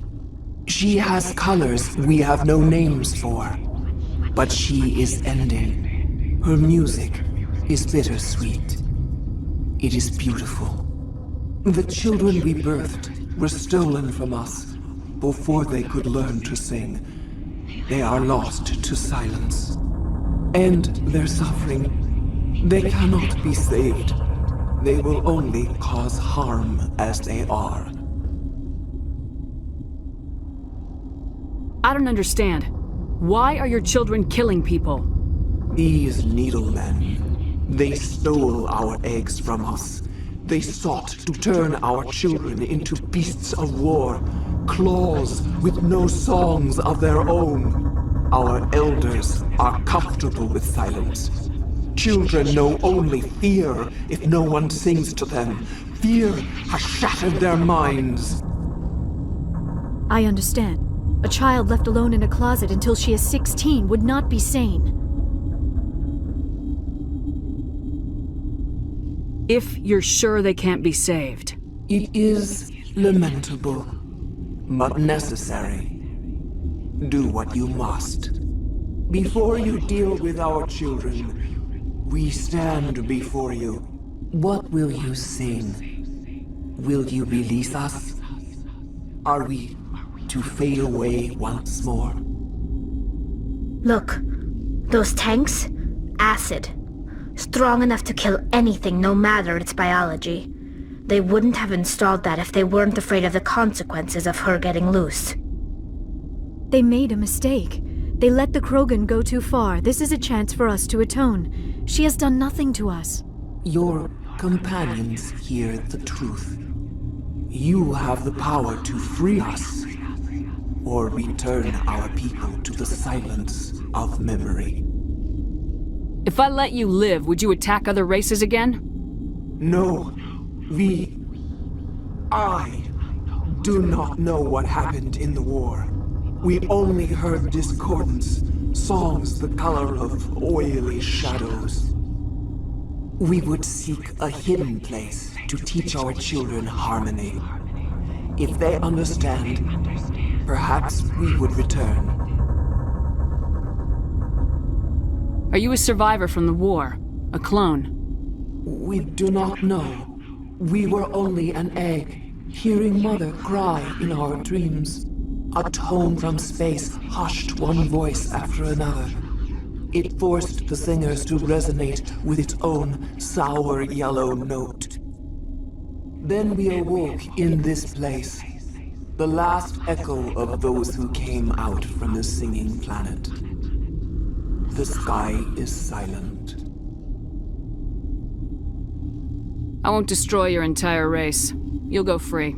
She has colors we have no names for. But she is ending. Her music is bittersweet. It is beautiful. The children we birthed were stolen from us. before they could learn to sing. They are lost to silence. And their suffering, they cannot be saved. They will only cause harm as they are. I don't understand. Why are your children killing people? These needlemen, they stole our eggs from us. They sought to turn our children into beasts of war, claws with no songs of their own. Our elders are comfortable with silence. Children know only fear if no one sings to them. Fear has shattered their minds. I understand. A child left alone in a closet until she is 16 would not be sane. If you're sure they can't be saved. It is lamentable, but necessary. Do what you must. Before you deal with our children, we stand before you. What will you sing? Will you release us? Are we to fade away once more? Look, those tanks? Acid. Strong enough to kill anything, no matter its biology. They wouldn't have installed that if they weren't afraid of the consequences of her getting loose. They made a mistake. They let the Krogan go too far. This is a chance for us to atone. She has done nothing to us. Your companions hear the truth. You have the power to free us, or return our people to the silence of memory. If I let you live, would you attack other races again? No. I do not know what happened in the war. We only heard discordance, songs the color of oily shadows. We would seek a hidden place to teach our children harmony. If they understand, perhaps we would return. Are you a survivor from the war? A clone? We do not know. We were only an egg, hearing Mother cry in our dreams. A tone from space hushed one voice after another. It forced the singers to resonate with its own sour yellow note. Then we awoke in this place, the last echo of those who came out from the singing planet. The sky is silent. I won't destroy your entire race. You'll go free.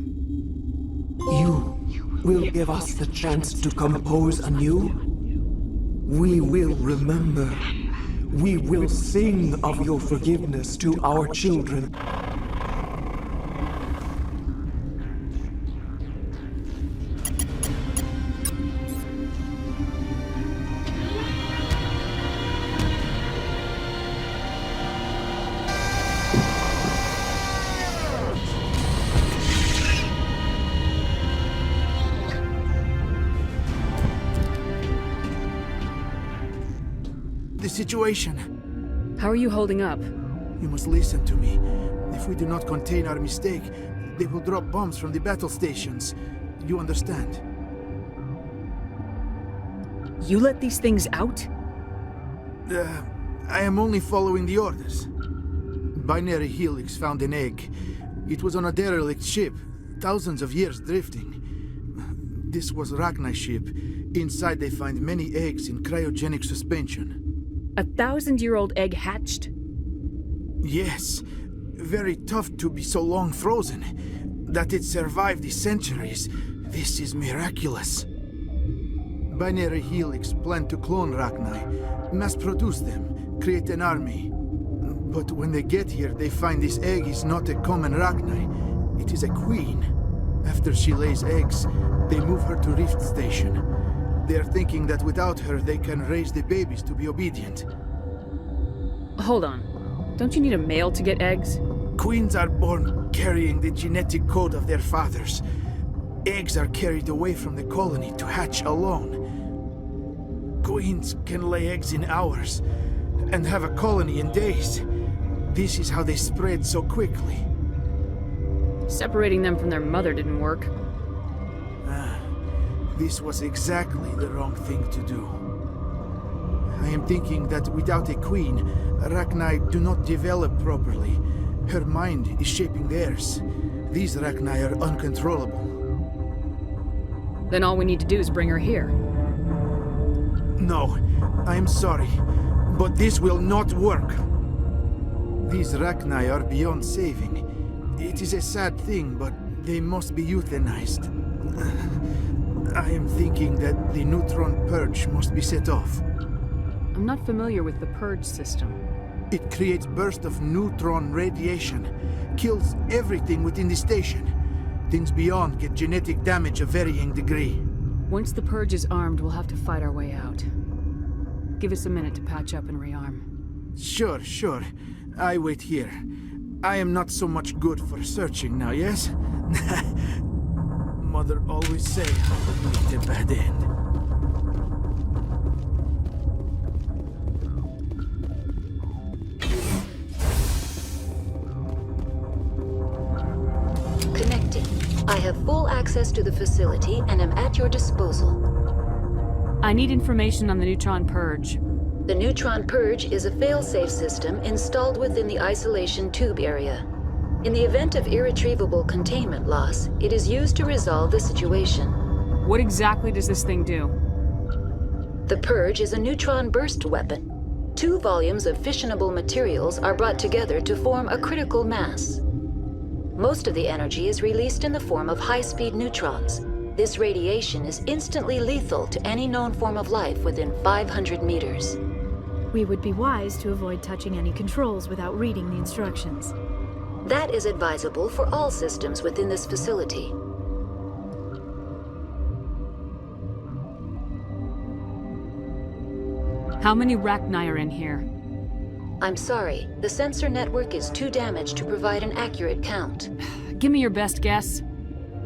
You will give us the chance to compose anew? We will remember. We will sing of your forgiveness to our children. The situation. How are you holding up? You must listen to me. If we do not contain our mistake, they will drop bombs from the battle stations. You understand? You let these things out? I am only following the orders. Binary Helix found an egg. It was on a derelict ship, thousands of years drifting. This was Rachni's ship. Inside they find many eggs in cryogenic suspension. A 1,000-year-old egg hatched? Yes. Very tough to be so long frozen. That it survived the centuries. This is miraculous. Binary Helix planned to clone Rachni, mass-produce them, create an army. But when they get here, they find this egg is not a common Rachni. It is a queen. After she lays eggs, they move her to Rift Station. They are thinking that without her, they can raise the babies to be obedient. Hold on. Don't you need a male to get eggs? Queens are born carrying the genetic code of their fathers. Eggs are carried away from the colony to hatch alone. Queens can lay eggs in hours and have a colony in days. This is how they spread so quickly. Separating them from their mother didn't work. This was exactly the wrong thing to do. I am thinking that without a queen, Rachni do not develop properly. Her mind is shaping theirs. These Rachni are uncontrollable. Then all we need to do is bring her here. No, I am sorry, but this will not work. These Rachni are beyond saving. It is a sad thing, but they must be euthanized. I am thinking that the neutron purge must be set off. I'm not familiar with the purge system. It creates bursts of neutron radiation, kills everything within the station. Things beyond get genetic damage of varying degree. Once the purge is armed, we'll have to fight our way out. Give us a minute to patch up and rearm. Sure. I wait here. I am not so much good for searching now, yes? Mother always say I would meet a bad end. Connecting. I have full access to the facility and am at your disposal. I need information on the neutron purge. The neutron purge is a fail-safe system installed within the isolation tube area. In the event of irretrievable containment loss, it is used to resolve the situation. What exactly does this thing do? The purge is a neutron burst weapon. 2 volumes of fissionable materials are brought together to form a critical mass. Most of the energy is released in the form of high-speed neutrons. This radiation is instantly lethal to any known form of life within 500 meters. We would be wise to avoid touching any controls without reading the instructions. That is advisable for all systems within this facility. How many Rachni are in here? I'm sorry, the sensor network is too damaged to provide an accurate count. Give me your best guess.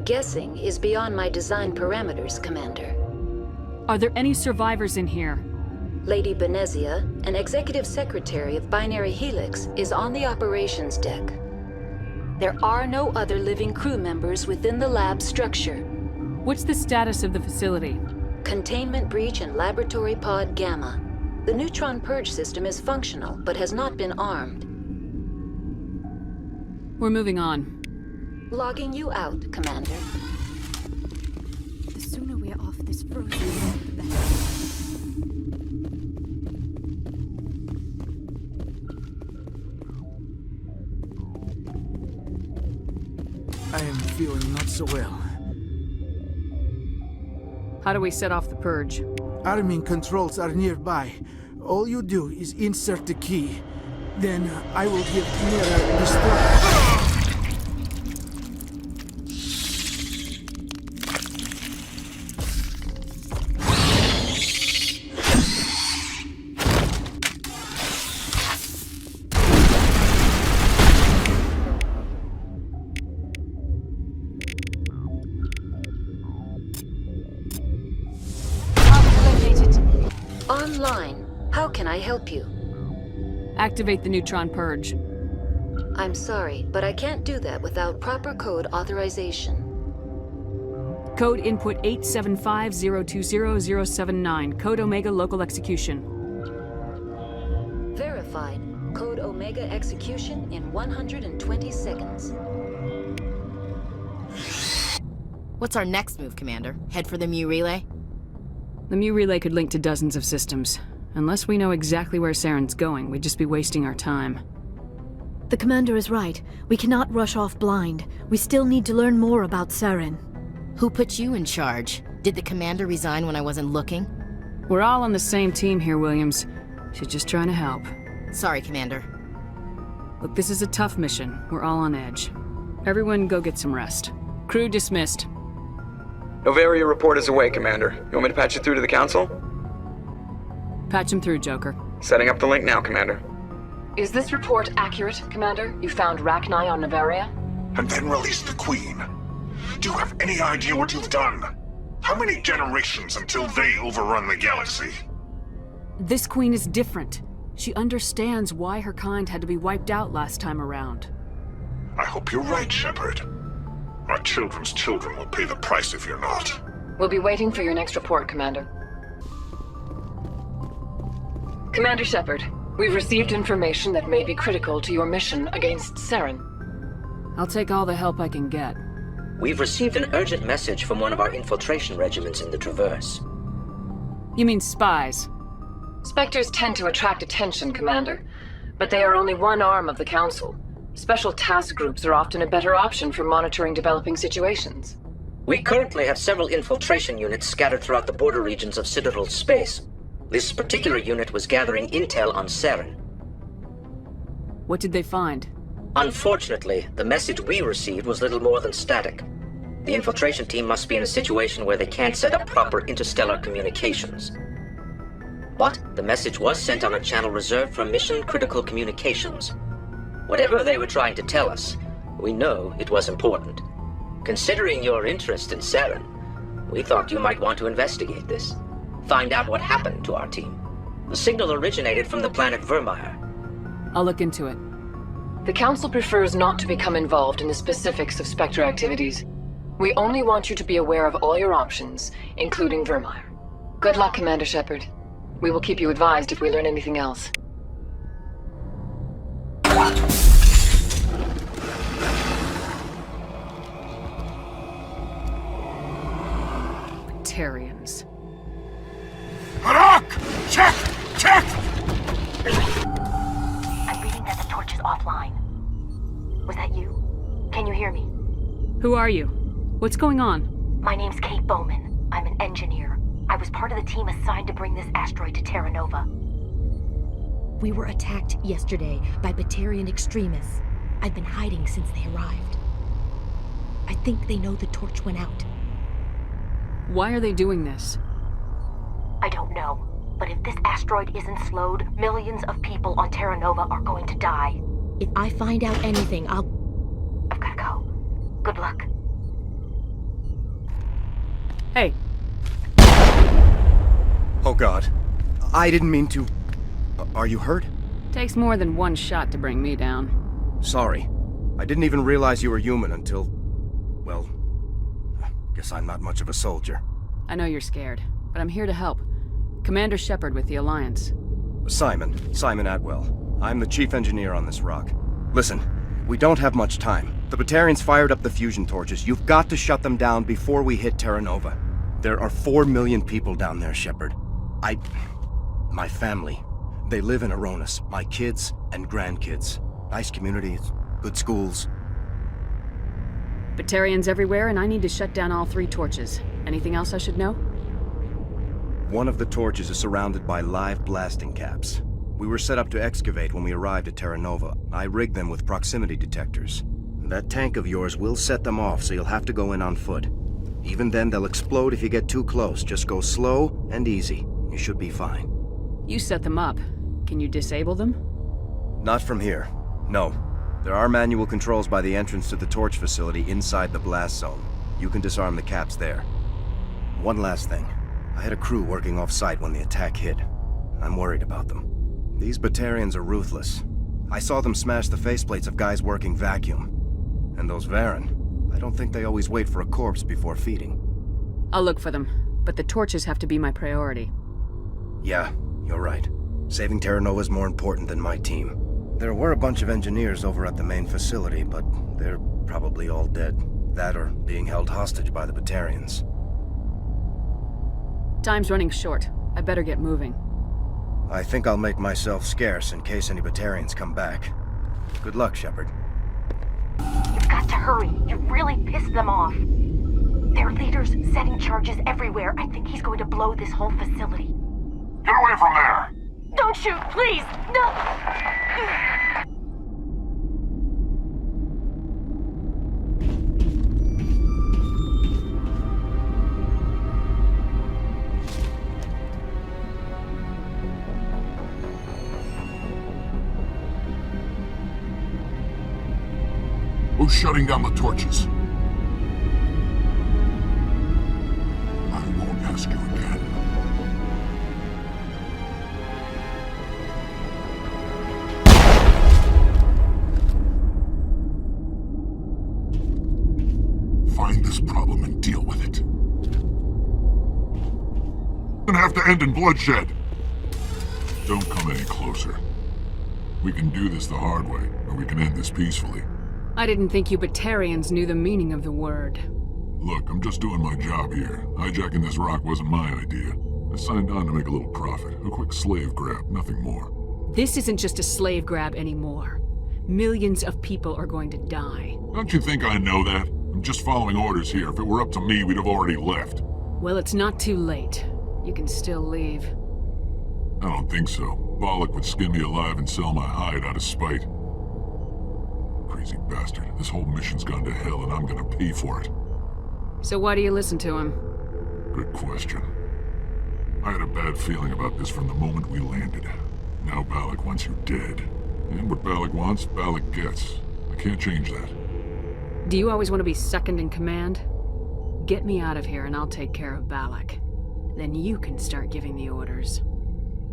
Guessing is beyond my design parameters, Commander. Are there any survivors in here? Lady Benezia, an executive secretary of Binary Helix, is on the operations deck. There are no other living crew members within the lab structure. What's the status of the facility? Containment breach in Laboratory Pod Gamma. The neutron purge system is functional, but has not been armed. We're moving on. Logging you out, Commander. The sooner we're off this frozen world, the better. I am feeling not so well. How do we set off the purge? Arming controls are nearby. All you do is insert the key. Then I will give Mira the Online. How can I help you? Activate the neutron purge. I'm sorry, but I can't do that without proper code authorization. Code input 875020079. Code Omega local execution. Verified. Code Omega execution in 120 seconds. What's our next move, Commander? Head for the Mu relay? The Mu relay could link to dozens of systems. Unless we know exactly where Saren's going, we'd just be wasting our time. The Commander is right. We cannot rush off blind. We still need to learn more about Saren. Who put you in charge? Did the Commander resign when I wasn't looking? We're all on the same team here, Williams. She's just trying to help. Sorry, Commander. Look, this is a tough mission. We're all on edge. Everyone go get some rest. Crew dismissed. Novaria report is away, Commander. You want me to patch it through to the Council? Patch him through, Joker. Setting up the link now, Commander. Is this report accurate, Commander? You found Rachni on Novaria? And then released the Queen. Do you have any idea what you've done? How many generations until they overrun the galaxy? This Queen is different. She understands why her kind had to be wiped out last time around. I hope you're right, Shepard. My children's children will pay the price if you're not. We'll be waiting for your next report, Commander. Commander Shepard, we've received information that may be critical to your mission against Saren. I'll take all the help I can get. We've received an urgent message from one of our infiltration regiments in the Traverse. You mean spies? Spectres tend to attract attention, Commander, but they are only one arm of the Council. Special task groups are often a better option for monitoring developing situations. We currently have several infiltration units scattered throughout the border regions of Citadel space. This particular unit was gathering intel on Saren. What did they find? Unfortunately, the message we received was little more than static. The infiltration team must be in a situation where they can't set up proper interstellar communications. But the message was sent on a channel reserved for mission-critical communications. Whatever they were trying to tell us, we know it was important. Considering your interest in Saren, we thought you might want to investigate this. Find out what happened to our team. The signal originated from the planet Vermeer. I'll look into it. The Council prefers not to become involved in the specifics of Spectre activities. We only want you to be aware of all your options, including Vermeer. Good luck, Commander Shepard. We will keep you advised if we learn anything else. Batarians. Harak! Check! Check! I'm reading that the torch is offline. Was that you? Can you hear me? Who are you? What's going on? My name's Kate Bowman. I'm an engineer. I was part of the team assigned to bring this asteroid to Terra Nova. We were attacked yesterday by Batarian extremists. I've been hiding since they arrived. I think they know the torch went out. Why are they doing this? I don't know, but if this asteroid isn't slowed, millions of people on Terra Nova are going to die. If I find out anything, I've gotta go. Good luck. Hey. Oh God. I didn't mean to... Are you hurt? Takes more than one shot to bring me down. Sorry. I didn't even realize you were human until... well... guess I'm not much of a soldier. I know you're scared, but I'm here to help. Commander Shepard with the Alliance. Simon Atwell. I'm the chief engineer on this rock. Listen, we don't have much time. The Batarians fired up the fusion torches. You've got to shut them down before we hit Terra Nova. There are 4 million people down there, Shepard. My family. They live in Aronis. My kids and grandkids. Nice communities, good schools. Batarians everywhere, and I need to shut down all 3 torches. Anything else I should know? One of the torches is surrounded by live blasting caps. We were set up to excavate when we arrived at Terra Nova. I rigged them with proximity detectors. That tank of yours will set them off, so you'll have to go in on foot. Even then, they'll explode if you get too close. Just go slow and easy. You should be fine. You set them up. Can you disable them? Not from here. No. There are manual controls by the entrance to the torch facility inside the blast zone. You can disarm the caps there. One last thing. I had a crew working off-site when the attack hit. I'm worried about them. These Batarians are ruthless. I saw them smash the faceplates of guys working vacuum. And those Varen, I don't think they always wait for a corpse before feeding. I'll look for them, but the torches have to be my priority. Yeah, you're right. Saving Terra Nova is more important than my team. There were a bunch of engineers over at the main facility, but they're probably all dead. That or being held hostage by the Batarians. Time's running short. I better get moving. I think I'll make myself scarce in case any Batarians come back. Good luck, Shepard. You've got to hurry. You've really pissed them off. Their leader's setting charges everywhere. I think he's going to blow this whole facility. Get away from there! Don't shoot, please! No! Who's shutting down the torches? I won't ask you again. Find this problem and deal with it. have to end in bloodshed. Don't come any closer. We can do this the hard way, or we can end this peacefully. I didn't think you Batarians knew the meaning of the word. Look, I'm just doing my job here. Hijacking this rock wasn't my idea. I signed on to make a little profit. A quick slave grab, nothing more. This isn't just a slave grab anymore. Millions of people are going to die. Don't you think I know that? I'm just following orders here. If it were up to me, we'd have already left. Well, it's not too late. You can still leave. I don't think so. Bollock would skin me alive and sell my hide out of spite. Crazy bastard. This whole mission's gone to hell and I'm gonna pay for it. So why do you listen to him? Good question. I had a bad feeling about this from the moment we landed. Now Bollock wants you dead. And what Bollock wants, Bollock gets. I can't change that. Do you always want to be second in command? Get me out of here and I'll take care of Bollock. Then you can start giving the orders.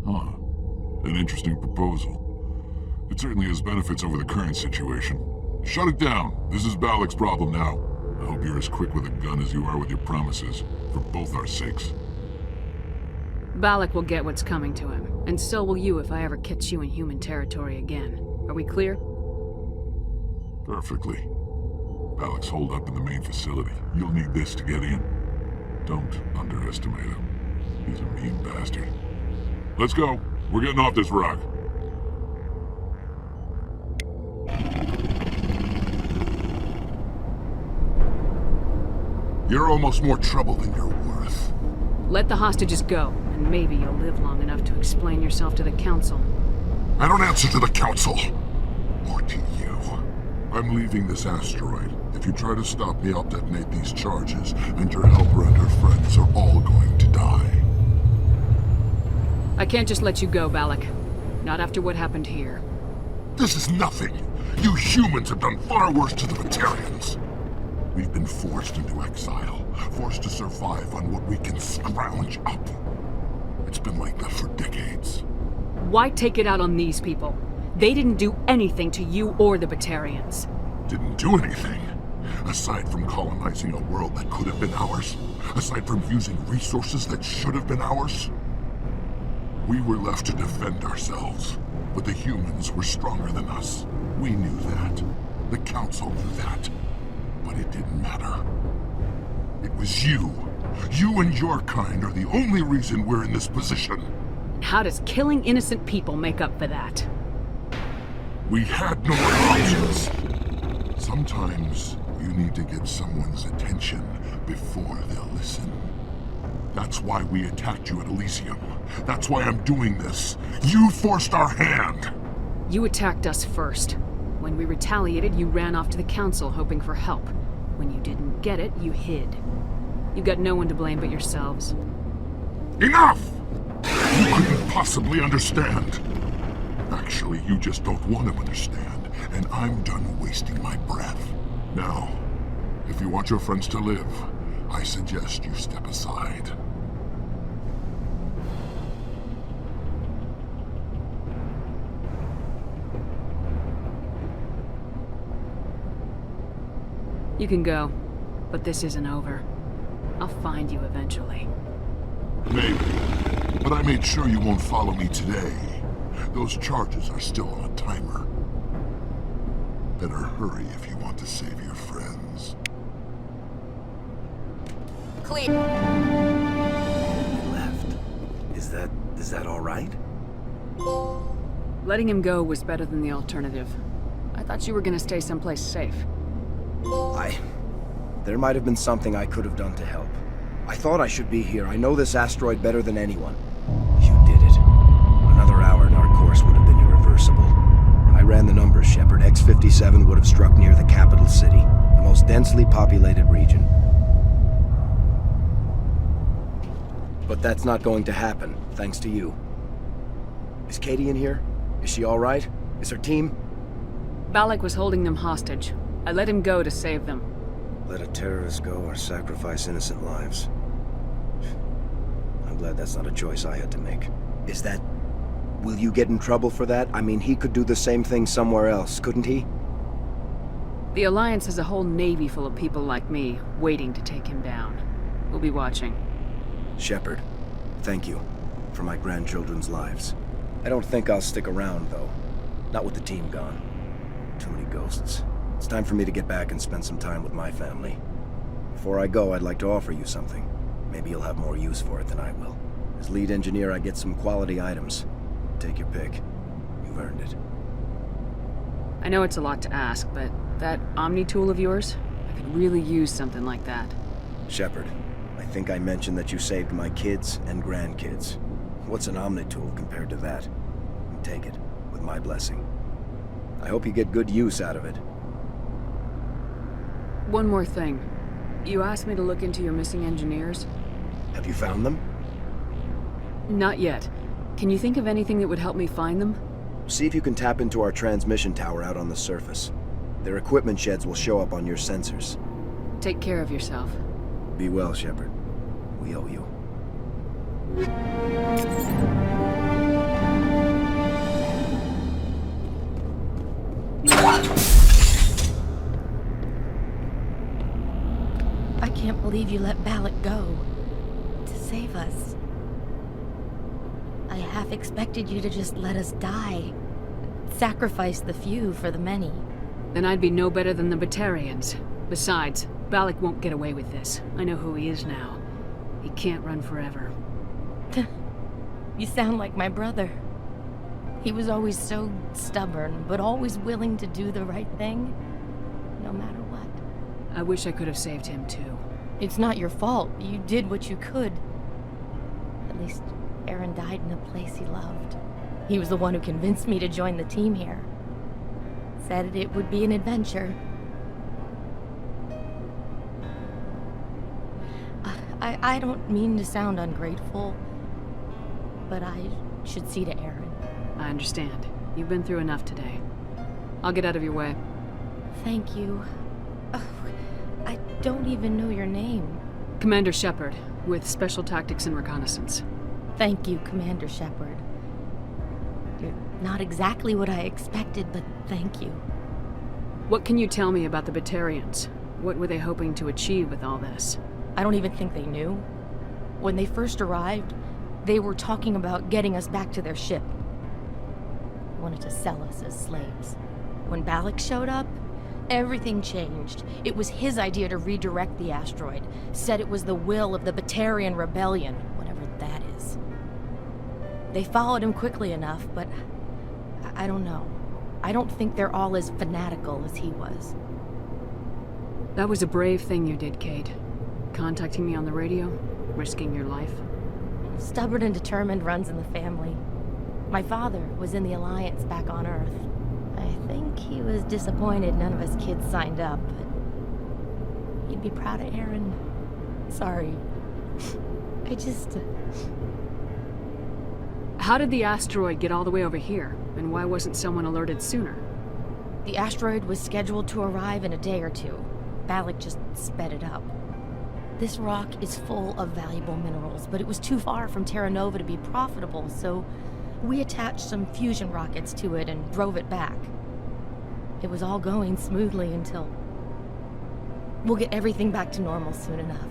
Huh. An interesting proposal. It certainly has benefits over the current situation. Shut it down. This is Bollock's problem now. I hope you're as quick with a gun as you are with your promises, for both our sakes. Bollock will get what's coming to him, and so will you if I ever catch you in human territory again. Are we clear? Perfectly. Bollock's holed up in the main facility. You'll need this to get in. Don't underestimate him. He's a mean bastard. Let's go. We're getting off this rock. You're almost more trouble than you're worth. Let the hostages go, and maybe you'll live long enough to explain yourself to the Council. I don't answer to the Council. Or to you. I'm leaving this asteroid. If you try to stop me, I'll detonate these charges, and your helper and her friends are all going to die. I can't just let you go, Bollock. Not after what happened here. This is nothing. You humans have done far worse to the Batarians. We've been forced into exile, forced to survive on what we can scrounge up. It's been like that for decades. Why take it out on these people? They didn't do anything to you or the Batarians. Didn't do anything. Aside from colonizing a world that could have been ours. Aside from using resources that should have been ours. We were left to defend ourselves. But the humans were stronger than us. We knew that. The Council knew that. But it didn't matter. It was you. You and your kind are the only reason we're in this position. How does killing innocent people make up for that? We had no options. Sometimes you need to get someone's attention before they'll listen. That's why we attacked you at Elysium. That's why I'm doing this. You forced our hand. You attacked us first. When we retaliated, you ran off to the Council hoping for help. When you didn't get it, you hid. You got no one to blame but yourselves. Enough! You couldn't possibly understand. Actually, you just don't want to understand, and I'm done wasting my breath. Now, if you want your friends to live, I suggest you step aside. You can go, but this isn't over. I'll find you eventually. Maybe, but I made sure you won't follow me today. Those charges are still on a timer. Better hurry if you want to save your friends. Clear. He left. Is that all right? Letting him go was better than the alternative. I thought you were gonna stay someplace safe. There might have been something I could have done to help. I thought I should be here. I know this asteroid better than anyone. You did it. Another hour and our course would have been irreversible. I ran the numbers, Shepard. X-57 would have struck near the capital city, the most densely populated region. But that's not going to happen, thanks to you. Is Katie in here? Is she all right? Is her team? Bollock was holding them hostage. I let him go to save them. Let a terrorist go or sacrifice innocent lives. I'm glad that's not a choice I had to make. Is that... Will you get in trouble for that? I mean, he could do the same thing somewhere else, couldn't he? The Alliance has a whole navy full of people like me, waiting to take him down. We'll be watching. Shepard, Thank you. For my grandchildren's lives. I don't think I'll stick around, though. Not with the team gone. Too many ghosts. It's time for me to get back and spend some time with my family. Before I go, I'd like to offer you something. Maybe you'll have more use for it than I will. As lead engineer, I get some quality items. Take your pick. You've earned it. I know it's a lot to ask, but that Omni tool of yours? I could really use something like that. Shepard, I think I mentioned that you saved my kids and grandkids. What's an Omni tool compared to that? Take it, with my blessing. I hope you get good use out of it. One more thing. You asked me to look into your missing engineers? Have you found them? Not yet. Can you think of anything that would help me find them? See if you can tap into our transmission tower out on the surface. Their equipment sheds will show up on your sensors. Take care of yourself. Be well, Shepard. We owe you. I can't believe you let Balak go. To save us. I half expected you to just let us die. Sacrifice the few for the many. Then I'd be no better than the Batarians. Besides, Balak won't get away with this. I know who he is now. He can't run forever. You sound like my brother. He was always so stubborn, but always willing to do the right thing, no matter what. I wish I could have saved him too. It's not your fault. You did what you could. At least Aaron died in a place he loved. He was the one who convinced me to join the team here. Said it would be an adventure. I don't mean to sound ungrateful, but I should see to Aaron. I understand. You've been through enough today. I'll get out of your way. Thank you. Oh, I don't even know your name. Commander Shepard, with Special Tactics and Reconnaissance. Thank you, Commander Shepard. You're not exactly what I expected, but thank you. What can you tell me about the Batarians? What were they hoping to achieve with all this? I don't even think they knew. When they first arrived, they were talking about getting us back to their ship. Wanted to sell us as slaves. When Balak showed up, everything changed. It was his idea to redirect the asteroid. Said it was the will of the Batarian Rebellion, whatever that is. They followed him quickly enough, but I don't know. I don't think they're all as fanatical as he was. That was a brave thing you did, Kate. Contacting me on the radio, risking your life. Stubborn and determined runs in the family. My father was in the Alliance back on Earth. I think he was disappointed none of us kids signed up, but he'd be proud of Aaron. Sorry. I just... How did the asteroid get all the way over here, and why wasn't someone alerted sooner? The asteroid was scheduled to arrive in a day or two. Balak just sped it up. This rock is full of valuable minerals, but it was too far from Terra Nova to be profitable, so we attached some fusion rockets to it and drove it back. It was all going smoothly until... We'll get everything back to normal soon enough.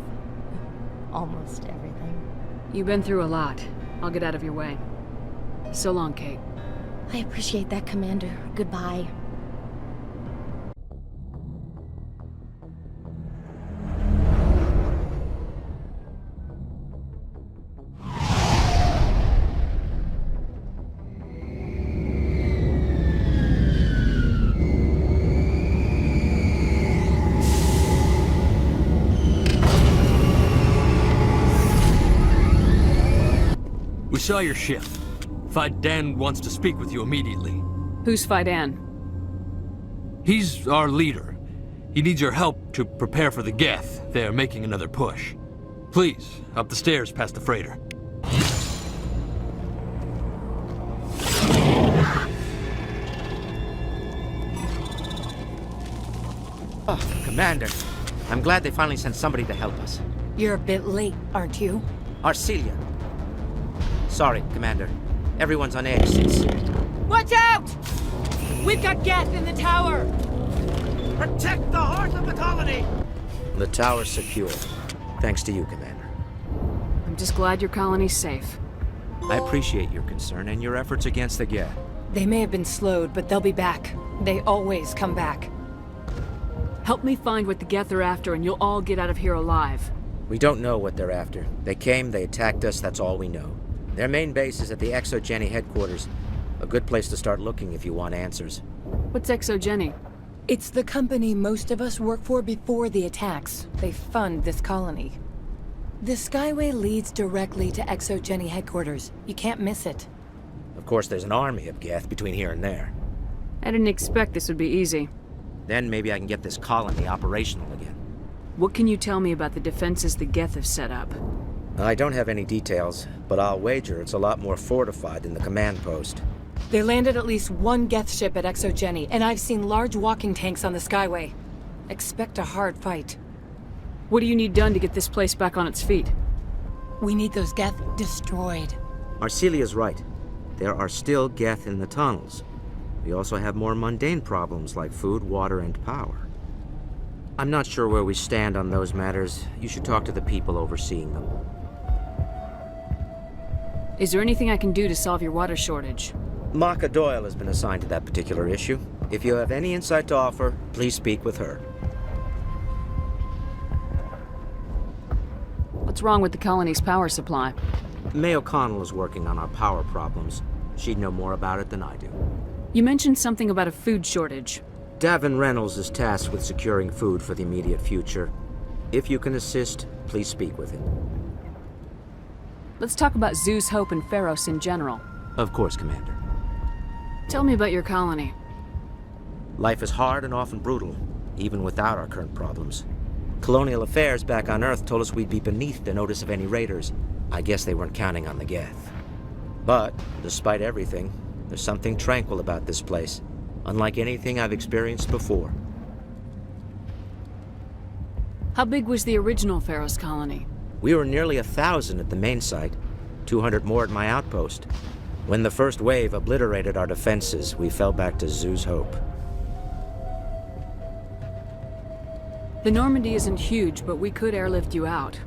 Almost everything. You've been through a lot. I'll get out of your way. So long, Kate. I appreciate that, Commander. Goodbye. We saw your ship. Fidan wants to speak with you immediately. Who's Fidan? He's our leader. He needs your help to prepare for the Geth. They're making another push. Please, up the stairs past the freighter. Oh, Commander. I'm glad they finally sent somebody to help us. You're a bit late, aren't you? Arcelia. Sorry, Commander. Everyone's on edge since... Watch out! We've got Geth in the tower! Protect the heart of the colony! The tower's secure. Thanks to you, Commander. I'm just glad your colony's safe. I appreciate your concern and your efforts against the Geth. They may have been slowed, but they'll be back. They always come back. Help me find what the Geth are after and you'll all get out of here alive. We don't know what they're after. They came, they attacked us, that's all we know. Their main base is at the ExoGeni headquarters. A good place to start looking if you want answers. What's ExoGeni? It's the company most of us work for before the attacks. They fund this colony. The Skyway leads directly to ExoGeni headquarters. You can't miss it. Of course, there's an army of Geth between here and there. I didn't expect this would be easy. Then maybe I can get this colony operational again. What can you tell me about the defenses the Geth have set up? I don't have any details, but I'll wager it's a lot more fortified than the command post. They landed at least one Geth ship at ExoGeni, and I've seen large walking tanks on the Skyway. Expect a hard fight. What do you need done to get this place back on its feet? We need those Geth destroyed. Arcelia's right. There are still Geth in the tunnels. We also have more mundane problems like food, water, and power. I'm not sure where we stand on those matters. You should talk to the people overseeing them. Is there anything I can do to solve your water shortage? Maka Doyle has been assigned to that particular issue. If you have any insight to offer, please speak with her. What's wrong with the colony's power supply? May O'Connell is working on our power problems. She'd know more about it than I do. You mentioned something about a food shortage. Davin Reynolds is tasked with securing food for the immediate future. If you can assist, please speak with him. Let's talk about Zeus, Hope, and Pharos in general. Of course, Commander. Tell me about your colony. Life is hard and often brutal, even without our current problems. Colonial affairs back on Earth told us we'd be beneath the notice of any raiders. I guess they weren't counting on the Geth. But, despite everything, there's something tranquil about this place, unlike anything I've experienced before. How big was the original Pharos colony? We were nearly 1,000 at the main site, 200 more at my outpost. When the first wave obliterated our defenses, we fell back to Zeus Hope. The Normandy isn't huge, but we could airlift you out.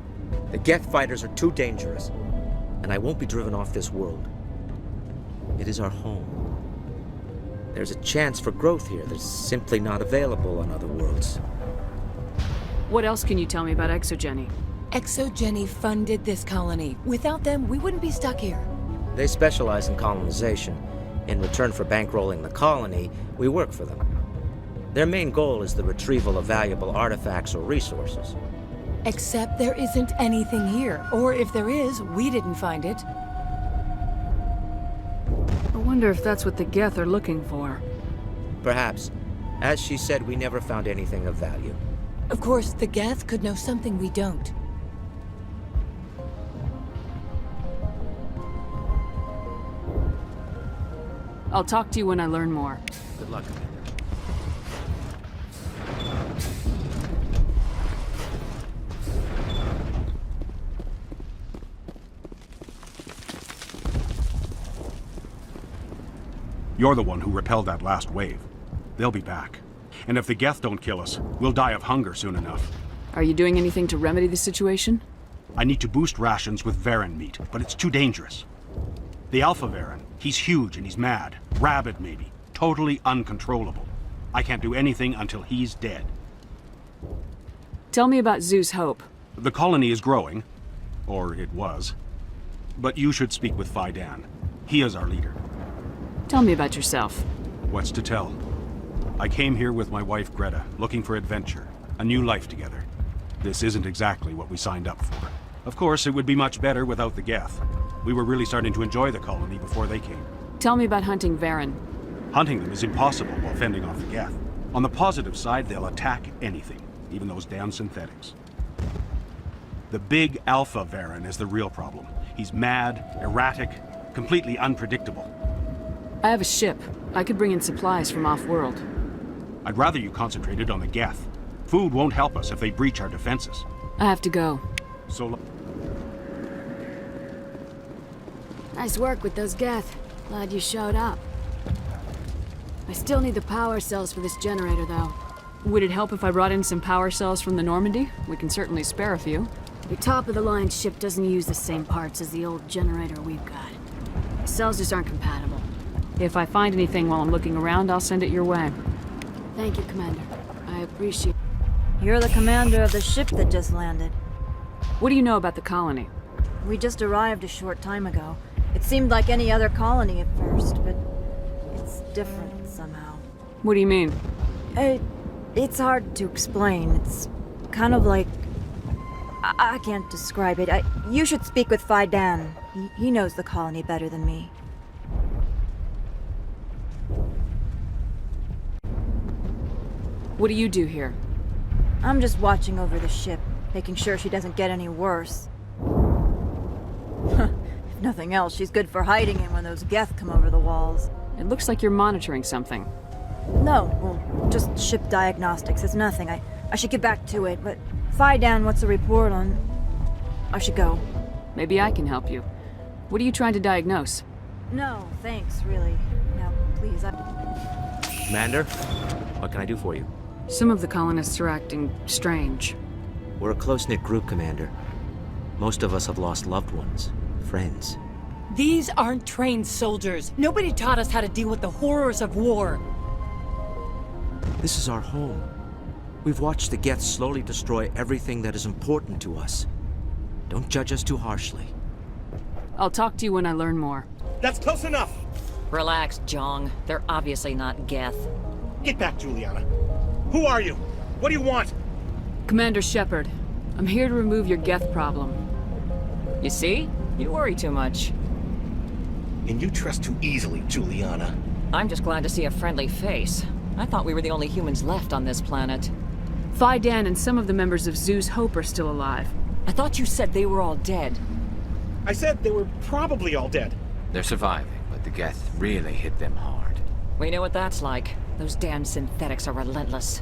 The Geth fighters are too dangerous, and I won't be driven off this world. It is our home. There's a chance for growth here that's simply not available on other worlds. What else can you tell me about ExoGeni? ExoGeni funded this colony. Without them, we wouldn't be stuck here. They specialize in colonization. In return for bankrolling the colony, we work for them. Their main goal is the retrieval of valuable artifacts or resources. Except there isn't anything here. Or if there is, we didn't find it. I wonder if that's what the Geth are looking for. Perhaps. As she said, we never found anything of value. Of course, the Geth could know something we don't. I'll talk to you when I learn more. Good luck, Commander. You're the one who repelled that last wave. They'll be back. And if the Geth don't kill us, we'll die of hunger soon enough. Are you doing anything to remedy the situation? I need to boost rations with Varen meat, but it's too dangerous. The Alpha Varen, he's huge and he's mad. Rabid, maybe. Totally uncontrollable. I can't do anything until he's dead. Tell me about Zeus Hope. The colony is growing. Or it was. But you should speak with Fidan. He is our leader. Tell me about yourself. What's to tell? I came here with my wife Greta, looking for adventure, a new life together. This isn't exactly what we signed up for. Of course, it would be much better without the Geth. We were really starting to enjoy the colony before they came. Tell me about hunting Varen. Hunting them is impossible while fending off the Geth. On the positive side, they'll attack anything, even those damn synthetics. The big Alpha Varen is the real problem. He's mad, erratic, completely unpredictable. I have a ship. I could bring in supplies from off-world. I'd rather you concentrated on the Geth. Food won't help us if they breach our defenses. I have to go. So... Nice work with those Geth. Glad you showed up. I still need the power cells for this generator, though. Would it help if I brought in some power cells from the Normandy? We can certainly spare a few. The top-of-the-line ship doesn't use the same parts as the old generator we've got. The cells just aren't compatible. If I find anything while I'm looking around, I'll send it your way. Thank you, Commander. I appreciate... You're the commander of the ship that just landed. What do you know about the colony? We just arrived a short time ago. It seemed like any other colony at first, but it's different somehow. What do you mean? It's hard to explain. It's kind of like... I can't describe it. You should speak with Phi Dan. He knows the colony better than me. What do you do here? I'm just watching over the ship, making sure she doesn't get any worse. If nothing else, she's good for hiding in when those Geth come over the walls. It looks like you're monitoring something. No, well, just ship diagnostics. It's nothing. I should get back to it, but Phi Dan, what's the report on... I should go. Maybe I can help you. What are you trying to diagnose? No, thanks, really. Now, please, Commander, what can I do for you? Some of the colonists are acting strange. We're a close-knit group, Commander. Most of us have lost loved ones, friends. These aren't trained soldiers. Nobody taught us how to deal with the horrors of war. This is our home. We've watched the Geth slowly destroy everything that is important to us. Don't judge us too harshly. I'll talk to you when I learn more. That's close enough! Relax, Jong. They're obviously not Geth. Get back, Juliana. Who are you? What do you want? Commander Shepard, I'm here to remove your Geth problem. You see? You worry too much. And you trust too easily, Juliana. I'm just glad to see a friendly face. I thought we were the only humans left on this planet. Phi Dan and some of the members of Zoo's Hope are still alive. I thought you said they were all dead. I said they were probably all dead. They're surviving, but the Geth really hit them hard. We know what that's like. Those damn synthetics are relentless.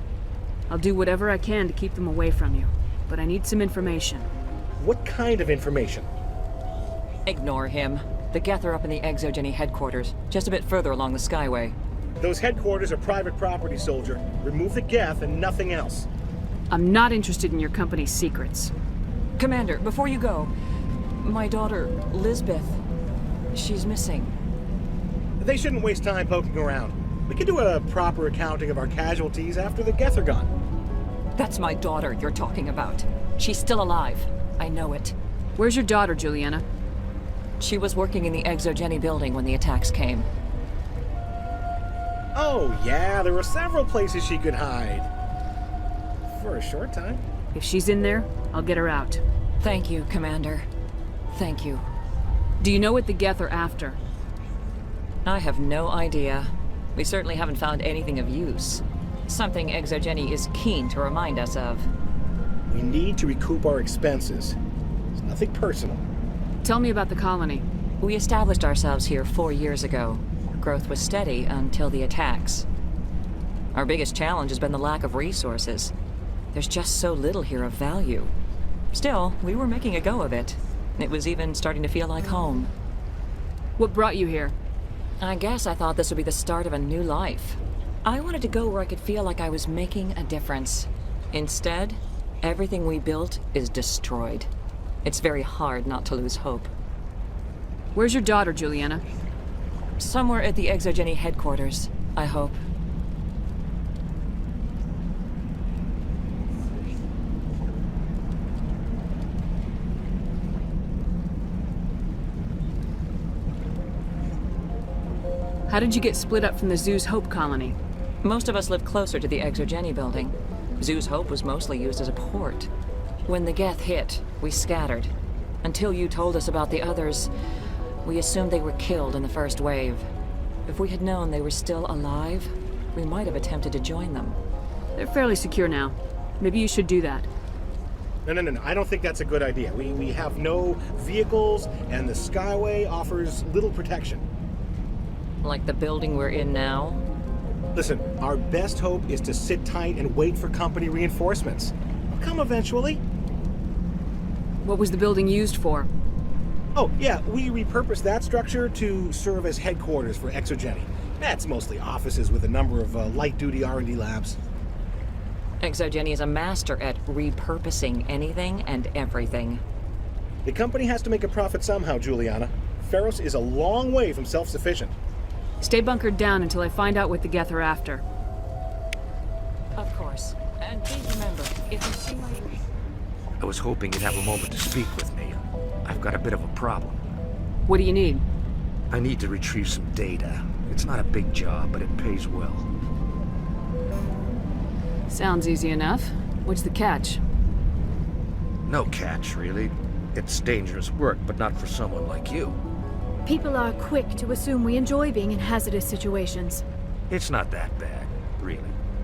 I'll do whatever I can to keep them away from you, but I need some information. What kind of information? Ignore him. The Geth are up in the Exogeny headquarters, just a bit further along the Skyway. Those headquarters are private property, soldier. Remove the Geth and nothing else. I'm not interested in your company's secrets. Commander, before you go, my daughter, Lisbeth, she's missing. They shouldn't waste time poking around. We can do a proper accounting of our casualties after the Geth are gone. That's my daughter you're talking about. She's still alive. I know it. Where's your daughter, Juliana? She was working in the Exogeny building when the attacks came. Oh, yeah, there were several places she could hide. For a short time. If she's in there, I'll get her out. Thank you, Commander. Thank you. Do you know what the Geth are after? I have no idea. We certainly haven't found anything of use. Something Exogeny is keen to remind us of. We need to recoup our expenses. It's nothing personal. Tell me about the colony. We established ourselves here 4 years ago. Growth was steady until the attacks. Our biggest challenge has been the lack of resources. There's just so little here of value. Still, we were making a go of it. It was even starting to feel like home. What brought you here? I guess I thought this would be the start of a new life. I wanted to go where I could feel like I was making a difference. Instead, everything we built is destroyed. It's very hard not to lose hope. Where's your daughter, Juliana? Somewhere at the Exogeny headquarters, I hope. How did you get split up from the Zoo's Hope colony? Most of us lived closer to the Exogeny building. Zoo's Hope was mostly used as a port. When the Geth hit, we scattered. Until you told us about the others, we assumed they were killed in the first wave. If we had known they were still alive, we might have attempted to join them. They're fairly secure now. Maybe you should do that. No. I don't think that's a good idea. We have no vehicles, and the Skyway offers little protection. Like the building we're in now? Listen, our best hope is to sit tight and wait for company reinforcements. They'll come eventually. What was the building used for? Oh, yeah, we repurposed that structure to serve as headquarters for Exogeny. That's mostly offices with a number of light-duty R&D labs. ExoGeni is a master at repurposing anything and everything. The company has to make a profit somehow, Juliana. Feros is a long way from self-sufficient. Stay bunkered down until I find out what the Geth are after. Of course. And please remember, if you see my... I was hoping you'd have a moment to speak with me. I've got a bit of a problem. What do you need? I need to retrieve some data. It's not a big job, but it pays well. Sounds easy enough. What's the catch? No catch, really. It's dangerous work, but not for someone like you. People are quick to assume we enjoy being in hazardous situations. It's not that bad, really.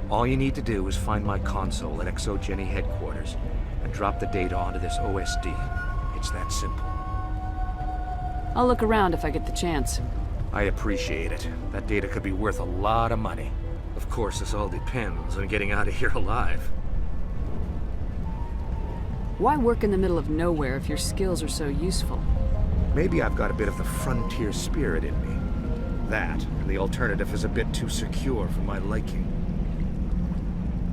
All you need to do is find my console at ExoGeni headquarters and drop the data onto this OSD. It's that simple. I'll look around if I get the chance. I appreciate it. That data could be worth a lot of money. Of course, this all depends on getting out of here alive. Why work in the middle of nowhere if your skills are so useful? Maybe I've got a bit of the frontier spirit in me. That, and the alternative is a bit too secure for my liking.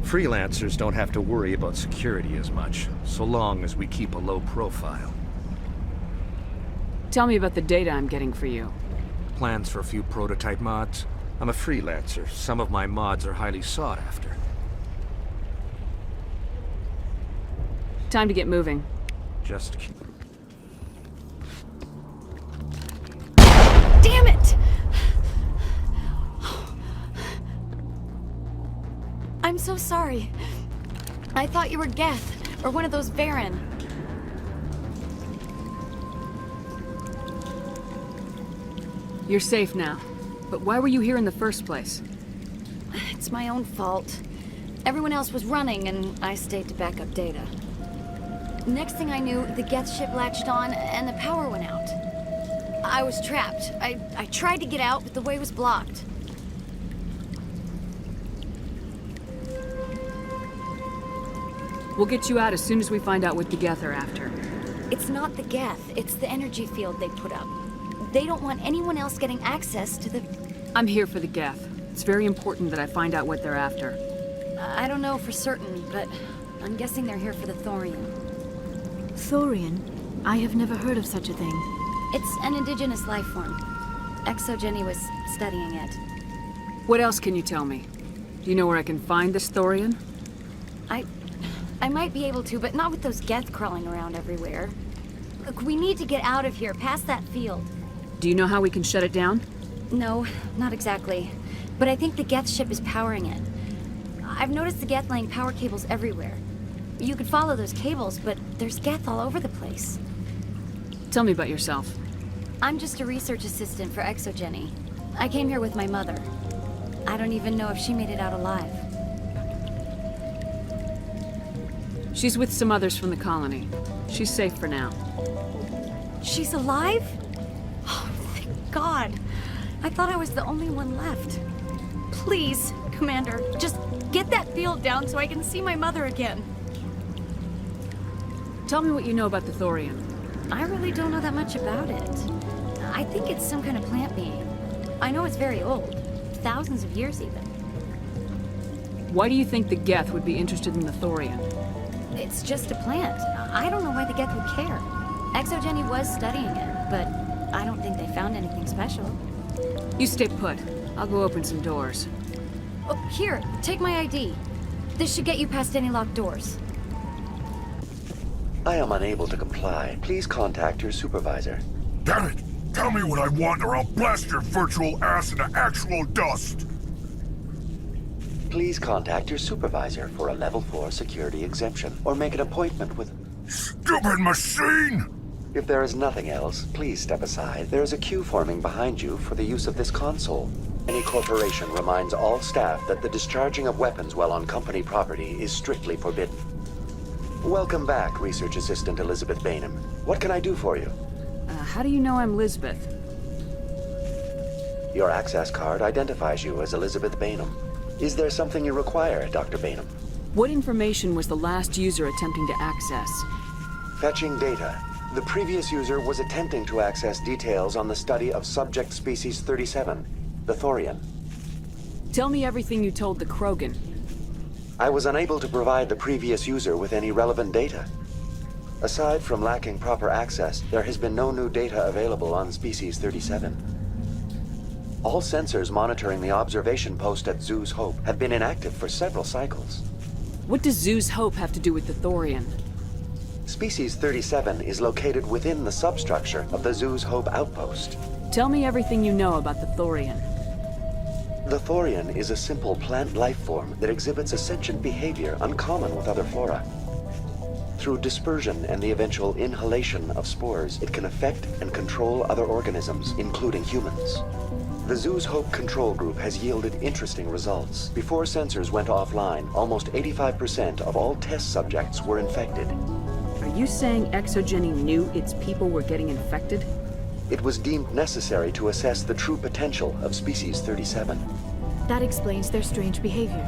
Freelancers don't have to worry about security as much, so long as we keep a low profile. Tell me about the data I'm getting for you. Plans for a few prototype mods? I'm a freelancer. Some of my mods are highly sought after. Time to get moving. Just keep... Damn it! I'm so sorry. I thought you were Geth, or one of those Varen. You're safe now. But why were you here in the first place? It's my own fault. Everyone else was running, and I stayed to back up data. Next thing I knew, the Geth ship latched on, and the power went out. I was trapped. I tried to get out, but the way was blocked. We'll get you out as soon as we find out what the Geth are after. It's not the Geth, it's the energy field they put up. They don't want anyone else getting access to the... I'm here for the Geth. It's very important that I find out what they're after. I don't know for certain, but I'm guessing they're here for the Thorian. Thorian? I have never heard of such a thing. It's an indigenous life form. ExoGeni was studying it. What else can you tell me? Do you know where I can find this Thorian? I might be able to, but not with those Geth crawling around everywhere. Look, we need to get out of here, past that field. Do you know how we can shut it down? No, not exactly. But I think the Geth ship is powering it. I've noticed the Geth laying power cables everywhere. You could follow those cables, but there's Geth all over the place. Tell me about yourself. I'm just a research assistant for ExoGeni. I came here with my mother. I don't even know if she made it out alive. She's with some others from the colony. She's safe for now. She's alive? Oh, thank God. I thought I was the only one left. Please, Commander, just get that field down so I can see my mother again. Tell me what you know about the Thorian. I really don't know that much about it. I think it's some kind of plant being. I know it's very old. Thousands of years even. Why do you think the Geth would be interested in the Thorian? It's just a plant. I don't know why the Geth would care. ExoGeni was studying it, but I don't think they found anything special. You stay put. I'll go open some doors. Oh, here, take my ID. This should get you past any locked doors. I am unable to comply. Please contact your supervisor. Damn it! Tell me what I want or I'll blast your virtual ass into actual dust! Please contact your supervisor for a level 4 security exemption, or make an appointment with... Stupid machine! If there is nothing else, please step aside. There is a queue forming behind you for the use of this console. Any corporation reminds all staff that the discharging of weapons while on company property is strictly forbidden. Welcome back, Research Assistant Elizabeth Bainham. What can I do for you? How do you know I'm Lisbeth? Your access card identifies you as Elizabeth Bainham. Is there something you require, Dr. Bainham? What information was the last user attempting to access? Fetching data. The previous user was attempting to access details on the study of subject species 37, the Thorian. Tell me everything you told the Krogan. I was unable to provide the previous user with any relevant data. Aside from lacking proper access, there has been no new data available on Species 37. All sensors monitoring the observation post at Zoo's Hope have been inactive for several cycles. What does Zoo's Hope have to do with the Thorian? Species 37 is located within the substructure of the Zoo's Hope outpost. Tell me everything you know about the Thorian. The Thorian is a simple plant life form that exhibits a sentient behavior uncommon with other flora. Through dispersion and the eventual inhalation of spores, it can affect and control other organisms, including humans. The Zoo's Hope control group has yielded interesting results. Before sensors went offline, almost 85% of all test subjects were infected. Are you saying Exogeny knew its people were getting infected? It was deemed necessary to assess the true potential of Species 37. That explains their strange behavior.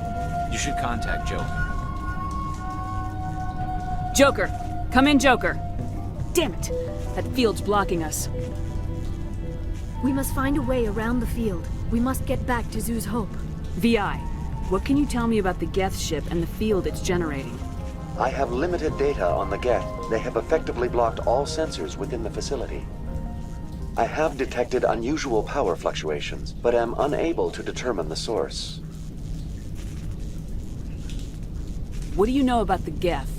You should contact Joker. Joker! Come in, Joker! Damn it! That field's blocking us. We must find a way around the field. We must get back to Zoo's Hope. VI, what can you tell me about the Geth ship and the field it's generating? I have limited data on the Geth. They have effectively blocked all sensors within the facility. I have detected unusual power fluctuations, but am unable to determine the source. What do you know about the Geth?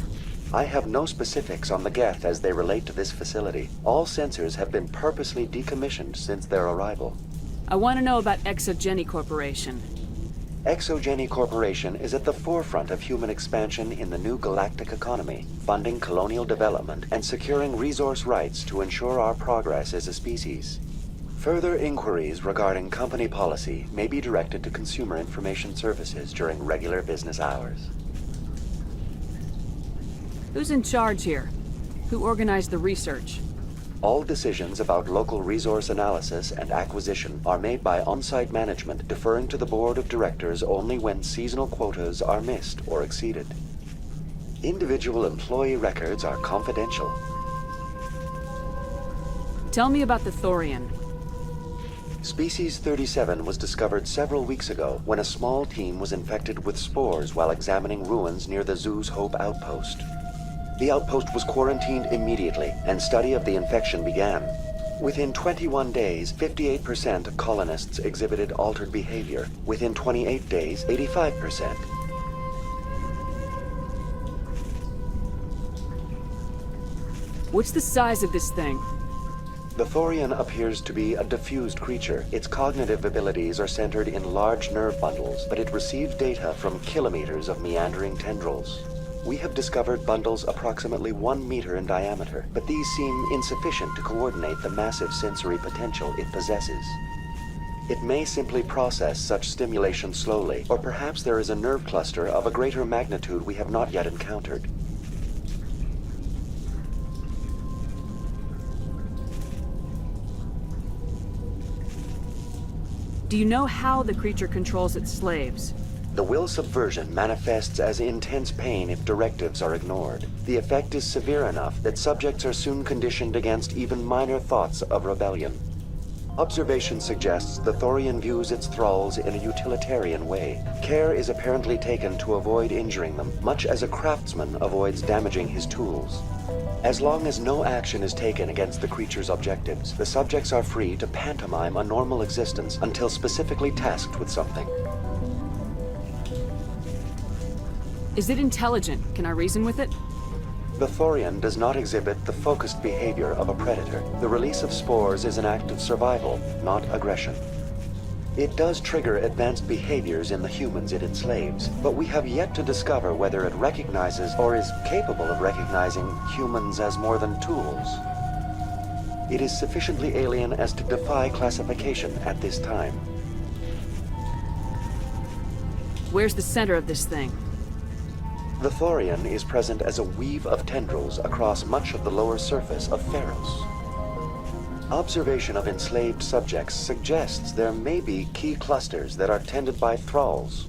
I have no specifics on the Geth as they relate to this facility. All sensors have been purposely decommissioned since their arrival. I want to know about Exogeny Corporation. Exogeny Corporation is at the forefront of human expansion in the new galactic economy, funding colonial development and securing resource rights to ensure our progress as a species. Further inquiries regarding company policy may be directed to Consumer Information Services during regular business hours. Who's in charge here? Who organized the research? All decisions about local resource analysis and acquisition are made by on-site management, deferring to the board of directors only when seasonal quotas are missed or exceeded. Individual employee records are confidential. Tell me about the Thorian. Species 37 was discovered several weeks ago when a small team was infected with spores while examining ruins near the Zoo's Hope outpost. The outpost was quarantined immediately, and study of the infection began. Within 21 days, 58% of colonists exhibited altered behavior. Within 28 days, 85%. What's the size of this thing? The Thorian appears to be a diffused creature. Its cognitive abilities are centered in large nerve bundles, but it receives data from kilometers of meandering tendrils. We have discovered bundles approximately 1 meter in diameter, but these seem insufficient to coordinate the massive sensory potential it possesses. It may simply process such stimulation slowly, or perhaps there is a nerve cluster of a greater magnitude we have not yet encountered. Do you know how the creature controls its slaves? The will subversion manifests as intense pain if directives are ignored. The effect is severe enough that subjects are soon conditioned against even minor thoughts of rebellion. Observation suggests the Thorian views its thralls in a utilitarian way. Care is apparently taken to avoid injuring them, much as a craftsman avoids damaging his tools. As long as no action is taken against the creature's objectives, the subjects are free to pantomime a normal existence until specifically tasked with something. Is it intelligent? Can I reason with it? The Thorian does not exhibit the focused behavior of a predator. The release of spores is an act of survival, not aggression. It does trigger advanced behaviors in the humans it enslaves, but we have yet to discover whether it recognizes or is capable of recognizing humans as more than tools. It is sufficiently alien as to defy classification at this time. Where's the center of this thing? The Thorian is present as a weave of tendrils across much of the lower surface of Pharos. Observation of enslaved subjects suggests there may be key clusters that are tended by thralls.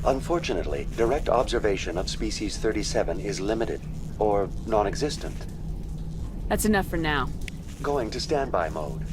Unfortunately, direct observation of Species 37 is limited, or non-existent. That's enough for now. Going to standby mode.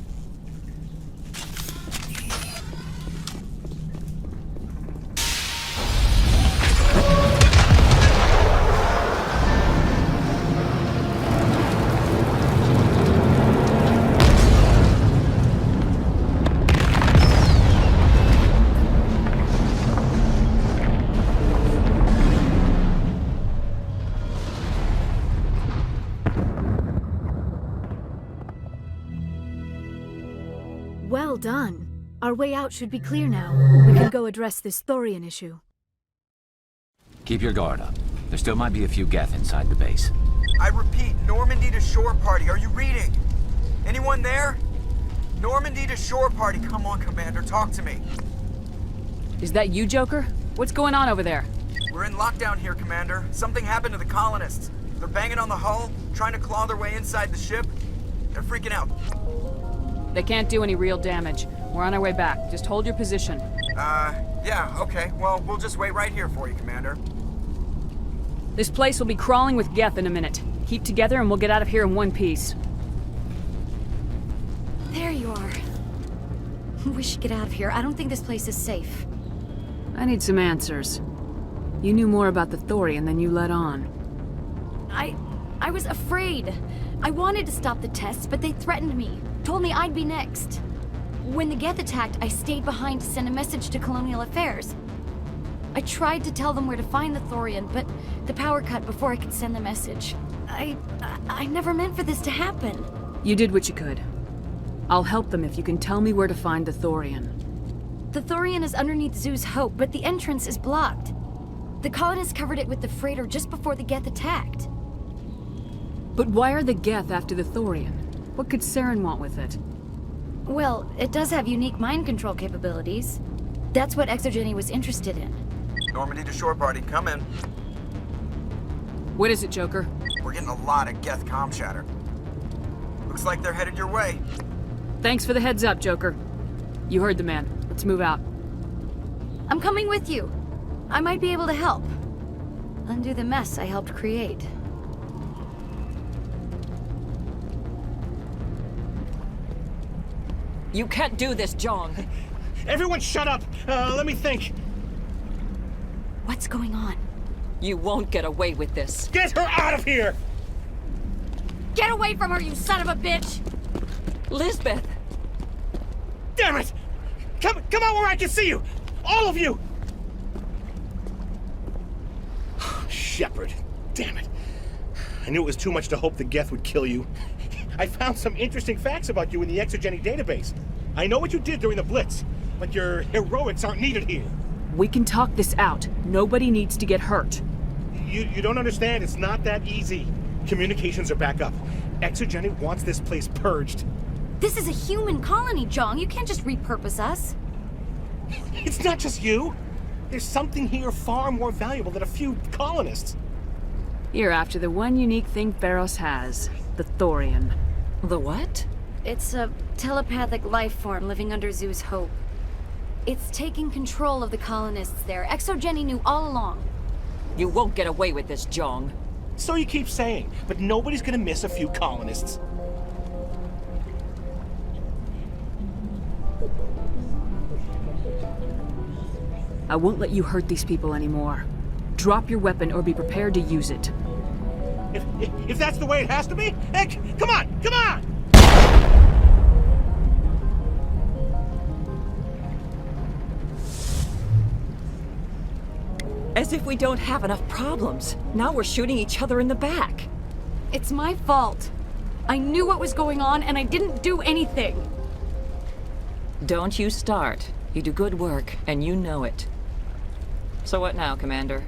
done. Our way out should be clear now. We can go address this thorium issue. Keep your guard up. There still might be a few Geth inside the base. I repeat, Normandy to shore party. Are you reading? Anyone there? Normandy to shore party. Come on, Commander, talk to me. Is that you, Joker? What's going on over there? We're in lockdown here, Commander. Something happened to the colonists. They're banging on the hull, trying to claw their way inside the ship. They're freaking out. They can't do any real damage. We're on our way back. Just hold your position. Yeah, okay. Well, we'll just wait right here for you, Commander. This place will be crawling with Geth in a minute. Keep together and we'll get out of here in one piece. There you are. We should get out of here. I don't think this place is safe. I need some answers. You knew more about the thorium than you let on. I was afraid. I wanted to stop the tests, but they threatened me. Told me I'd be next. When the Geth attacked, I stayed behind to send a message to Colonial Affairs. I tried to tell them where to find the thorium, but the power cut before I could send the message. I never meant for this to happen. You did what you could. I'll help them if you can tell me where to find the thorium. The thorium is underneath Zoo's Hope, but the entrance is blocked. The colonists covered it with the freighter just before the Geth attacked. But why are the Geth after the thorium? What could Saren want with it? Well, it does have unique mind control capabilities. That's what Exogeny was interested in. Normandy to shore party, come in. What is it, Joker? We're getting a lot of Geth comm chatter. Looks like they're headed your way. Thanks for the heads up, Joker. You heard the man. Let's move out. I'm coming with you. I might be able to help. Undo the mess I helped create. You can't do this, John. Everyone shut up! Let me think. What's going on? You won't get away with this. Get her out of here! Get away from her, you son of a bitch! Lisbeth! Damn it! Come out where I can see you! All of you! Shepard, damn it. I knew it was too much to hope the Geth would kill you. I found some interesting facts about you in the Exogeny database. I know what you did during the Blitz, but your heroics aren't needed here. We can talk this out. Nobody needs to get hurt. You don't understand. It's not that easy. Communications are back up. Exogeny wants this place purged. This is a human colony, John. You can't just repurpose us. It's not just you. There's something here far more valuable than a few colonists. You're after the one unique thing Pharos has. The thorium. The what? It's a telepathic life form living under Zoo's Hope. It's taking control of the colonists there. Exogeny knew all along. You won't get away with this, Jong. So you keep saying, but nobody's gonna miss a few colonists. I won't let you hurt these people anymore. Drop your weapon or be prepared to use it. If that's the way it has to be, heck, come on, come on! As if we don't have enough problems. Now we're shooting each other in the back. It's my fault. I knew what was going on and I didn't do anything. Don't you start. You do good work, and you know it. So what now, Commander?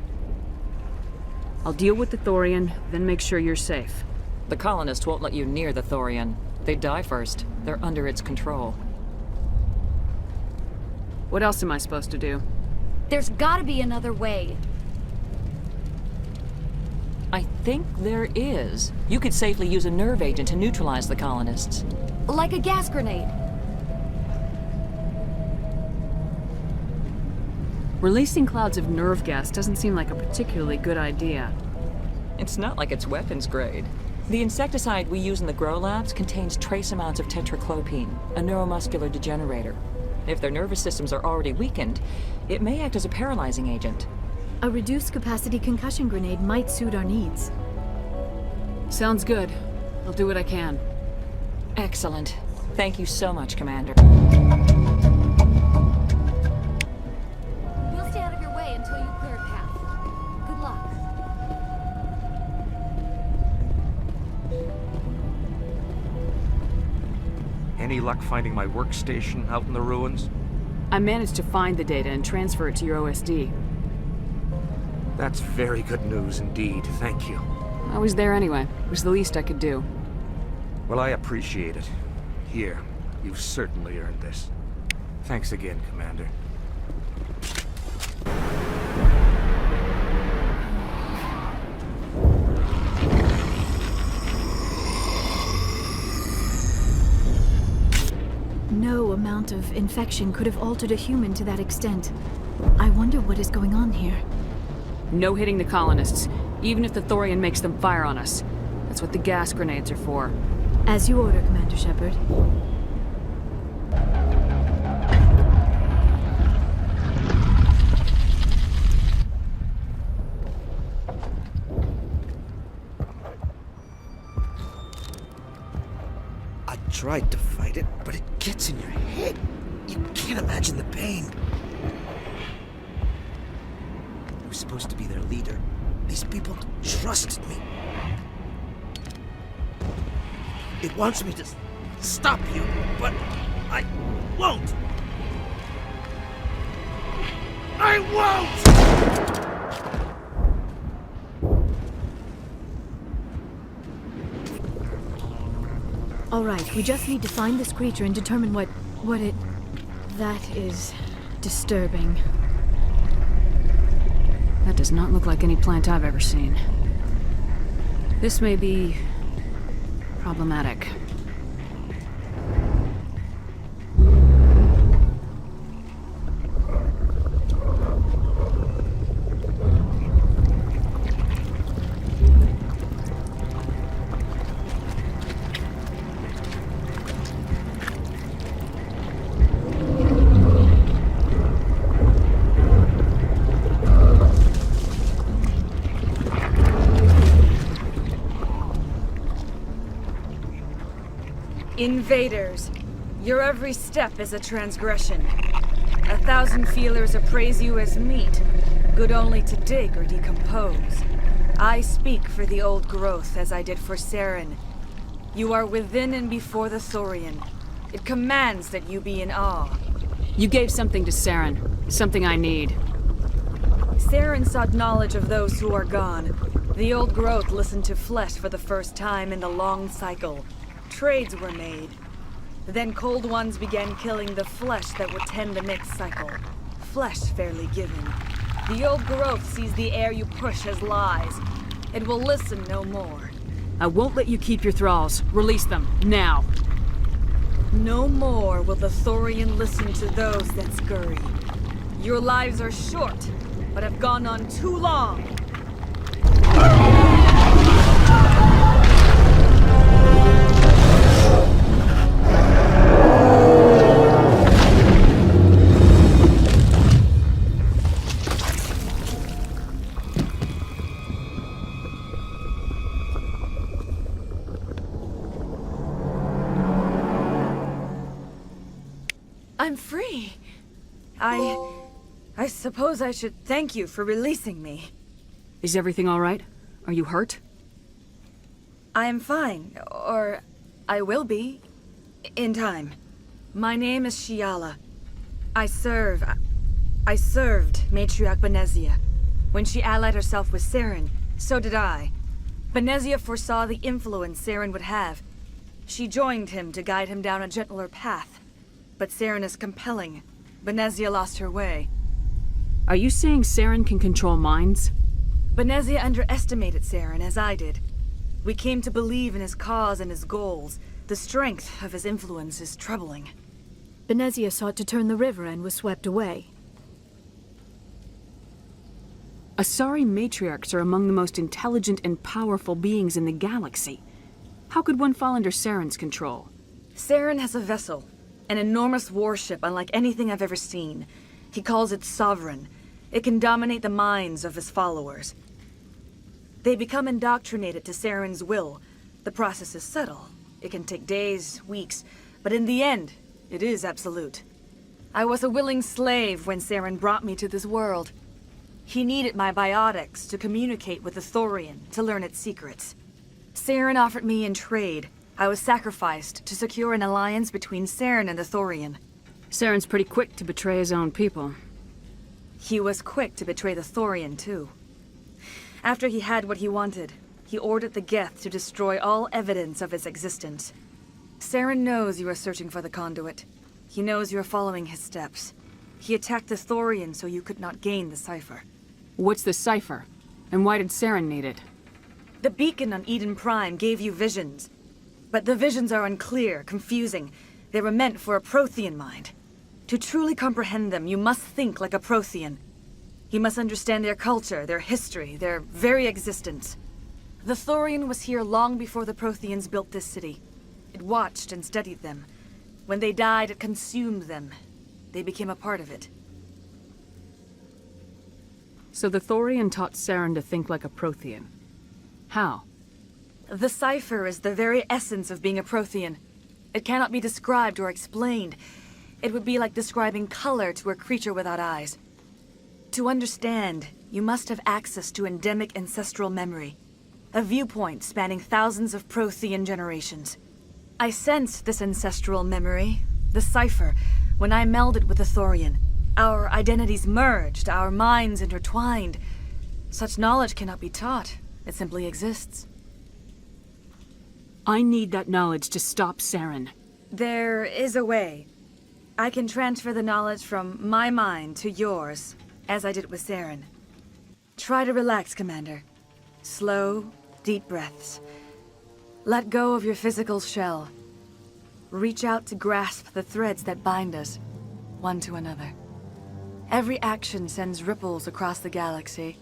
I'll deal with the thorium, then make sure you're safe. The colonists won't let you near the thorium. They'd die first. They're under its control. What else am I supposed to do? There's gotta be another way. I think there is. You could safely use a nerve agent to neutralize the colonists. Like a gas grenade. Releasing clouds of nerve gas doesn't seem like a particularly good idea. It's not like it's weapons grade. The insecticide we use in the grow labs contains trace amounts of tetraclopine, a neuromuscular degenerator. If their nervous systems are already weakened, it may act as a paralyzing agent. A reduced capacity concussion grenade might suit our needs. Sounds good. I'll do what I can. Excellent. Thank you so much, Commander. We'll stay out of your way until you clear a path. Good luck. Any luck finding my workstation out in the ruins? I managed to find the data and transfer it to your OSD. That's very good news indeed, thank you. I was there anyway. It was the least I could do. Well, I appreciate it. Here, you've certainly earned this. Thanks again, Commander. No amount of infection could have altered a human to that extent. I wonder what is going on here. No hitting the colonists, even if the Thorian makes them fire on us. That's what the gas grenades are for. As you order, Commander Shepard. I tried to fight it, but it gets in your head. You can't imagine the pain. I was supposed to be their leader. These people trusted me. It wants me to stop you, but I won't. I won't! All right, we just need to find this creature and determine what it... That is disturbing. That does not look like any plant I've ever seen. This may be problematic. Invaders, your every step is a transgression. 1,000 feelers appraise you as meat, good only to dig or decompose. I speak for the old growth as I did for Saren. You are within and before the Thorian. It commands that you be in awe. You gave something to Saren, something I need. Saren sought knowledge of those who are gone. The old growth listened to flesh for the first time in the long cycle. Trades were made. Then cold ones began killing the flesh that would tend the next cycle. Flesh fairly given. The old growth sees the air you push as lies. It will listen no more. I won't let you keep your thralls. Release them, now. No more will the Thorian listen to those that scurry. Your lives are short, but have gone on too long. I'm free. I suppose I should thank you for releasing me. Is everything all right? Are you hurt? I am fine, or I will be, in time. My name is Shiala. I served Matriarch Benezia. When she allied herself with Saren, so did I. Benezia foresaw the influence Saren would have. She joined him to guide him down a gentler path. But Saren is compelling. Benezia lost her way. Are you saying Saren can control minds? Benezia underestimated Saren, as I did. We came to believe in his cause and his goals. The strength of his influence is troubling. Benezia sought to turn the river and was swept away. Asari matriarchs are among the most intelligent and powerful beings in the galaxy. How could one fall under Saren's control? Saren has a vessel. An enormous warship unlike anything I've ever seen. He calls it Sovereign. It can dominate the minds of his followers. They become indoctrinated to Saren's will. The process is subtle. It can take days, weeks, but in the end, it is absolute. I was a willing slave when Saren brought me to this world. He needed my biotics to communicate with the Thorian, to learn its secrets. Saren offered me in trade I was sacrificed to secure an alliance between Saren and the Thorian. Saren's pretty quick to betray his own people. He was quick to betray the Thorian, too. After he had what he wanted, he ordered the Geth to destroy all evidence of its existence. Saren knows you are searching for the conduit. He knows you are following his steps. He attacked the Thorian so you could not gain the cipher. What's the cipher? And why did Saren need it? The beacon on Eden Prime gave you visions. But the visions are unclear, confusing. They were meant for a Prothean mind. To truly comprehend them, you must think like a Prothean. You must understand their culture, their history, their very existence. The Thorian was here long before the Protheans built this city. It watched and studied them. When they died, it consumed them. They became a part of it. So the Thorian taught Saren to think like a Prothean. How? The cipher is the very essence of being a Prothean. It cannot be described or explained. It would be like describing color to a creature without eyes. To understand, you must have access to endemic ancestral memory. A viewpoint spanning thousands of Prothean generations. I sensed this ancestral memory, the cipher, when I melded with the Thorian. Our identities merged, our minds intertwined. Such knowledge cannot be taught. It simply exists. I need that knowledge to stop Saren. There is a way. I can transfer the knowledge from my mind to yours, as I did with Saren. Try to relax, Commander. Slow, deep breaths. Let go of your physical shell. Reach out to grasp the threads that bind us, one to another. Every action sends ripples across the galaxy.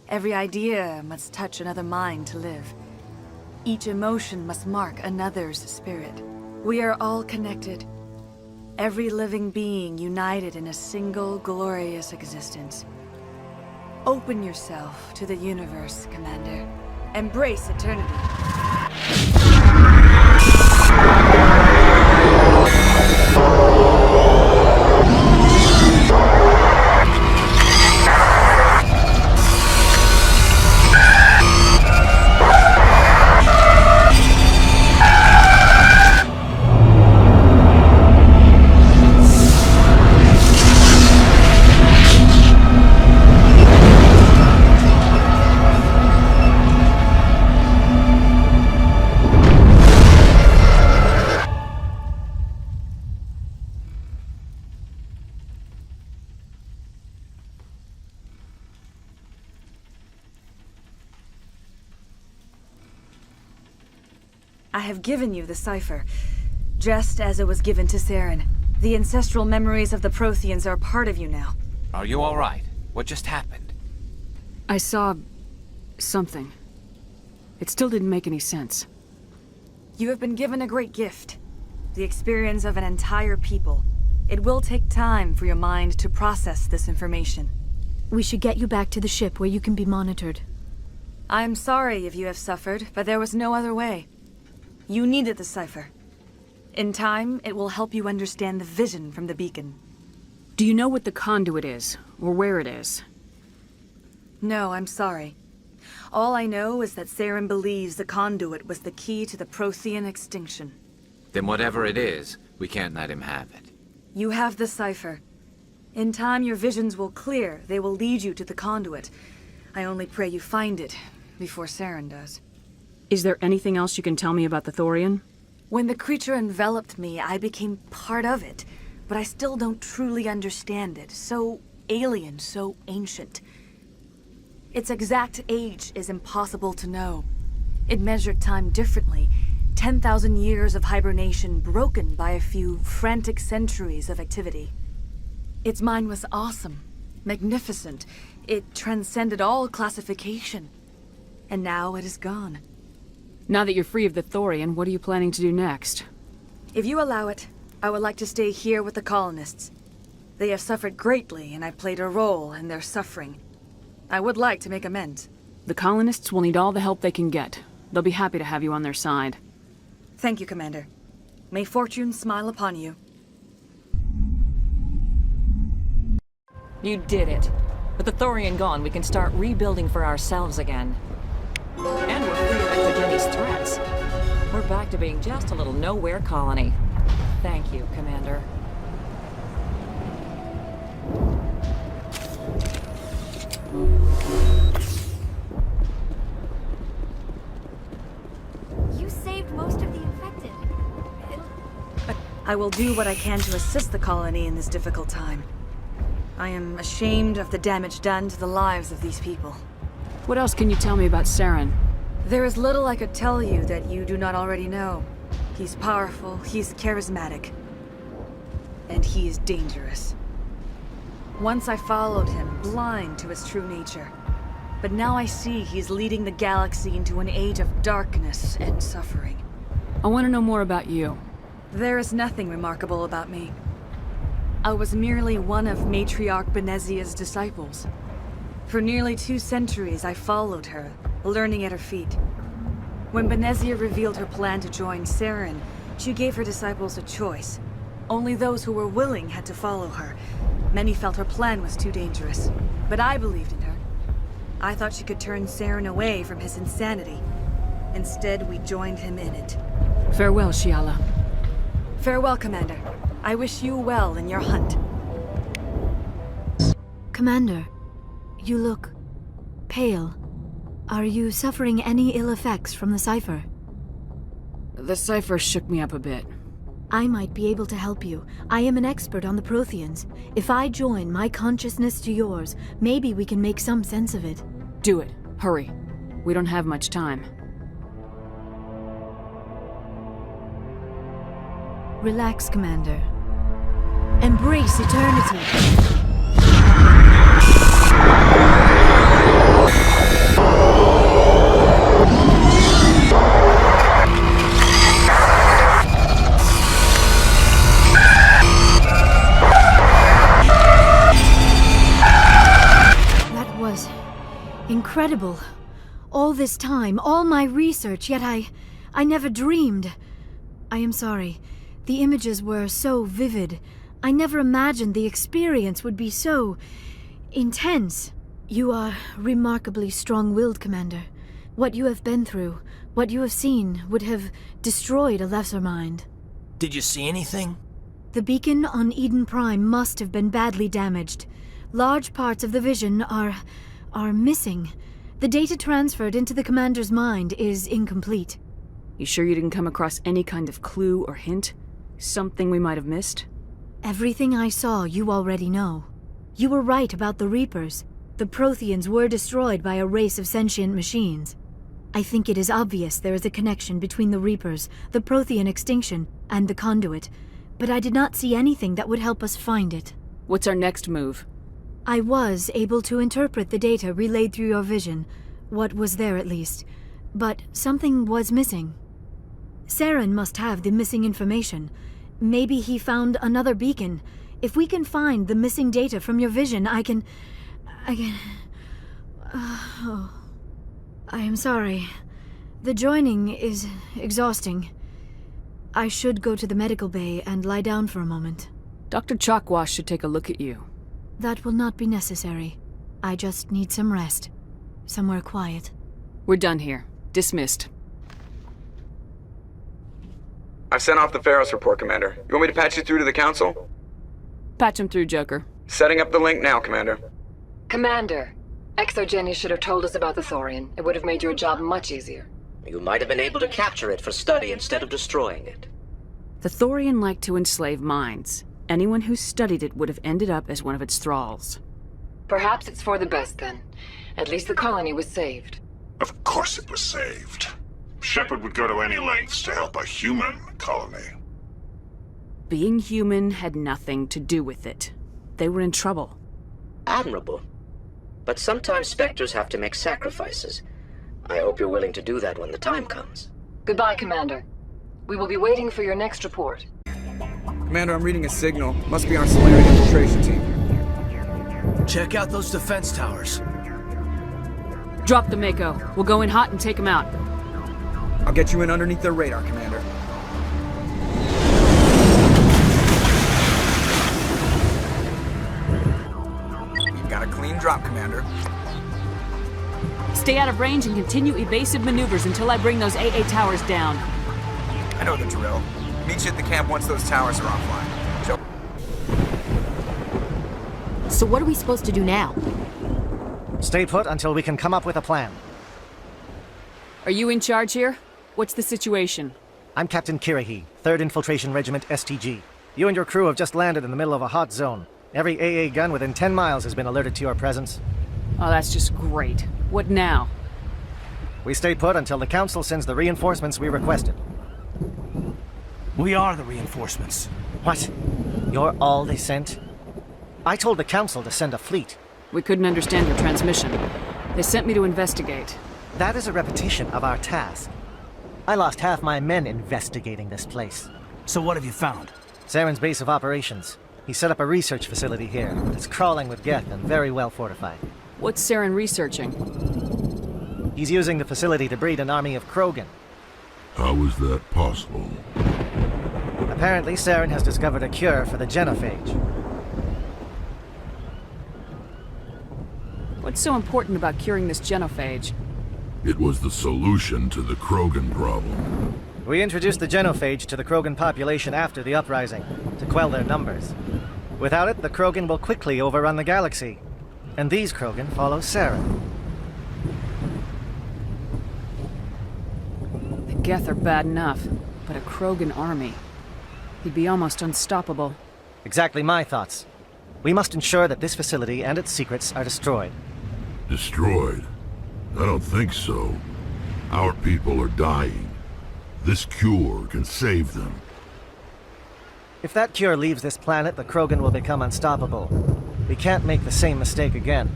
Every idea must touch another mind to live. Each emotion must mark another's spirit. We are all connected. Every living being united in a single glorious existence. Open yourself to the universe, Commander. Embrace eternity. I have given you the cipher, just as it was given to Saren. The ancestral memories of the Protheans are a part of you now. Are you all right? What just happened? I saw... something. It still didn't make any sense. You have been given a great gift. The experience of an entire people. It will take time for your mind to process this information. We should get you back to the ship where you can be monitored. I'm sorry if you have suffered, but there was no other way. You needed the cipher. In time, it will help you understand the vision from the beacon. Do you know what the conduit is, or where it is? No, I'm sorry. All I know is that Saren believes the conduit was the key to the Prothean extinction. Then whatever it is, we can't let him have it. You have the cipher. In time, your visions will clear. They will lead you to the conduit. I only pray you find it before Saren does. Is there anything else you can tell me about the Thorian? When the creature enveloped me, I became part of it, but I still don't truly understand it. So alien, so ancient. Its exact age is impossible to know. It measured time differently. 10,000 years of hibernation broken by a few frantic centuries of activity. Its mind was awesome, magnificent. It transcended all classification. And now it is gone. Now that you're free of the Thorian, what are you planning to do next? If you allow it, I would like to stay here with the colonists. They have suffered greatly, and I played a role in their suffering. I would like to make amends. The colonists will need all the help they can get. They'll be happy to have you on their side. Thank you, Commander. May fortune smile upon you. You did it. With the Thorian gone, we can start rebuilding for ourselves again. And we're free of Exogeni's threats. We're back to being just a little nowhere colony. Thank you, Commander. You saved most of the infected. I will do what I can to assist the colony in this difficult time. I am ashamed of the damage done to the lives of these people. What else can you tell me about Saren? There is little I could tell you that you do not already know. He's powerful, he's charismatic, and he is dangerous. Once I followed him, blind to his true nature. But now I see he's leading the galaxy into an age of darkness and suffering. I want to know more about you. There is nothing remarkable about me. I was merely one of Matriarch Benezia's disciples. For nearly 2 centuries, I followed her, learning at her feet. When Benezia revealed her plan to join Saren, she gave her disciples a choice. Only those who were willing had to follow her. Many felt her plan was too dangerous, but I believed in her. I thought she could turn Saren away from his insanity. Instead, we joined him in it. Farewell, Shiala. Farewell, Commander. I wish you well in your hunt. Commander, you look pale. Are you suffering any ill effects from the cipher? The cipher shook me up a bit. I might be able to help you. I am an expert on the Protheans. If I join my consciousness to yours, maybe we can make some sense of it. Do it. Hurry. We don't have much time. Relax, Commander. Embrace eternity. That was incredible. All this time, all my research, yet I never dreamed. I am sorry. The images were so vivid. I never imagined the experience would be so intense. You are remarkably strong-willed, Commander. What you have been through, what you have seen, would have destroyed a lesser mind. Did you see anything? The beacon on Eden Prime must have been badly damaged. Large parts of the vision are missing. The data transferred into the Commander's mind is incomplete. You sure you didn't come across any kind of clue or hint? Something we might have missed? Everything I saw you already know. You were right about the Reapers. The Protheans were destroyed by a race of sentient machines. I think it is obvious there is a connection between the Reapers, the Prothean extinction, and the Conduit, but I did not see anything that would help us find it. What's our next move? I was able to interpret the data relayed through your vision, what was there at least, but something was missing. Saren must have the missing information. Maybe he found another beacon. If we can find the missing data from your vision, I can... I am sorry. The joining is exhausting. I should go to the medical bay and lie down for a moment. Dr. Chalkwash should take a look at you. That will not be necessary. I just need some rest. Somewhere quiet. We're done here. Dismissed. I've sent off the Pharos report, Commander. You want me to patch you through to the Council? Patch him through, Joker. Setting up the link now, Commander. Commander, Exogeny should have told us about the Thorian. It would have made your job much easier. You might have been able to capture it for study instead of destroying it. The Thorian liked to enslave minds. Anyone who studied it would have ended up as one of its thralls. Perhaps it's for the best then. At least the colony was saved. Of course it was saved. Shepard would go to any lengths to help a human colony. Being human had nothing to do with it. They were in trouble. Admirable. But sometimes Spectres have to make sacrifices. I hope you're willing to do that when the time comes. Goodbye, Commander. We will be waiting for your next report. Commander, I'm reading a signal. Must be our Solarian infiltration team. Check out those defense towers. Drop the Mako. We'll go in hot and take them out. I'll get you in underneath their radar, Commander. You've got a clean drop, Commander. Stay out of range and continue evasive maneuvers until I bring those AA towers down. I know the drill. Meet you at the camp once those towers are offline. So So what are we supposed to do now? Stay put until we can come up with a plan. Are you in charge here? What's the situation? I'm Captain Kirahi, 3rd Infiltration Regiment STG. You and your crew have just landed in the middle of a hot zone. Every AA gun within 10 miles has been alerted to your presence. Oh, that's just great. What now? We stay put until the Council sends the reinforcements we requested. We are the reinforcements. What? You're all they sent? I told the Council to send a fleet. We couldn't understand your transmission. They sent me to investigate. That is a repetition of our task. I lost half my men investigating this place. So what have you found? Saren's base of operations. He set up a research facility here. It's crawling with Geth and very well fortified. What's Saren researching? He's using the facility to breed an army of Krogan. How is that possible? Apparently, Saren has discovered a cure for the genophage. What's so important about curing this genophage? It was the solution to the Krogan problem. We introduced the genophage to the Krogan population after the uprising, to quell their numbers. Without it, the Krogan will quickly overrun the galaxy. And these Krogan follow Saren. The Geth are bad enough, but a Krogan army. He'd be almost unstoppable. Exactly my thoughts. We must ensure that this facility and its secrets are destroyed. Destroyed? I don't think so. Our people are dying. This cure can save them. If that cure leaves this planet, the Krogan will become unstoppable. We can't make the same mistake again.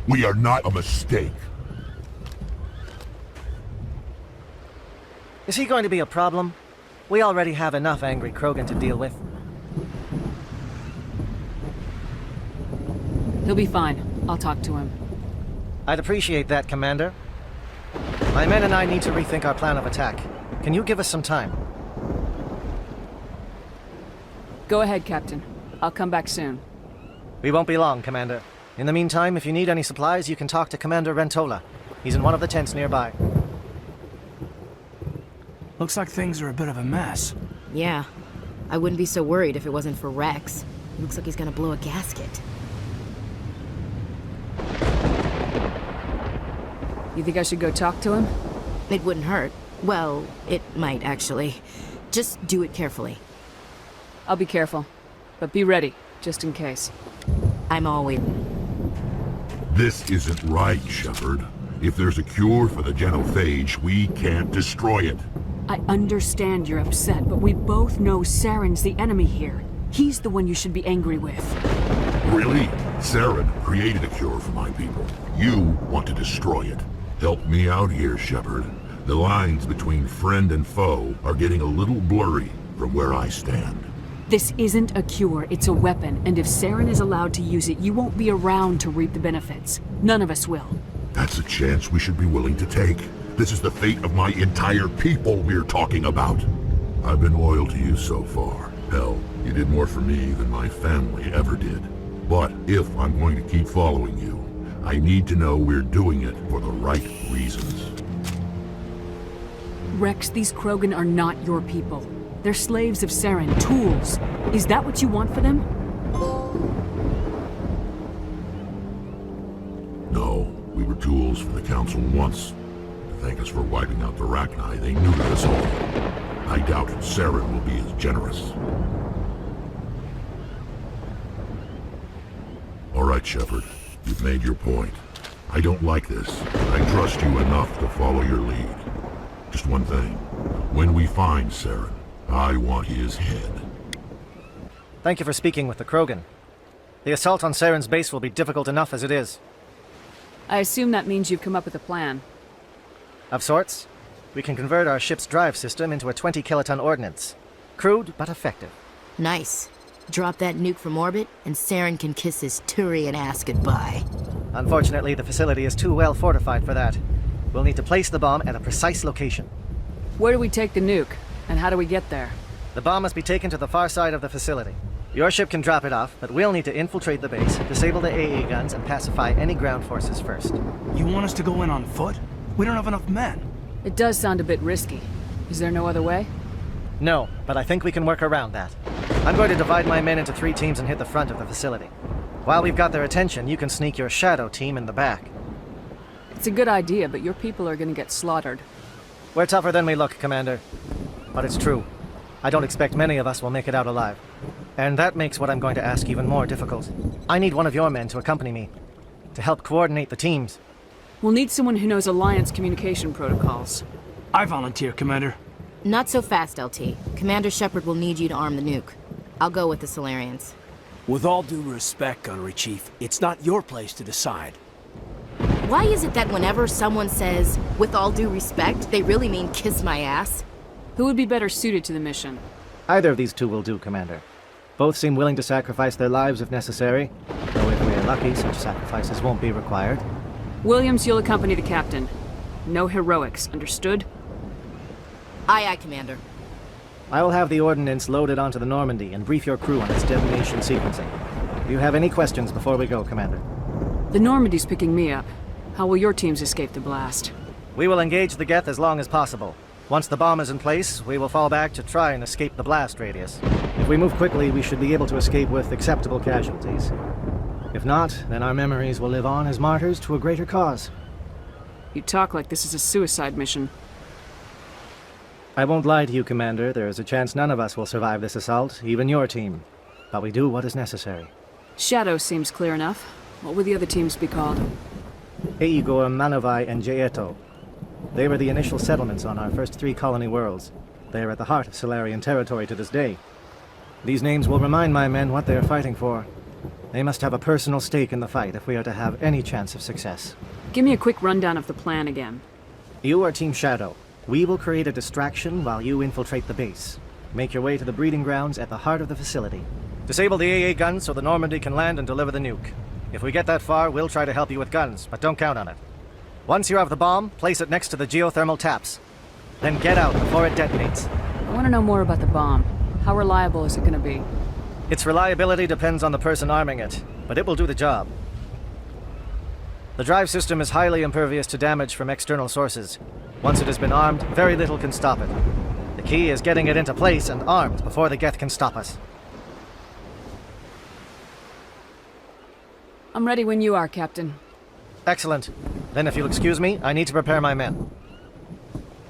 We are not a mistake. Is he going to be a problem? We already have enough angry Krogan to deal with. He'll be fine. I'll talk to him. I'd appreciate that, Commander. My men and I need to rethink our plan of attack. Can you give us some time? Go ahead, Captain. I'll come back soon. We won't be long, Commander. In the meantime, if you need any supplies, you can talk to Commander Rentola. He's in one of the tents nearby. Looks like things are a bit of a mess. Yeah. I wouldn't be so worried if it wasn't for Rex. Looks like he's gonna blow a gasket. You think I should go talk to him? It wouldn't hurt. Well, it might, actually. Just do it carefully. I'll be careful. But be ready, just in case. I'm always... This isn't right, Shepard. If there's a cure for the genophage, we can't destroy it. I understand you're upset, but we both know Saren's the enemy here. He's the one you should be angry with. Really? Saren created a cure for my people. You want to destroy it. Help me out here, Shepard. The lines between friend and foe are getting a little blurry from where I stand. This isn't a cure, it's a weapon, and if Saren is allowed to use it, you won't be around to reap the benefits. None of us will. That's a chance we should be willing to take. This is the fate of my entire people we're talking about. I've been loyal to you so far. Hell, you did more for me than my family ever did. But if I'm going to keep following you, I need to know we're doing it for the right reasons. Rex, these Krogan are not your people. They're slaves of Saren, tools. Is that what you want for them? No, we were tools for the Council once. To thank us for wiping out the Rachni, they neutered us all. I doubt Saren will be as generous. All right, Shepard. You've made your point. I don't like this. I trust you enough to follow your lead. Just one thing. When we find Saren, I want his head. Thank you for speaking with the Krogan. The assault on Saren's base will be difficult enough as it is. I assume that means you've come up with a plan. Of sorts. We can convert our ship's drive system into a 20-kiloton ordnance. Crude, but effective. Nice. Drop that nuke from orbit, and Saren can kiss his Turian ass goodbye. Unfortunately, the facility is too well fortified for that. We'll need to place the bomb at a precise location. Where do we take the nuke? And how do we get there? The bomb must be taken to the far side of the facility. Your ship can drop it off, but we'll need to infiltrate the base, disable the AA guns, and pacify any ground forces first. You want us to go in on foot? We don't have enough men. It does sound a bit risky. Is there no other way? No, but I think we can work around that. I'm going to divide my men into 3 teams and hit the front of the facility. While we've got their attention, you can sneak your shadow team in the back. It's a good idea, but your people are gonna get slaughtered. We're tougher than we look, Commander. But it's true. I don't expect many of us will make it out alive. And that makes what I'm going to ask even more difficult. I need one of your men to accompany me, to help coordinate the teams. We'll need someone who knows Alliance communication protocols. I volunteer, Commander. Not so fast, LT. Commander Shepard will need you to arm the nuke. I'll go with the Solarians. With all due respect, Gunnery Chief, it's not your place to decide. Why is it that whenever someone says, with all due respect, they really mean kiss my ass? Who would be better suited to the mission? Either of these 2 will do, Commander. Both seem willing to sacrifice their lives if necessary, though if we're lucky, such sacrifices won't be required. Williams, you'll accompany the captain. No heroics, understood? Aye, Commander. I will have the ordnance loaded onto the Normandy and brief your crew on its detonation sequencing. Do you have any questions before we go, Commander? The Normandy's picking me up. How will your teams escape the blast? We will engage the Geth as long as possible. Once the bomb is in place, we will fall back to try and escape the blast radius. If we move quickly, we should be able to escape with acceptable casualties. If not, then our memories will live on as martyrs to a greater cause. You talk like this is a suicide mission. I won't lie to you, Commander. There is a chance none of us will survive this assault, even your team. But we do what is necessary. Shadow seems clear enough. What would the other teams be called? Eigor, Manovai, and Jaeto. They were the initial settlements on our first 3 colony worlds. They are at the heart of Solarian territory to this day. These names will remind my men what they are fighting for. They must have a personal stake in the fight if we are to have any chance of success. Give me a quick rundown of the plan again. You are Team Shadow. We will create a distraction while you infiltrate the base. Make your way to the breeding grounds at the heart of the facility. Disable the AA guns so the Normandy can land and deliver the nuke. If we get that far, we'll try to help you with guns, but don't count on it. Once you have the bomb, place it next to the geothermal taps. Then get out before it detonates. I want to know more about the bomb. How reliable is it going to be? Its reliability depends on the person arming it, but it will do the job. The drive system is highly impervious to damage from external sources. Once it has been armed, very little can stop it. The key is getting it into place and armed before the Geth can stop us. I'm ready when you are, Captain. Excellent. Then if you'll excuse me, I need to prepare my men.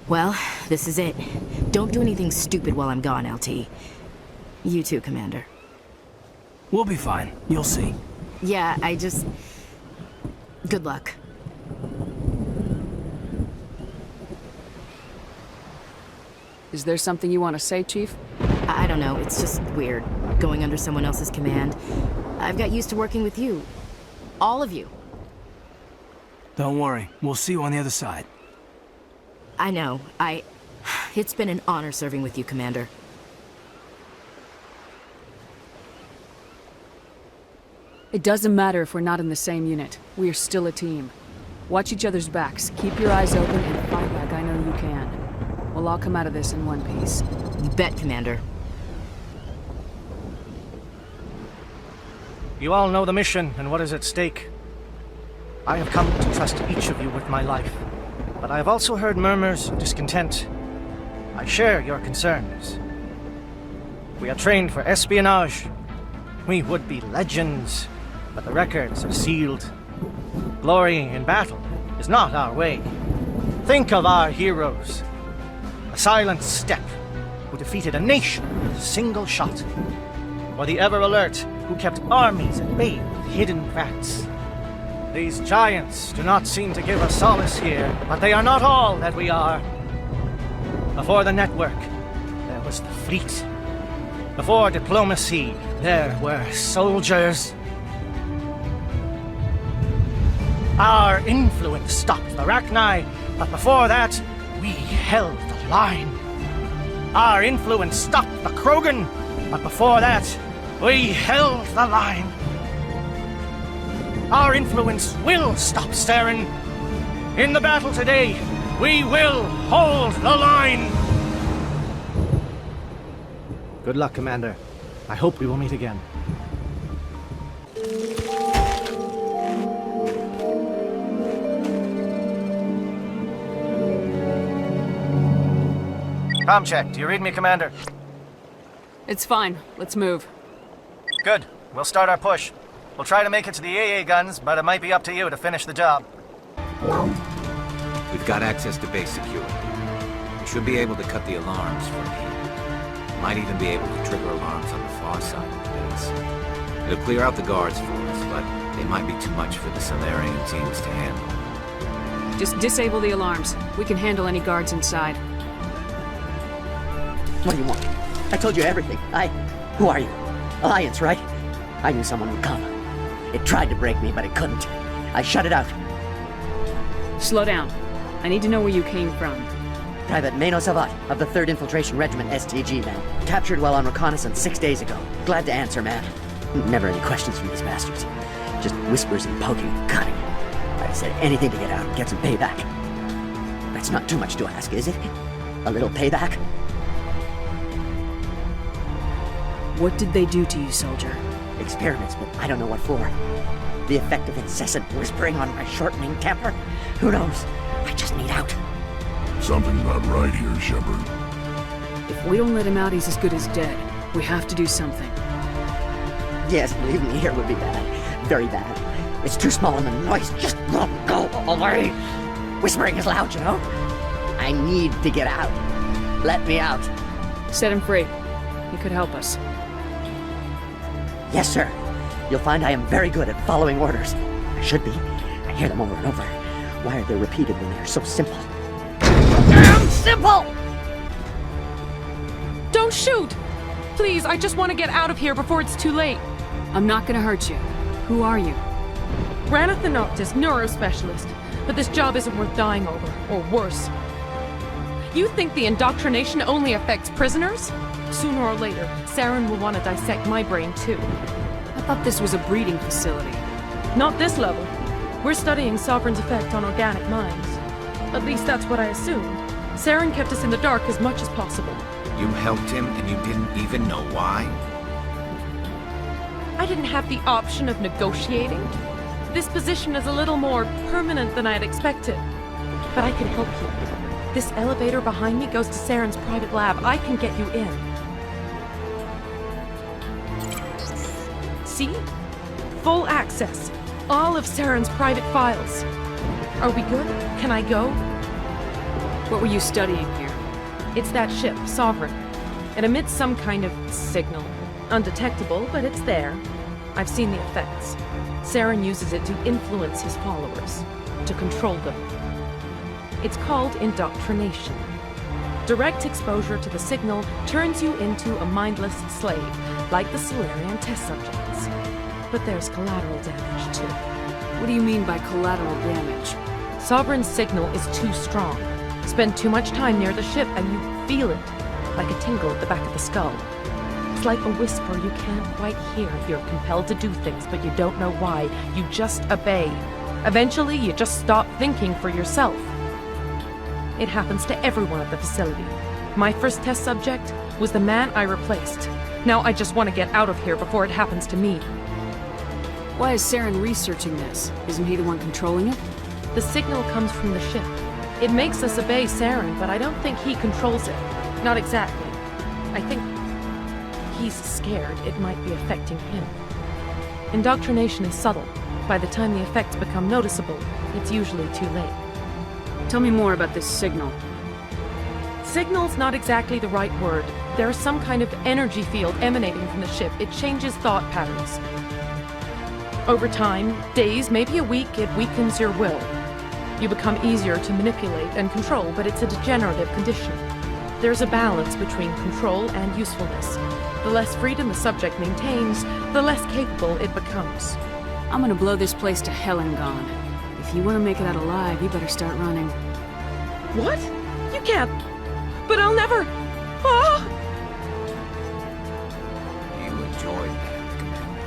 Well, this is it. Don't do anything stupid while I'm gone, LT. You too, Commander. We'll be fine. You'll see. Yeah, good luck. Is there something you want to say, Chief? I don't know, it's just weird, going under someone else's command. I've got used to working with you. All of you. Don't worry. We'll see you on the other side. I know. It's been an honor serving with you, Commander. It doesn't matter if we're not in the same unit. We are still a team. Watch each other's backs, keep your eyes open, and fight like I know you can. We'll all come out of this in one piece. You bet, Commander. You all know the mission and what is at stake. I have come to trust each of you with my life, but I have also heard murmurs of discontent. I share your concerns. We are trained for espionage. We would be legends, but the records are sealed. Glory in battle is not our way. Think of our heroes. A silent step who defeated a nation with a single shot. Or the ever-alert who kept armies at bay with hidden rats. These giants do not seem to give us solace here, but they are not all that we are. Before the network, there was the fleet. Before diplomacy, there were soldiers. Our influence stopped the Rachni, but before that, we held the line. Our influence stopped the Krogan, but before that, we held the line. Our influence will stop Saren. In the battle today, we will hold the line. Good luck, Commander. I hope we will meet again. Comm check. Do you read me, Commander? It's fine. Let's move. Good. We'll start our push. We'll try to make it to the AA guns, but it might be up to you to finish the job. We've got access to base security. We should be able to cut the alarms from here. Might even be able to trigger alarms on the far side of the base. It'll clear out the guards for us, but they might be too much for the Solarian teams to handle. Just disable the alarms. We can handle any guards inside. What do you want? I told you everything. Who are you? Alliance, right? I knew someone would come. It tried to break me, but it couldn't. I shut it out. Slow down. I need to know where you came from. Private Mano Savat of the 3rd Infiltration Regiment STG, man. Captured while on reconnaissance 6 days ago. Glad to answer, man. Never any questions from these bastards. Just whispers and poking and cutting. I'd said anything to get out and get some payback. That's not too much to ask, is it? A little payback? What did they do to you, soldier? Experiments, but I don't know what for. The effect of incessant whispering on my shortening temper? Who knows? I just need out. Something's not right here, Shepard. If we don't let him out, he's as good as dead. We have to do something. Yes, leaving me here would be bad. Very bad. It's too small and the noise just won't go away. Whispering is loud, you know? I need to get out. Let me out. Set him free. He could help us. Yes, sir. You'll find I am very good at following orders. I should be. I hear them over and over. Why are they repeated when they are so simple? Damn simple! Don't shoot! Please, I just want to get out of here before it's too late. I'm not gonna hurt you. Who are you? Ranathan Noctis, neurospecialist. But this job isn't worth dying over, or worse. You think the indoctrination only affects prisoners? Sooner or later, Saren will want to dissect my brain too. I thought this was a breeding facility. Not this level. We're studying Sovereign's effect on organic minds. At least that's what I assumed. Saren kept us in the dark as much as possible. You helped him and you didn't even know why? I didn't have the option of negotiating. This position is a little more permanent than I had expected. But I can help you. This elevator behind me goes to Saren's private lab. I can get you in. See? Full access. All of Saren's private files. Are we good? Can I go? What were you studying here? It's that ship, Sovereign. It emits some kind of signal. Undetectable, but it's there. I've seen the effects. Saren uses it to influence his followers, to control them. It's called indoctrination. Direct exposure to the signal turns you into a mindless slave, like the Solarian test subjects. But there's collateral damage, too. What do you mean by collateral damage? Sovereign's signal is too strong. Spend too much time near the ship and you feel it, like a tingle at the back of the skull. It's like a whisper you can't quite hear. You're compelled to do things, but you don't know why. You just obey. Eventually, you just stop thinking for yourself. It happens to everyone at the facility. My first test subject was the man I replaced. Now I just want to get out of here before it happens to me. Why is Saren researching this? Isn't he the one controlling it? The signal comes from the ship. It makes us obey Saren, but I don't think he controls it. Not exactly. I think he's scared it might be affecting him. Indoctrination is subtle. By the time the effects become noticeable, it's usually too late. Tell me more about this signal. Signal's not exactly the right word. There's some kind of energy field emanating from the ship. It changes thought patterns. Over time, days, maybe a week, it weakens your will. You become easier to manipulate and control, but it's a degenerative condition. There's a balance between control and usefulness. The less freedom the subject maintains, the less capable it becomes. I'm gonna blow this place to hell and gone. If you want to make it out alive, you better start running. What? You can't. But I'll never. Ah! You enjoyed that, Commander.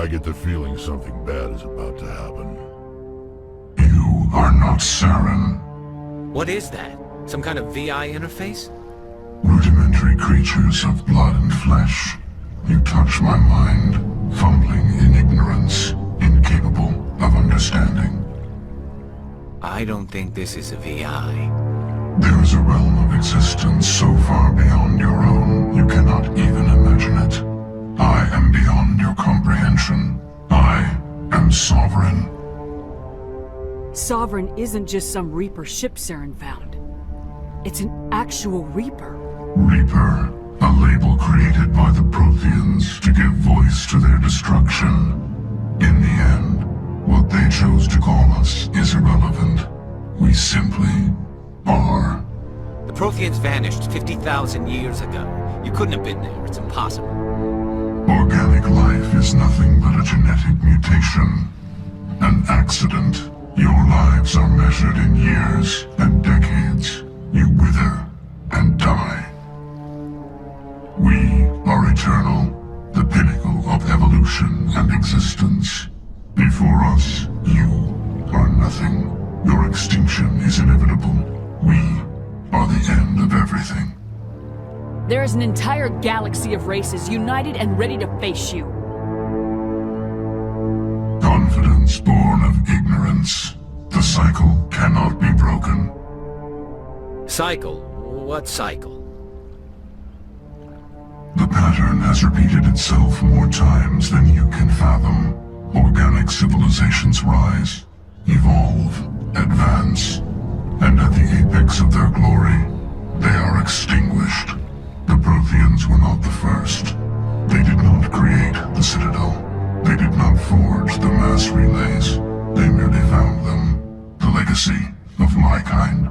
I get the feeling something bad is about to happen. You are not Saren. What is that? Some kind of VI interface? Rudimentary creatures of blood and flesh. You touch my mind, fumbling in ignorance, incapable of understanding. I don't think this is a VI. There is a realm of existence so far beyond your own, you cannot even imagine it. I am beyond your comprehension. I am sovereign. Sovereign isn't just some Reaper ship Saren found. It's an actual Reaper. Reaper, a label created by the Protheans to give voice to their destruction. In the end, what they chose to call us is irrelevant. We simply are. The Protheans vanished 50,000 years ago. You couldn't have been there. It's impossible. Organic life is nothing but a genetic mutation. An accident. Your lives are measured in years and decades. You wither and die. We are eternal, the pinnacle of evolution and existence. Before us, you are nothing. Your extinction is inevitable. We are the end of everything. There is an entire galaxy of races united and ready to face you. Confidence born of ignorance. The cycle cannot be broken. Cycle? What cycle? The pattern has repeated itself more times than you can fathom. Organic civilizations rise, evolve, advance, and at the apex of their glory, they are extinguished. The Protheans were not the first. They did not create the Citadel. They did not forge the mass relays. They merely found them. The legacy of my kind.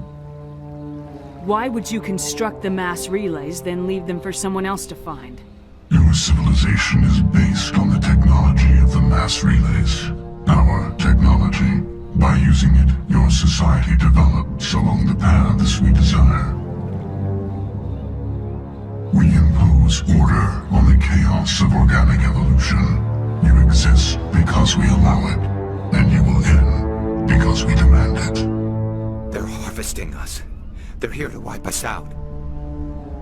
Why would you construct the mass relays, then leave them for someone else to find? Your civilization is based on the technology of the mass relays. Our technology. By using it, your society develops along the paths we desire. We impose order on the chaos of organic evolution. You exist because we allow it, and you will end because we demand it. They're harvesting us. They're here to wipe us out.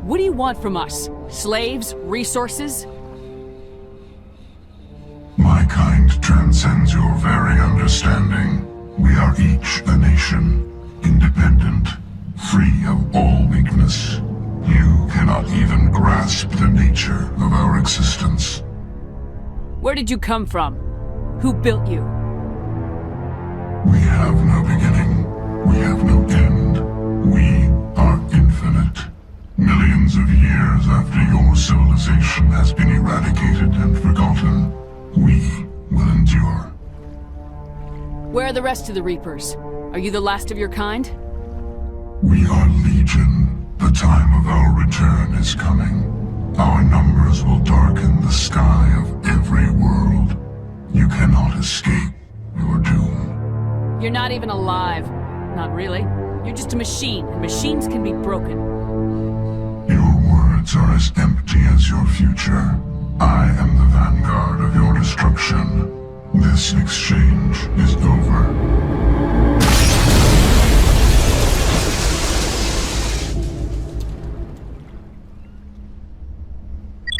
What do you want from us? Slaves? Resources? My kind transcends your very understanding. We are each a nation, independent, free of all weakness. You cannot even grasp the nature of our existence. Where did you come from? Who built you? We have no beginning. We have no end. We are infinite. Millions of years after your civilization has been eradicated and forgotten, we will endure. Where are the rest of the Reapers? Are you the last of your kind? We are Legion. The time of our return is coming. Our numbers will darken the sky of every world. You cannot escape your doom. You're not even alive. Not really. You're just a machine, and machines can be broken. Your words are as empty as your future. I am the vanguard of your destruction. This exchange is over.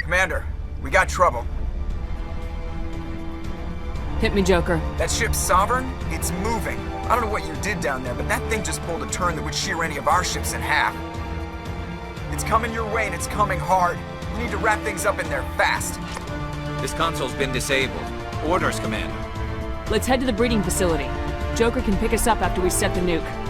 Commander, we got trouble. Hit me, Joker. That ship's Sovereign? It's moving. I don't know what you did down there, but that thing just pulled a turn that would shear any of our ships in half. It's coming your way and it's coming hard. You need to wrap things up in there fast. This console's been disabled. Orders, Commander. Let's head to the breeding facility. Joker can pick us up after we set the nuke.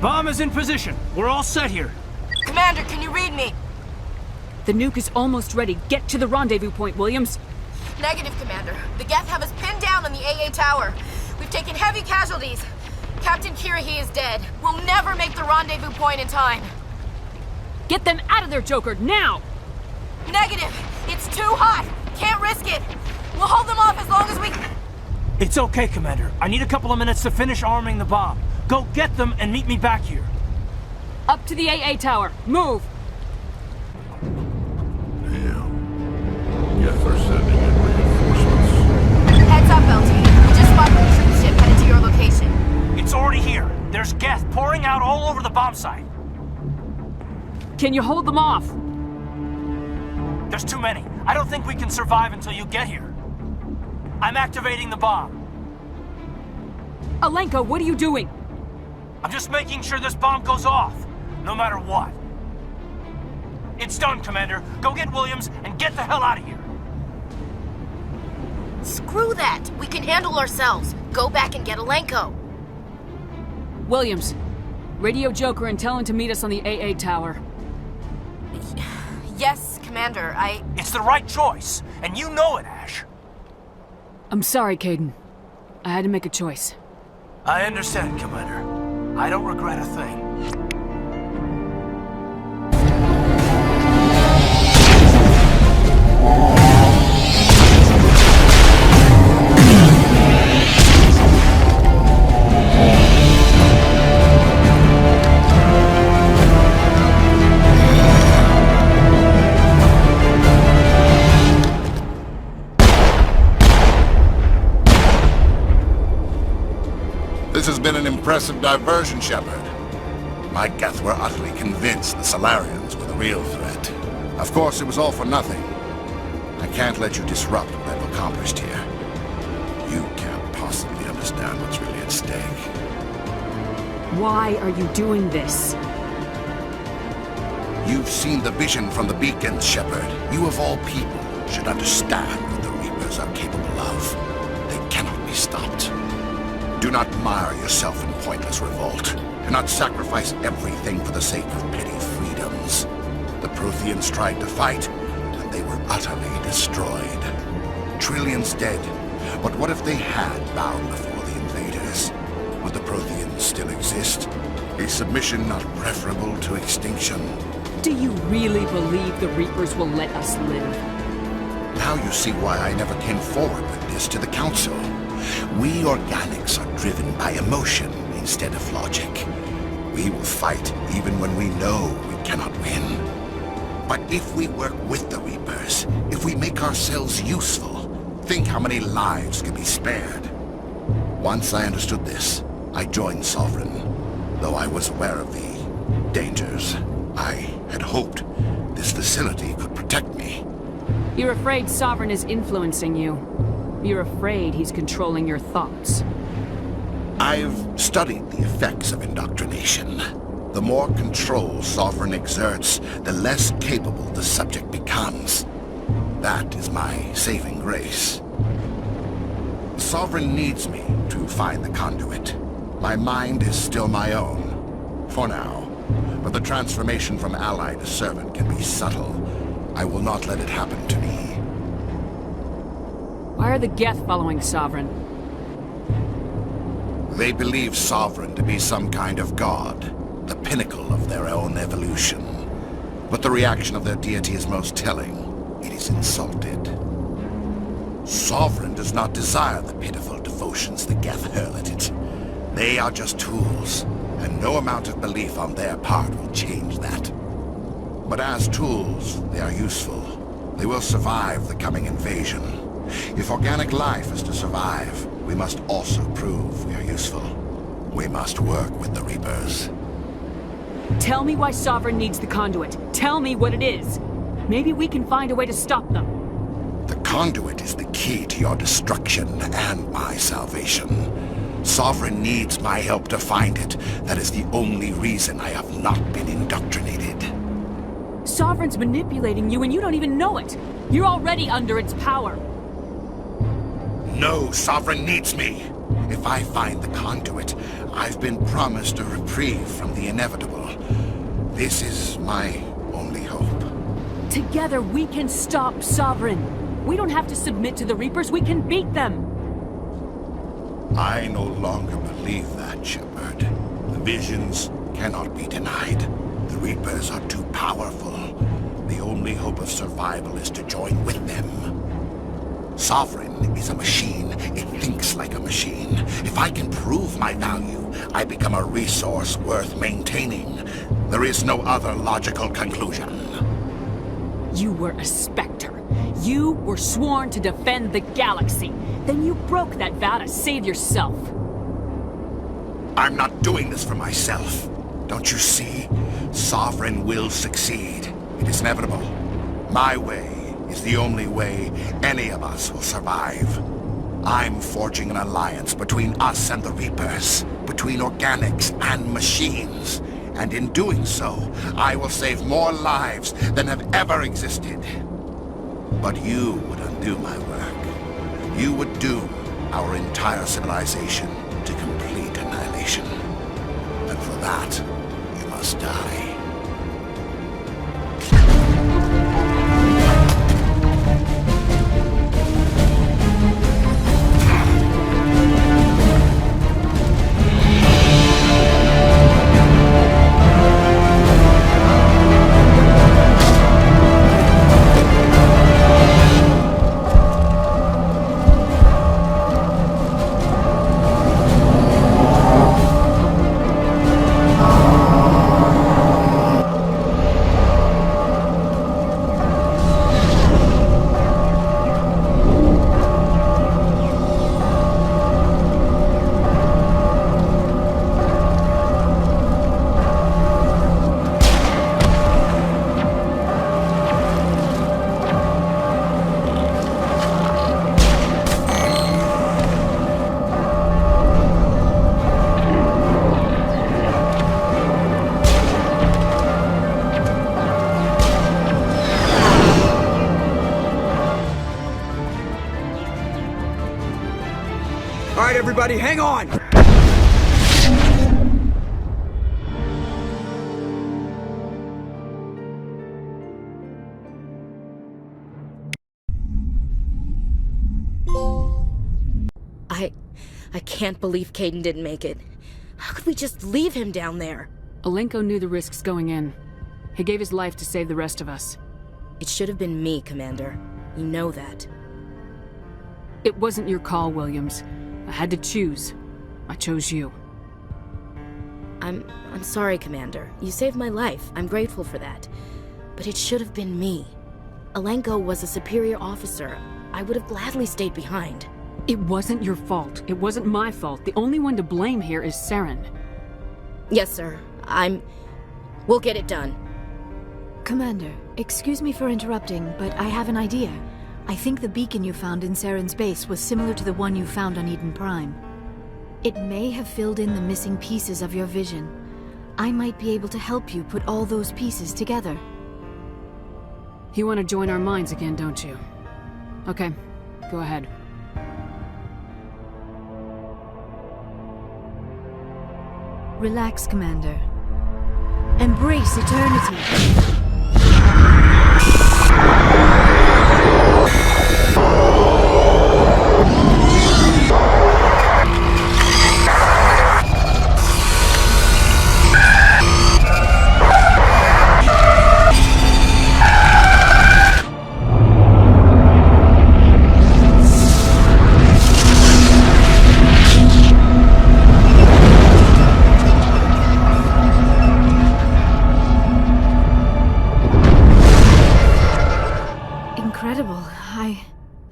Bomb is in position. We're all set here. Commander, can you read me? The nuke is almost ready. Get to the rendezvous point, Williams. Negative, Commander. The Geth have us pinned down on the AA tower. We've taken heavy casualties. Captain Kirahi is dead. We'll never make the rendezvous point in time. Get them out of there, Joker, now! Negative. It's too hot. Can't risk it. We'll hold them off as long as we... It's okay, Commander. I need a couple of minutes to finish arming the bomb. Go get them and meet me back here. Up to the AA tower. Move! Yes, they're sending in reinforcements. Heads up, LT. We just spotted a troop ship headed to your location. It's already here. There's Geth pouring out all over the bomb site. Can you hold them off? There's too many. I don't think we can survive until you get here. I'm activating the bomb. Alenka, what are you doing? I'm just making sure this bomb goes off, no matter what. It's done, Commander. Go get Williams and get the hell out of here. Screw that. We can handle ourselves. Go back and get Alenko. Williams, radio Joker and tell him to meet us on the AA tower. Yes, Commander, It's the right choice, and you know it, Ash. I'm sorry, Caden. I had to make a choice. I understand, Commander. I don't regret a thing. This has been an impressive diversion, Shepard. My Geth were utterly convinced the Solarians were the real threat. Of course, it was all for nothing. I can't let you disrupt what I've accomplished here. You can't possibly understand what's really at stake. Why are you doing this? You've seen the vision from the beacons, Shepard. You of all people should understand what the Reapers are capable of. They cannot be stopped. Do not mire yourself in pointless revolt. Do not sacrifice everything for the sake of petty freedoms. The Protheans tried to fight, and they were utterly destroyed. Trillions dead, but what if they had bowed before the invaders? Would the Protheans still exist? A submission not preferable to extinction? Do you really believe the Reapers will let us live? Now you see why I never came forward with this to the Council. We organics are driven by emotion instead of logic. We will fight even when we know we cannot win. But if we work with the Reapers, if we make ourselves useful, think how many lives could be spared. Once I understood this, I joined Sovereign, though I was aware of the dangers. I had hoped this facility could protect me. You're afraid Sovereign is influencing you. You're afraid he's controlling your thoughts. I've studied the effects of indoctrination. The more control Sovereign exerts, the less capable the subject becomes. That is my saving grace. Sovereign needs me to find the conduit. My mind is still my own, for now. But the transformation from ally to servant can be subtle. I will not let it happen to me. Why are the Geth following Sovereign? They believe Sovereign to be some kind of god, the pinnacle of their own evolution. But the reaction of their deity is most telling. It is insulted. Sovereign does not desire the pitiful devotions the Geth hurl at it. They are just tools, and no amount of belief on their part will change that. But as tools, they are useful. They will survive the coming invasion. If organic life is to survive, we must also prove we are useful. We must work with the Reapers. Tell me why Sovereign needs the conduit. Tell me what it is. Maybe we can find a way to stop them. The conduit is the key to your destruction and my salvation. Sovereign needs my help to find it. That is the only reason I have not been indoctrinated. Sovereign's manipulating you and you don't even know it. You're already under its power. No, Sovereign needs me. If I find the conduit, I've been promised a reprieve from the inevitable. This is my only hope. Together we can stop Sovereign. We don't have to submit to the Reapers, we can beat them. I no longer believe that, Shepard. The visions cannot be denied. The Reapers are too powerful. The only hope of survival is to join with them. Sovereign is a machine. It thinks like a machine. If I can prove my value, I become a resource worth maintaining. There is no other logical conclusion. You were a Spectre. You were sworn to defend the galaxy. Then you broke that vow to save yourself. I'm not doing this for myself. Don't you see? Sovereign will succeed. It is inevitable. My way is the only way any of us will survive. I'm forging an alliance between us and the Reapers, between organics and machines. And in doing so, I will save more lives than have ever existed. But you would undo my work. You would doom our entire civilization to complete annihilation. And for that, you must die. Everybody, hang on! I can't believe Caden didn't make it. How could we just leave him down there? Alenko knew the risks going in. He gave his life to save the rest of us. It should have been me, Commander. You know that. It wasn't your call, Williams. I had to choose. I chose you. I'm sorry, Commander. You saved my life. I'm grateful for that. But it should have been me. Alenko was a superior officer. I would have gladly stayed behind. It wasn't your fault. It wasn't my fault. The only one to blame here is Saren. Yes, sir. We'll get it done. Commander, excuse me for interrupting, but I have an idea. I think the beacon you found in Saren's base was similar to the one you found on Eden Prime. It may have filled in the missing pieces of your vision. I might be able to help you put all those pieces together. You want to join our minds again, don't you? Okay, go ahead. Relax, Commander. Embrace eternity.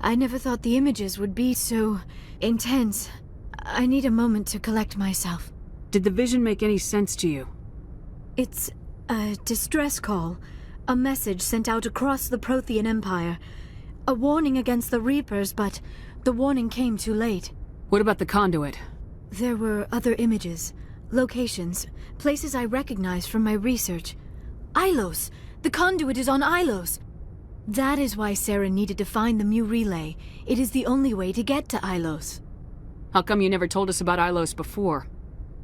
I never thought the images would be so intense. I need a moment to collect myself. Did the vision make any sense to you? It's a distress call. A message sent out across the Prothean Empire. A warning against the Reapers, but the warning came too late. What about the conduit? There were other images, locations, places I recognized from my research. Ilos! The conduit is on Ilos! That is why Saren needed to find the Mu Relay. It is the only way to get to Ilos. How come you never told us about Ilos before?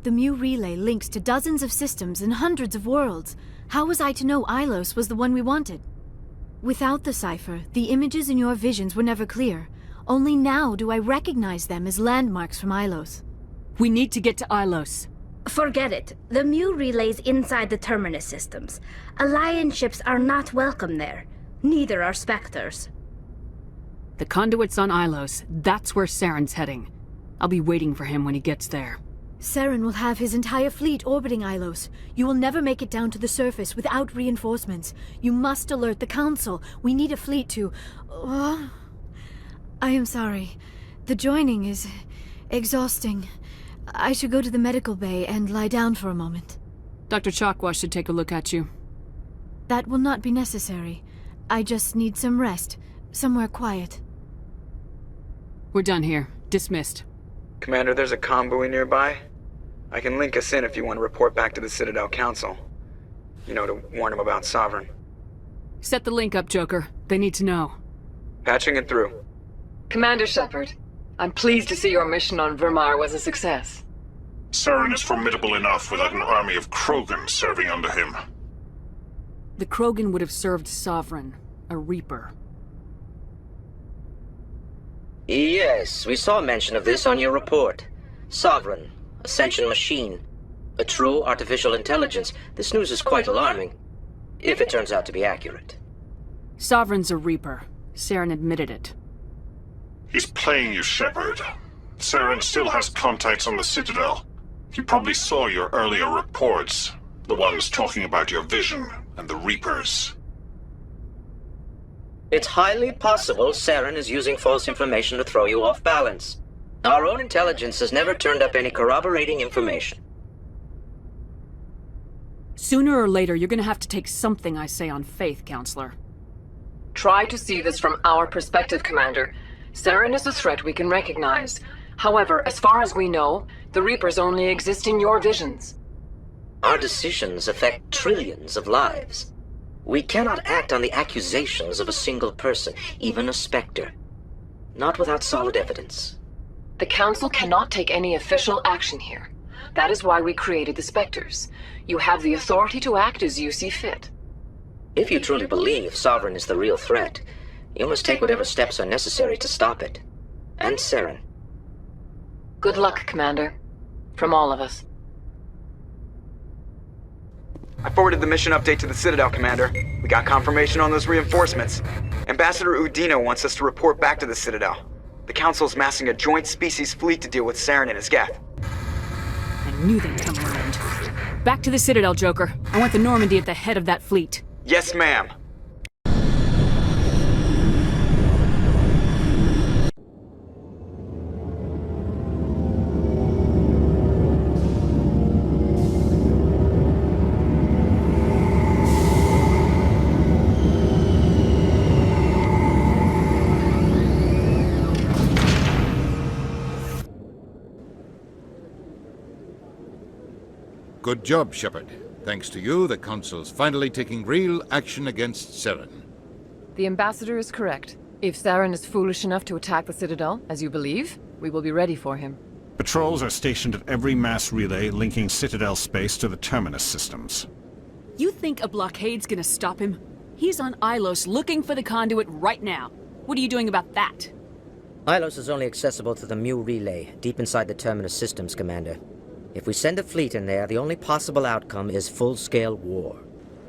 The Mu Relay links to dozens of systems and hundreds of worlds. How was I to know Ilos was the one we wanted? Without the cipher, the images in your visions were never clear. Only now do I recognize them as landmarks from Ilos. We need to get to Ilos. Forget it. The Mu relay's inside the Terminus systems. Alliance ships are not welcome there. Neither are Spectres. The conduit's on Ilos. That's where Saren's heading. I'll be waiting for him when he gets there. Saren will have his entire fleet orbiting Ilos. You will never make it down to the surface without reinforcements. You must alert the Council. We need a fleet to... I am sorry. The joining is exhausting. I should go to the medical bay and lie down for a moment. Dr. Chakwa should take a look at you. That will not be necessary. I just need some rest. Somewhere quiet. We're done here. Dismissed. Commander, there's a convoy nearby. I can link us in if you want to report back to the Citadel Council. You know, to warn them about Sovereign. Set the link up, Joker. They need to know. Patching it through. Commander Shepard, I'm pleased to see your mission on Vermar was a success. Saren is formidable enough without an army of Krogan serving under him. The Krogan would have served Sovereign, a Reaper. Yes, we saw mention of this on your report. Sovereign, Ascension machine, a true artificial intelligence. This news is quite alarming, if it turns out to be accurate. Sovereign's a Reaper. Saren admitted it. He's playing you, Shepard. Saren still has contacts on the Citadel. He probably saw your earlier reports, the ones talking about your vision and the Reapers. It's highly possible Saren is using false information to throw you off balance. Our own intelligence has never turned up any corroborating information. Sooner or later, you're gonna have to take something I say on faith, Counselor. Try to see this from our perspective, Commander. Saren is a threat we can recognize. However, as far as we know, the Reapers only exist in your visions. Our decisions affect trillions of lives. We cannot act on the accusations of a single person, even a Spectre. Not without solid evidence. The Council cannot take any official action here. That is why we created the Spectres. You have the authority to act as you see fit. If you truly believe Sovereign is the real threat, you must take whatever steps are necessary to stop it. And Saren. Good luck, Commander. From all of us. I forwarded the mission update to the Citadel, Commander. We got confirmation on those reinforcements. Ambassador Udina wants us to report back to the Citadel. The Council's massing a joint species fleet to deal with Saren and his Geth. I knew they'd come around. Back to the Citadel, Joker. I want the Normandy at the head of that fleet. Yes, ma'am. Good job, Shepard. Thanks to you, the Council's finally taking real action against Saren. The Ambassador is correct. If Saren is foolish enough to attack the Citadel, as you believe, we will be ready for him. Patrols are stationed at every mass relay linking Citadel space to the Terminus systems. You think a blockade's gonna stop him? He's on Ilos looking for the conduit right now. What are you doing about that? Ilos is only accessible to the Mu relay, deep inside the Terminus systems, Commander. If we send a fleet in there, the only possible outcome is full-scale war.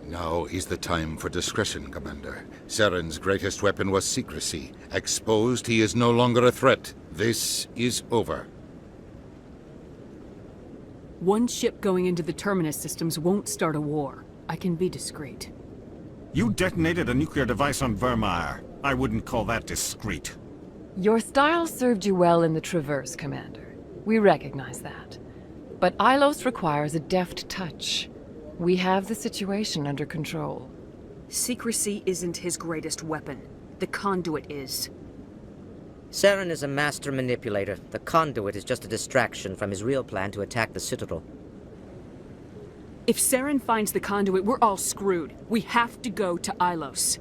Now is the time for discretion, Commander. Saren's greatest weapon was secrecy. Exposed, he is no longer a threat. This is over. One ship going into the Terminus systems won't start a war. I can be discreet. You detonated a nuclear device on Vermar. I wouldn't call that discreet. Your style served you well in the Traverse, Commander. We recognize that. But Ilos requires a deft touch. We have the situation under control. Secrecy isn't his greatest weapon. The conduit is. Saren is a master manipulator. The conduit is just a distraction from his real plan to attack the Citadel. If Saren finds the conduit, we're all screwed. We have to go to Ilos.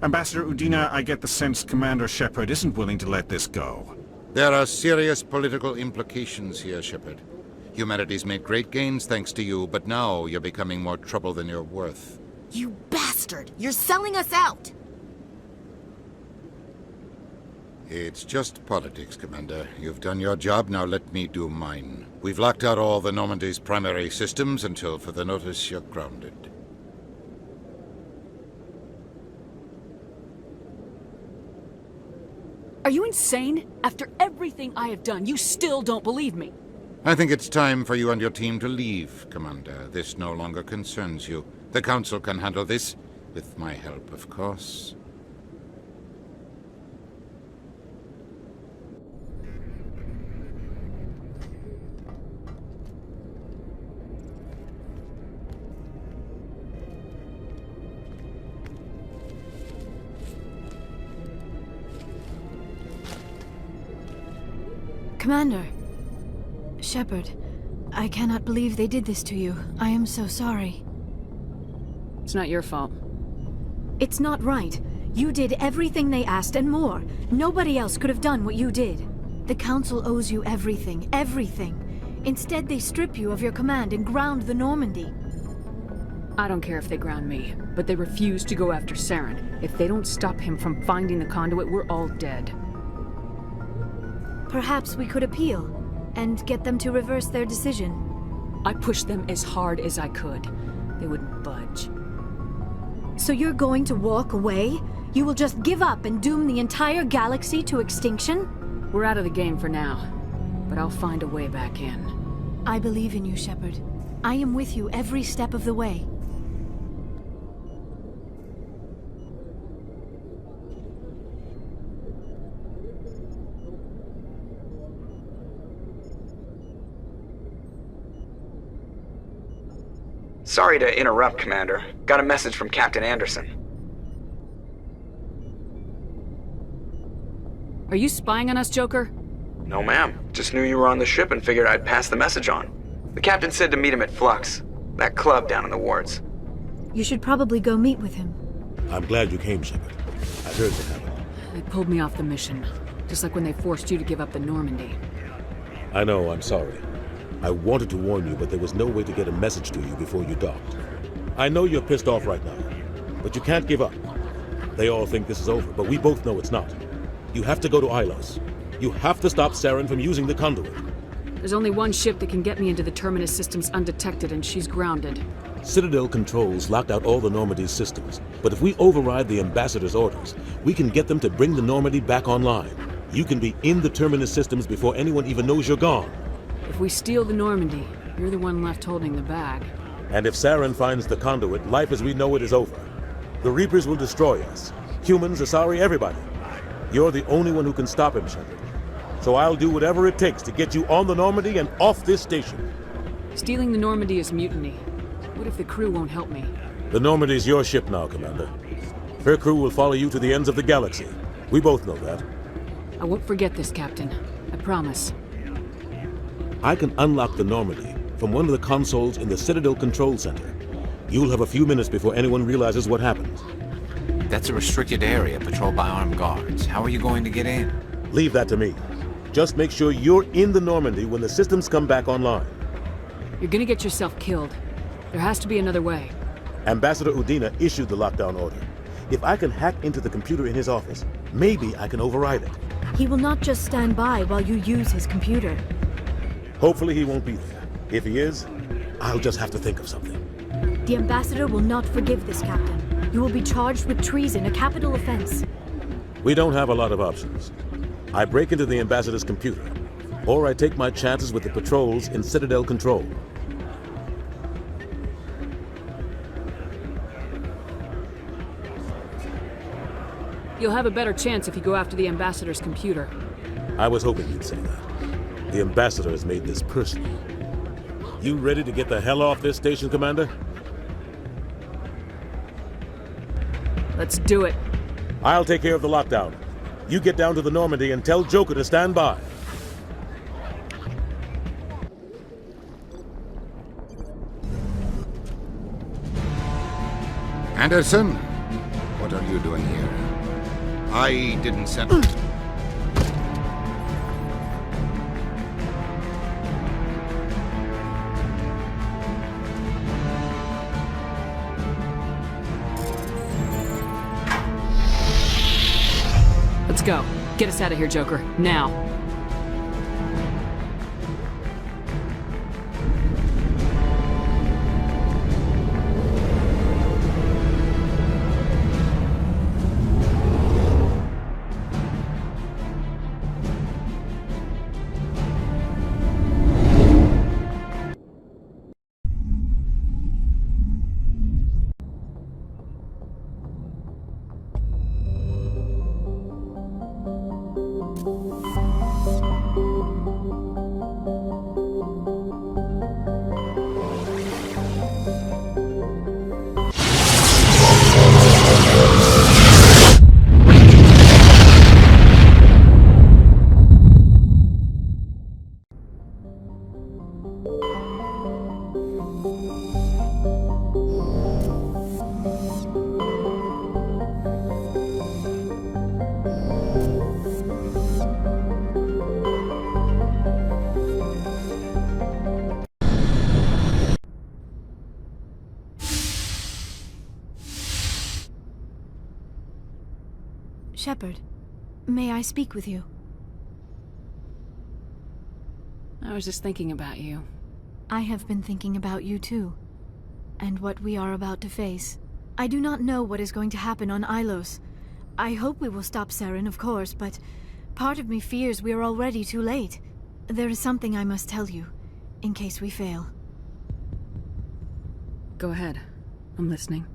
Ambassador Udina, I get the sense Commander Shepard isn't willing to let this go. There are serious political implications here, Shepard. Humanity's made great gains thanks to you, but now you're becoming more trouble than you're worth. You bastard! You're selling us out! It's just politics, Commander. You've done your job, now let me do mine. We've locked out all the Normandy's primary systems until further notice you're grounded. Are you insane? After everything I have done, you still don't believe me. I think it's time for you and your team to leave, Commander. This no longer concerns you. The Council can handle this, with my help, of course. Commander. Shepard, I cannot believe they did this to you. I am so sorry. It's not your fault. It's not right. You did everything they asked and more. Nobody else could have done what you did. The Council owes you everything, everything. Instead, they strip you of your command and ground the Normandy. I don't care if they ground me, but they refuse to go after Saren. If they don't stop him from finding the conduit, we're all dead. Perhaps we could appeal and get them to reverse their decision. I pushed them as hard as I could. They wouldn't budge. So you're going to walk away? You will just give up and doom the entire galaxy to extinction? We're out of the game for now, but I'll find a way back in. I believe in you, Shepard. I am with you every step of the way. Sorry to interrupt, Commander. Got a message from Captain Anderson. Are you spying on us, Joker? No, ma'am. Just knew you were on the ship and figured I'd pass the message on. The captain said to meet him at Flux, that club down in the wards. You should probably go meet with him. I'm glad you came, Shepard. I heard what happened. They pulled me off the mission, just like when they forced you to give up the Normandy. I know, I'm sorry. I wanted to warn you, but there was no way to get a message to you before you docked. I know you're pissed off right now, but you can't give up. They all think this is over, but we both know it's not. You have to go to Ilos. You have to stop Saren from using the conduit. There's only one ship that can get me into the Terminus systems undetected, and she's grounded. Citadel controls locked out all the Normandy's systems, but if we override the Ambassador's orders, we can get them to bring the Normandy back online. You can be in the Terminus systems before anyone even knows you're gone. If we steal the Normandy, you're the one left holding the bag. And if Saren finds the conduit, life as we know it is over. The Reapers will destroy us. Humans, Asari, everybody. You're the only one who can stop him, Shepard. So I'll do whatever it takes to get you on the Normandy and off this station. Stealing the Normandy is mutiny. What if the crew won't help me? The Normandy's your ship now, Commander. Her crew will follow you to the ends of the galaxy. We both know that. I won't forget this, Captain. I promise. I can unlock the Normandy from one of the consoles in the Citadel Control Center. You'll have a few minutes before anyone realizes what happened. That's a restricted area patrolled by armed guards. How are you going to get in? Leave that to me. Just make sure you're in the Normandy when the systems come back online. You're gonna get yourself killed. There has to be another way. Ambassador Udina issued the lockdown order. If I can hack into the computer in his office, maybe I can override it. He will not just stand by while you use his computer. Hopefully he won't be there. If he is, I'll just have to think of something. The Ambassador will not forgive this, Captain. You will be charged with treason, a capital offense. We don't have a lot of options. I break into the Ambassador's computer, or I take my chances with the patrols in Citadel Control. You'll have a better chance if you go after the Ambassador's computer. I was hoping you'd say that. The Ambassador has made this personal. You ready to get the hell off this station, Commander? Let's do it. I'll take care of the lockdown. You get down to the Normandy and tell Joker to stand by. Anderson, what are you doing here? I didn't send... Let's go. Get us out of here, Joker. Now. Shepard, may I speak with you? I was just thinking about you. I have been thinking about you too, and what we are about to face. I do not know what is going to happen on Ilos. I hope we will stop Saren, of course, but part of me fears we are already too late. There is something I must tell you, in case we fail. Go ahead. I'm listening.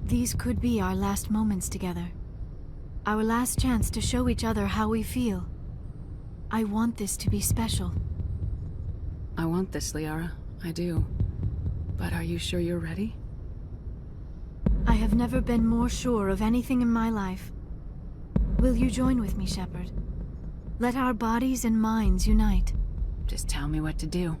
These could be our last moments together. Our last chance to show each other how we feel. I want this to be special. I want this, Liara. I do. But are you sure you're ready? I have never been more sure of anything in my life. Will you join with me, Shepard? Let our bodies and minds unite. Just tell me what to do.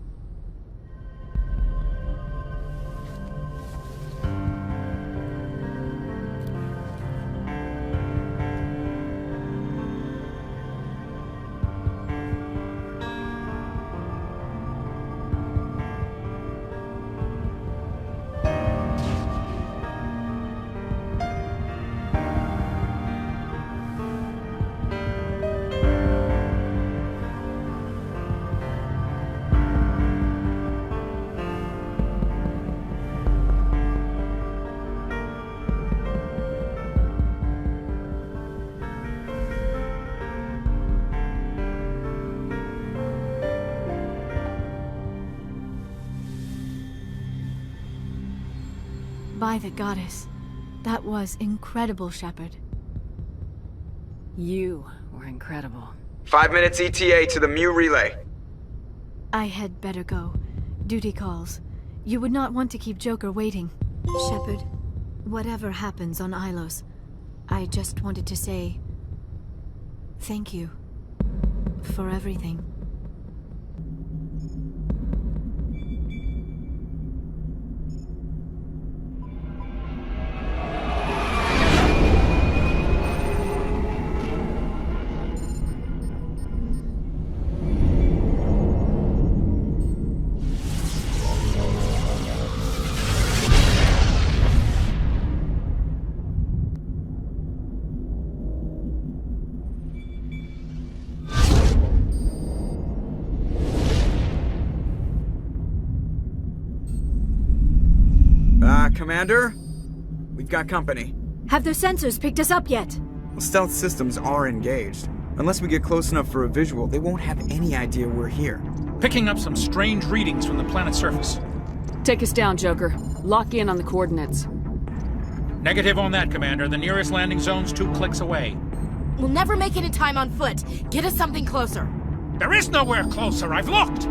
By the goddess. That was incredible, Shepard. You were incredible. 5 minutes ETA to the Mu relay. I had better go. Duty calls. You would not want to keep Joker waiting. Shepard, whatever happens on Ilos, I just wanted to say... thank you. For everything. Commander? We've got company. Have their sensors picked us up yet? Well, stealth systems are engaged. Unless we get close enough for a visual, they won't have any idea we're here. Picking up some strange readings from the planet's surface. Take us down, Joker. Lock in on the coordinates. Negative on that, Commander. The nearest landing zone's 2 clicks away. We'll never make it in time on foot. Get us something closer. There is nowhere closer. I've looked.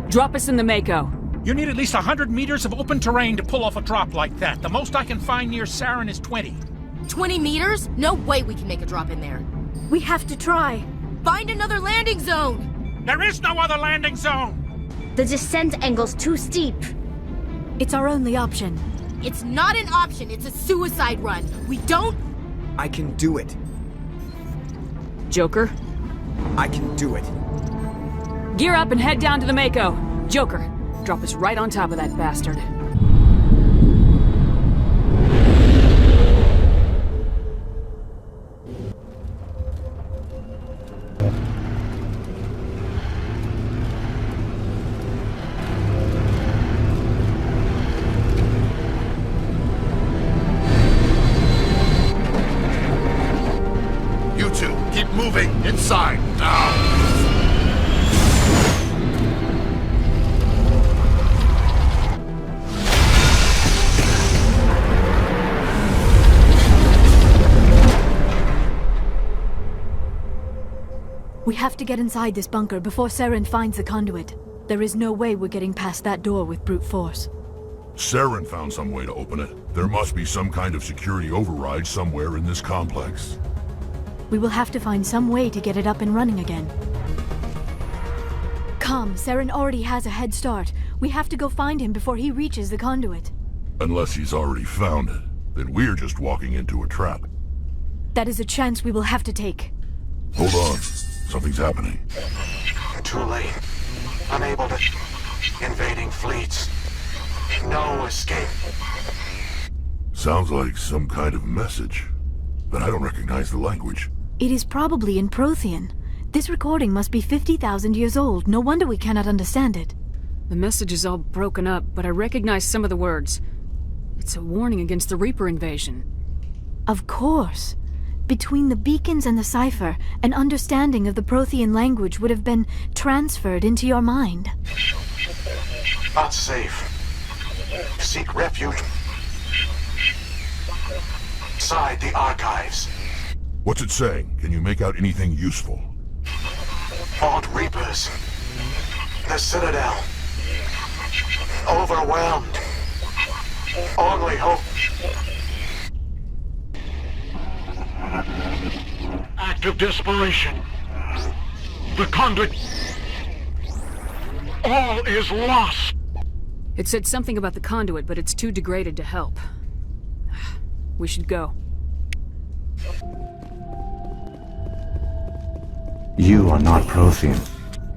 Drop us in the Mako. You need at least 100 meters of open terrain to pull off a drop like that. The most I can find near Saren is 20. 20 meters? No way we can make a drop in there. We have to try. Find another landing zone! There is no other landing zone! The descent angle's too steep. It's our only option. It's not an option, it's a suicide run. We don't... I can do it. Joker? I can do it. Gear up and head down to the Mako. Joker, drop us right on top of that bastard. We have to get inside this bunker before Saren finds the conduit. There is no way we're getting past that door with brute force. Saren found some way to open it. There must be some kind of security override somewhere in this complex. We will have to find some way to get it up and running again. Come, Saren already has a head start. We have to go find him before he reaches the conduit. Unless he's already found it, then we're just walking into a trap. That is a chance we will have to take. Hold on. Something's happening. Too late. Unable to... Invading fleets. No escape. Sounds like some kind of message, but I don't recognize the language. It is probably in Prothean. This recording must be 50,000 years old. No wonder we cannot understand it. The message is all broken up, but I recognize some of the words. It's a warning against the Reaper invasion. Of course. Between the beacons and the cipher, an understanding of the Prothean language would have been transferred into your mind. Not safe. Seek refuge inside the archives. What's it saying? Can you make out anything useful? Fought Reapers. The Citadel. Overwhelmed. Only hope. Act of desperation. The conduit. All is lost. It said something about the conduit, but it's too degraded to help. We should go. You are not Prothean,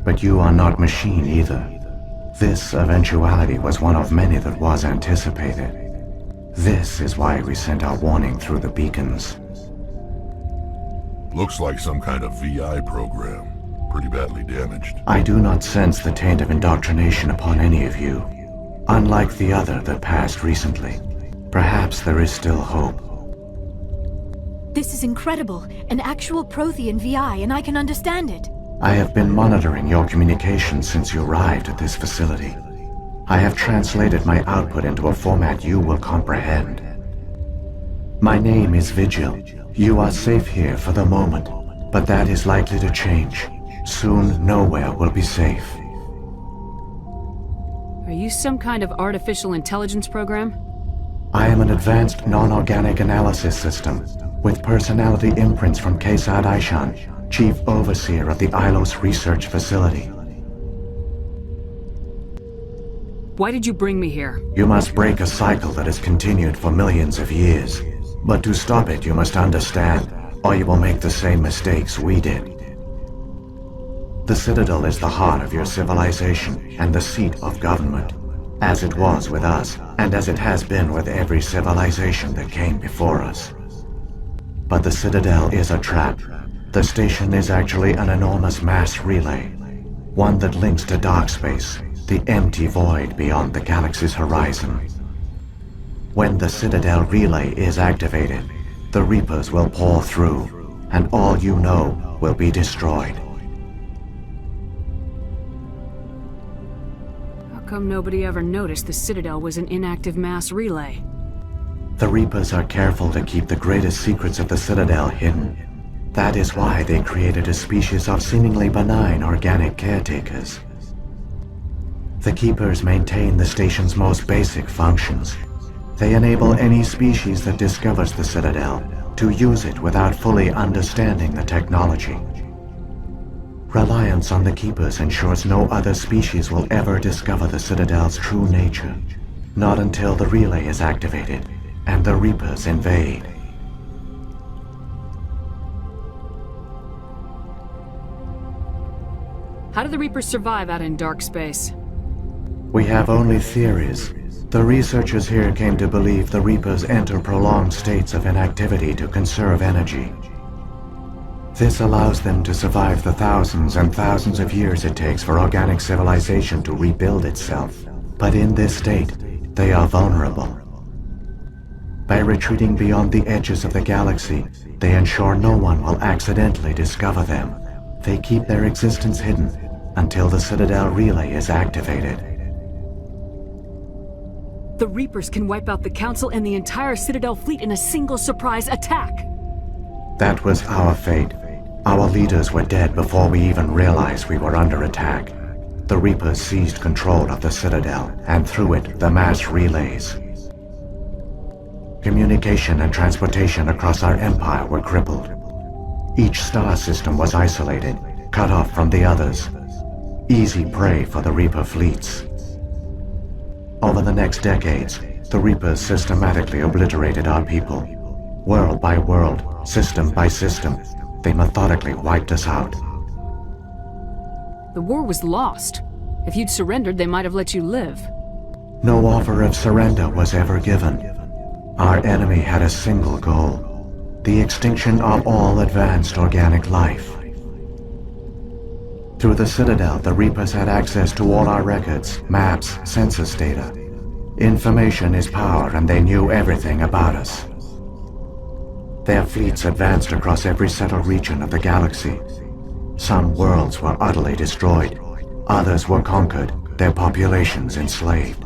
but you are not machine either. This eventuality was one of many that was anticipated. This is why we sent our warning through the beacons. Looks like some kind of VI program. Pretty badly damaged. I do not sense the taint of indoctrination upon any of you. Unlike the other that passed recently. Perhaps there is still hope. This is incredible. An actual Prothean VI, and I can understand it. I have been monitoring your communications since you arrived at this facility. I have translated my output into a format you will comprehend. My name is Vigil. You are safe here for the moment, but that is likely to change. Soon, nowhere will be safe. Are you some kind of artificial intelligence program? I am an advanced non-organic analysis system, with personality imprints from Kesad Aishan, Chief Overseer of the Ilos Research Facility. Why did you bring me here? You must break a cycle that has continued for millions of years. But to stop it, you must understand, or you will make the same mistakes we did. The Citadel is the heart of your civilization and the seat of government, as it was with us, and as it has been with every civilization that came before us. But the Citadel is a trap. The station is actually an enormous mass relay, one that links to dark space, the empty void beyond the galaxy's horizon. When the Citadel relay is activated, the Reapers will pour through, and all you know will be destroyed. How come nobody ever noticed the Citadel was an inactive mass relay? The Reapers are careful to keep the greatest secrets of the Citadel hidden. That is why they created a species of seemingly benign organic caretakers. The Keepers maintain the station's most basic functions. They enable any species that discovers the Citadel to use it without fully understanding the technology. Reliance on the Keepers ensures no other species will ever discover the Citadel's true nature. Not until the relay is activated and the Reapers invade. How do the Reapers survive out in dark space? We have only theories. The researchers here came to believe the Reapers enter prolonged states of inactivity to conserve energy. This allows them to survive the thousands and thousands of years it takes for organic civilization to rebuild itself. But in this state, they are vulnerable. By retreating beyond the edges of the galaxy, they ensure no one will accidentally discover them. They keep their existence hidden until the Citadel relay is activated. The Reapers can wipe out the Council and the entire Citadel fleet in a single surprise attack. That was our fate. Our leaders were dead before we even realized we were under attack. The Reapers seized control of the Citadel, and through it, the mass relays. Communication and transportation across our empire were crippled. Each star system was isolated, cut off from the others. Easy prey for the Reaper fleets. Over the next decades, the Reapers systematically obliterated our people. World by world, system by system, they methodically wiped us out. The war was lost. If you'd surrendered, they might have let you live. No offer of surrender was ever given. Our enemy had a single goal: the extinction of all advanced organic life. Through the Citadel, the Reapers had access to all our records, maps, census data. Information is power, and they knew everything about us. Their fleets advanced across every settled region of the galaxy. Some worlds were utterly destroyed. Others were conquered, their populations enslaved.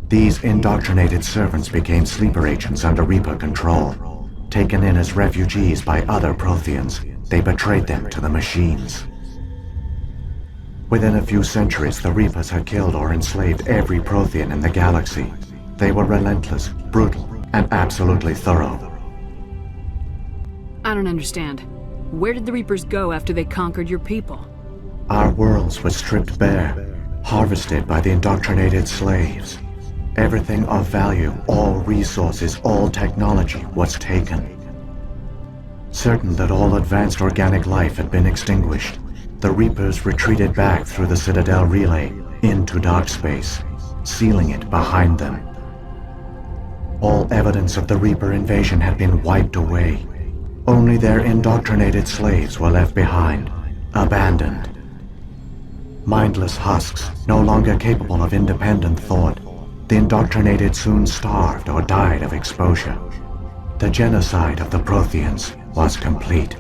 These indoctrinated servants became sleeper agents under Reaper control. Taken in as refugees by other Protheans, they betrayed them to the machines. Within a few centuries, the Reapers had killed or enslaved every Prothean in the galaxy. They were relentless, brutal, and absolutely thorough. I don't understand. Where did the Reapers go after they conquered your people? Our worlds were stripped bare, harvested by the indoctrinated slaves. Everything of value, all resources, all technology was taken. Certain that all advanced organic life had been extinguished, the Reapers retreated back through the Citadel relay into dark space, sealing it behind them. All evidence of the Reaper invasion had been wiped away. Only their indoctrinated slaves were left behind, abandoned. Mindless husks, no longer capable of independent thought, the indoctrinated soon starved or died of exposure. The genocide of the Protheans was complete.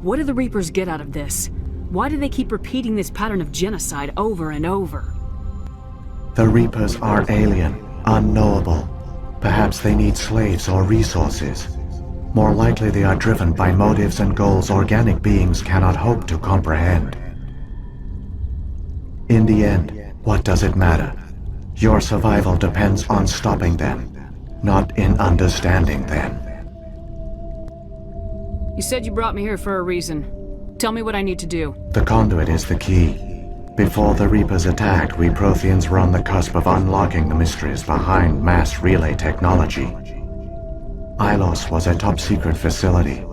What do the Reapers get out of this? Why do they keep repeating this pattern of genocide over and over? The Reapers are alien, unknowable. Perhaps they need slaves or resources. More likely they are driven by motives and goals organic beings cannot hope to comprehend. In the end, what does it matter? Your survival depends on stopping them, not in understanding them. You said you brought me here for a reason. Tell me what I need to do. The conduit is the key. Before the Reapers attacked, we Protheans were on the cusp of unlocking the mysteries behind mass relay technology. Ilos was a top-secret facility.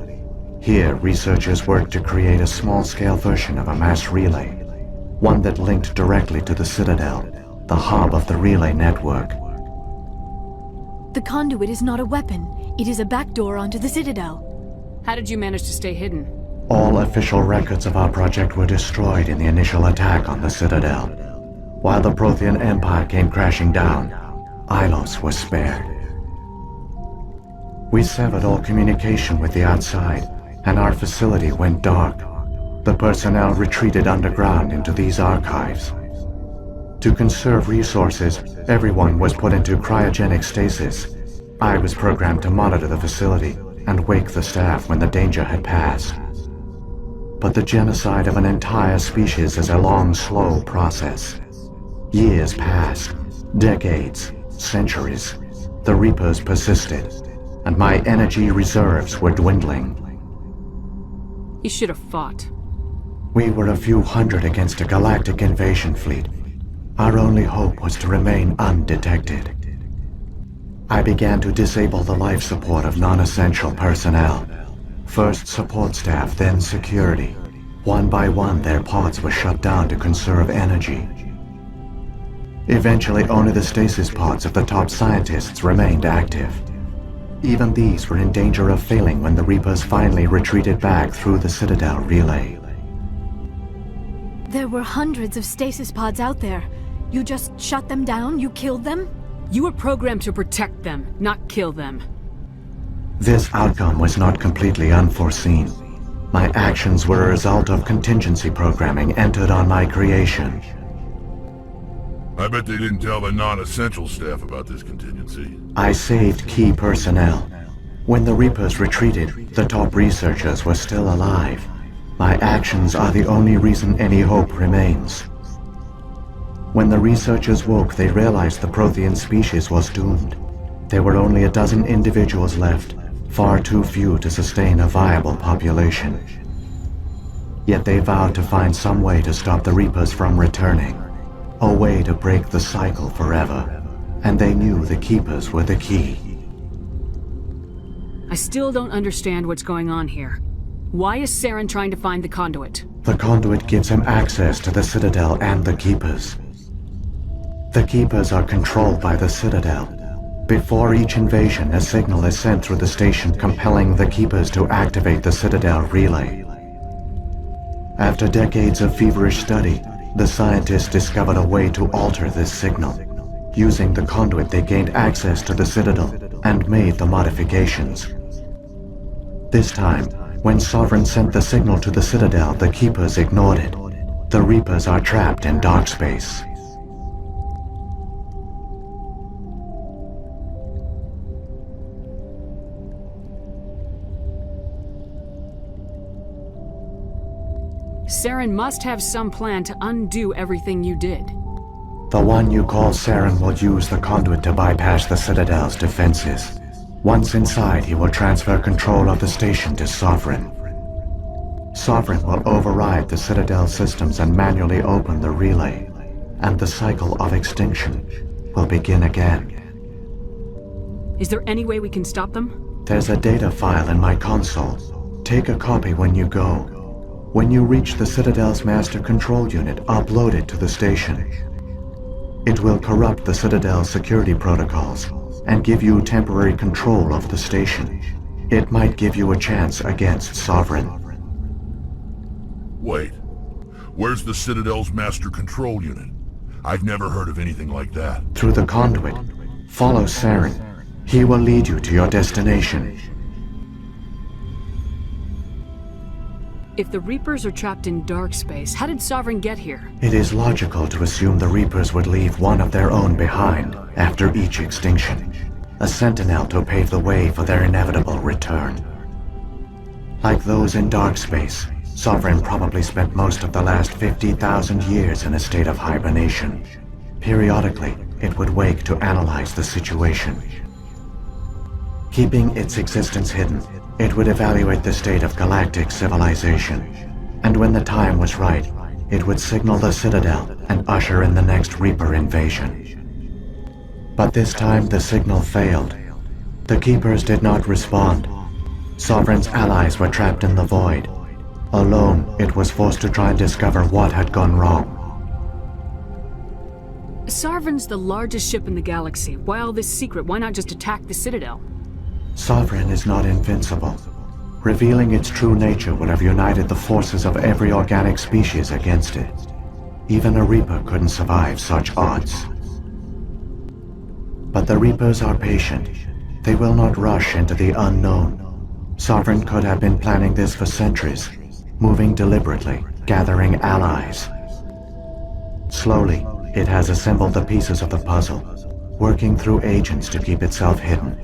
Here, researchers worked to create a small-scale version of a mass relay, one that linked directly to the Citadel, the hub of the relay network. The conduit is not a weapon. It is a backdoor onto the Citadel. How did you manage to stay hidden? All official records of our project were destroyed in the initial attack on the Citadel. While the Prothean Empire came crashing down, Ilos was spared. We severed all communication with the outside, and our facility went dark. The personnel retreated underground into these archives. To conserve resources, everyone was put into cryogenic stasis. I was programmed to monitor the facility and wake the staff when the danger had passed. But the genocide of an entire species is a long, slow process. Years passed, decades, centuries. The Reapers persisted, and my energy reserves were dwindling. You should have fought. We were a few hundred against a galactic invasion fleet. Our only hope was to remain undetected. I began to disable the life support of non-essential personnel. First support staff, then security. One by one, their pods were shut down to conserve energy. Eventually, only the stasis pods of the top scientists remained active. Even these were in danger of failing when the Reapers finally retreated back through the Citadel relay. There were hundreds of stasis pods out there. You just shut them down? You killed them? You were programmed to protect them, not kill them. This outcome was not completely unforeseen. My actions were a result of contingency programming entered on my creation. I bet they didn't tell the non-essential staff about this contingency. I saved key personnel. When the Reapers retreated, the top researchers were still alive. My actions are the only reason any hope remains. When the researchers woke, they realized the Prothean species was doomed. There were only a dozen individuals left, far too few to sustain a viable population. Yet they vowed to find some way to stop the Reapers from returning. A way to break the cycle forever. And they knew the Keepers were the key. I still don't understand what's going on here. Why is Saren trying to find the conduit? The conduit gives him access to the Citadel and the Keepers. The Keepers are controlled by the Citadel. Before each invasion, a signal is sent through the station compelling the Keepers to activate the Citadel relay. After decades of feverish study, the scientists discovered a way to alter this signal. Using the conduit, they gained access to the Citadel and made the modifications. This time, when Sovereign sent the signal to the Citadel, the Keepers ignored it. The Reapers are trapped in dark space. Saren must have some plan to undo everything you did. The one you call Saren will use the conduit to bypass the Citadel's defenses. Once inside, he will transfer control of the station to Sovereign. Sovereign will override the Citadel systems and manually open the relay, and the cycle of extinction will begin again. Is there any way we can stop them? There's a data file in my console. Take a copy when you go. When you reach the Citadel's master control unit, upload it to the station. It will corrupt the Citadel's security protocols and give you temporary control of the station. It might give you a chance against Sovereign. Wait, where's the Citadel's master control unit? I've never heard of anything like that. Through the conduit, follow Saren. He will lead you to your destination. If the Reapers are trapped in dark space, how did Sovereign get here? It is logical to assume the Reapers would leave one of their own behind after each extinction. A sentinel to pave the way for their inevitable return. Like those in dark space, Sovereign probably spent most of the last 50,000 years in a state of hibernation. Periodically, it would wake to analyze the situation. Keeping its existence hidden, it would evaluate the state of galactic civilization. And when the time was right, it would signal the Citadel and usher in the next Reaper invasion. But this time the signal failed. The Keepers did not respond. Sovereign's allies were trapped in the void. Alone, it was forced to try and discover what had gone wrong. Sovereign's the largest ship in the galaxy. Why all this secret? Why not just attack the Citadel? Sovereign is not invincible. Revealing its true nature would have united the forces of every organic species against it. Even a Reaper couldn't survive such odds. But the Reapers are patient. They will not rush into the unknown. Sovereign could have been planning this for centuries, moving deliberately, gathering allies. Slowly, it has assembled the pieces of the puzzle, working through agents to keep itself hidden.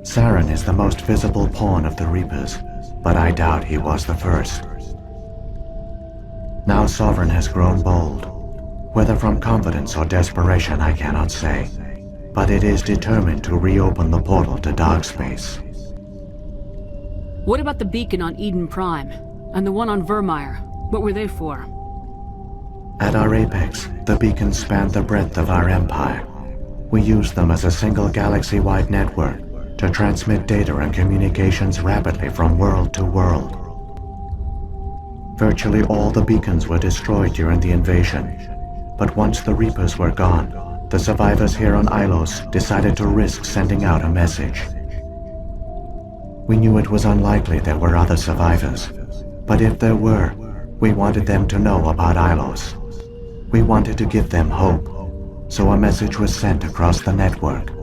Saren is the most visible pawn of the Reapers, but I doubt he was the first. Now Sovereign has grown bold. Whether from confidence or desperation, I cannot say. But it is determined to reopen the portal to dark space. What about the beacon on Eden Prime? And the one on Vermeer? What were they for? At our apex, the beacons spanned the breadth of our empire. We used them as a single galaxy-wide network to transmit data and communications rapidly from world to world. Virtually all the beacons were destroyed during the invasion, but once the Reapers were gone, the survivors here on Ilos decided to risk sending out a message. We knew it was unlikely there were other survivors, but if there were, we wanted them to know about Ilos. We wanted to give them hope, so a message was sent across the network.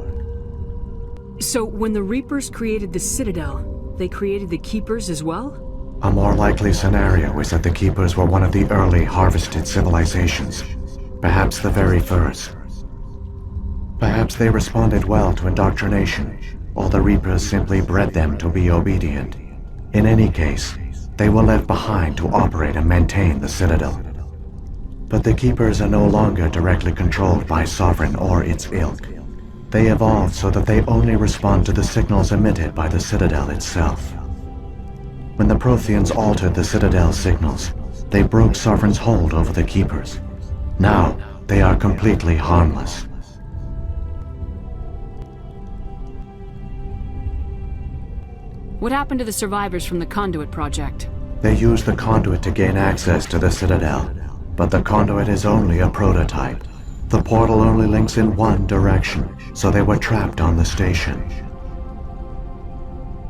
So, when the Reapers created the Citadel, they created the Keepers as well? A more likely scenario is that the Keepers were one of the early harvested civilizations. Perhaps the very first. Perhaps they responded well to indoctrination, or the Reapers simply bred them to be obedient. In any case, they were left behind to operate and maintain the Citadel. But the Keepers are no longer directly controlled by Sovereign or its ilk. They evolved so that they only respond to the signals emitted by the Citadel itself. When the Protheans altered the Citadel's signals, they broke Sovereign's hold over the Keepers. Now, they are completely harmless. What happened to the survivors from the Conduit project? They used the Conduit to gain access to the Citadel, but the Conduit is only a prototype. The portal only links in one direction, so they were trapped on the station.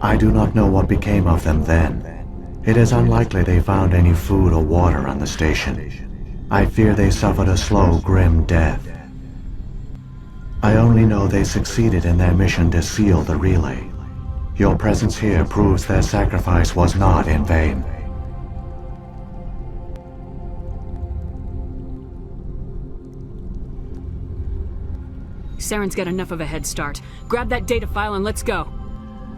I do not know what became of them then. It is unlikely they found any food or water on the station. I fear they suffered a slow, grim death. I only know they succeeded in their mission to seal the relay. Your presence here proves their sacrifice was not in vain. Saren's got enough of a head start. Grab that data file and let's go.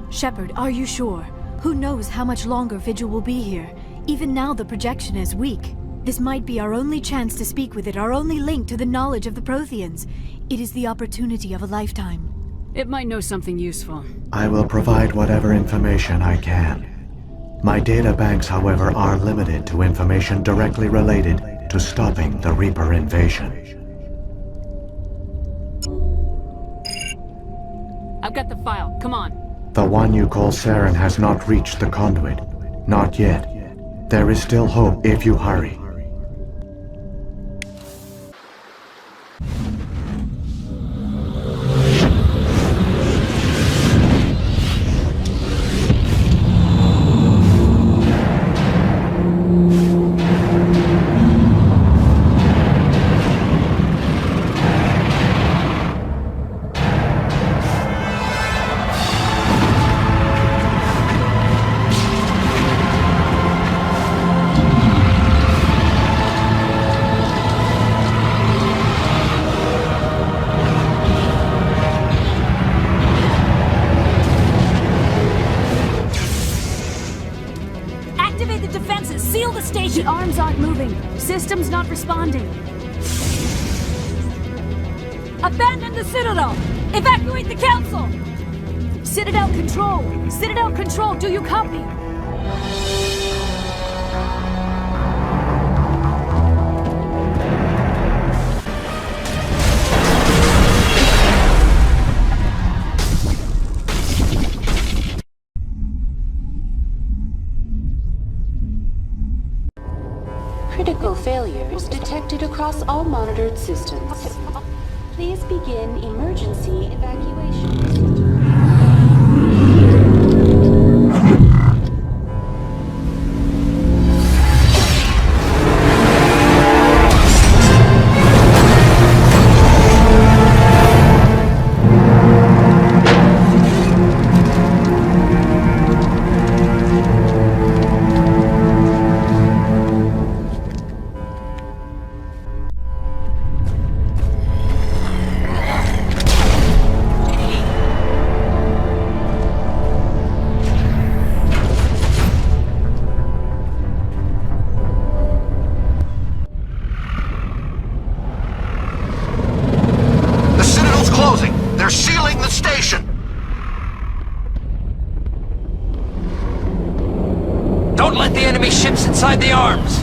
Shepard, are you sure? Who knows how much longer Vigil will be here? Even now the projection is weak. This might be our only chance to speak with it, our only link to the knowledge of the Protheans. It is the opportunity of a lifetime. It might know something useful. I will provide whatever information I can. My data banks, however, are limited to information directly related to stopping the Reaper invasion. I've got the file. Come on. The one you call Saren has not reached the Conduit. Not yet. There is still hope if you hurry. Systems not responding. Abandon the Citadel! Evacuate the Council! Citadel Control! Citadel Control, do you copy? Critical failures detected across all monitored systems. Please begin emergency evacuation. Don't let the enemy ships inside the arms!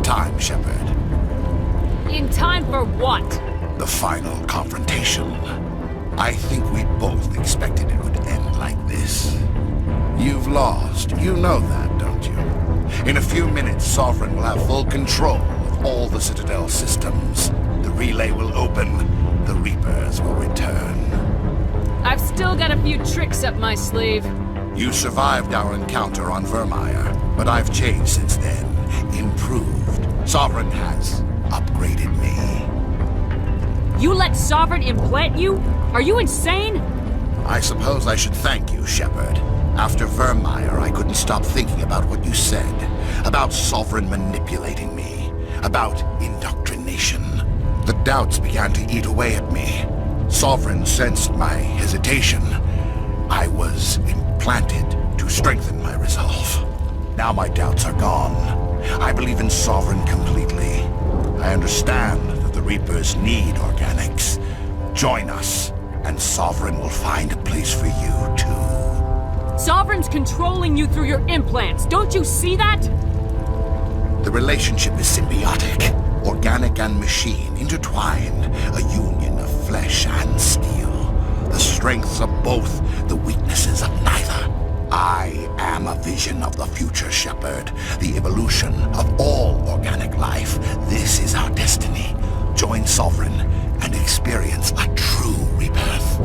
time, Shepard. In time for what? The final confrontation. I think we both expected it would end like this. You've lost. You know that, don't you? In a few minutes, Sovereign will have full control of all the Citadel systems. The relay will open. The Reapers will return. I've still got a few tricks up my sleeve. You survived our encounter on Vermeer, but I've changed since then. Improved. Sovereign has upgraded me. You let Sovereign implant you? Are you insane? I suppose I should thank you, Shepard. After Vermeer, I couldn't stop thinking about what you said. About Sovereign manipulating me. About indoctrination. The doubts began to eat away at me. Sovereign sensed my hesitation. I was implanted to strengthen my resolve. Now my doubts are gone. I believe in Sovereign completely. I understand that the Reapers need organics. Join us, and Sovereign will find a place for you, too. Sovereign's controlling you through your implants. Don't you see that? The relationship is symbiotic. Organic and machine, intertwined. A union of flesh and steel. The strengths of both, the weaknesses of neither. I am a vision of the future, Shepard. The evolution of all organic life. This is our destiny. Join Sovereign and experience a true rebirth.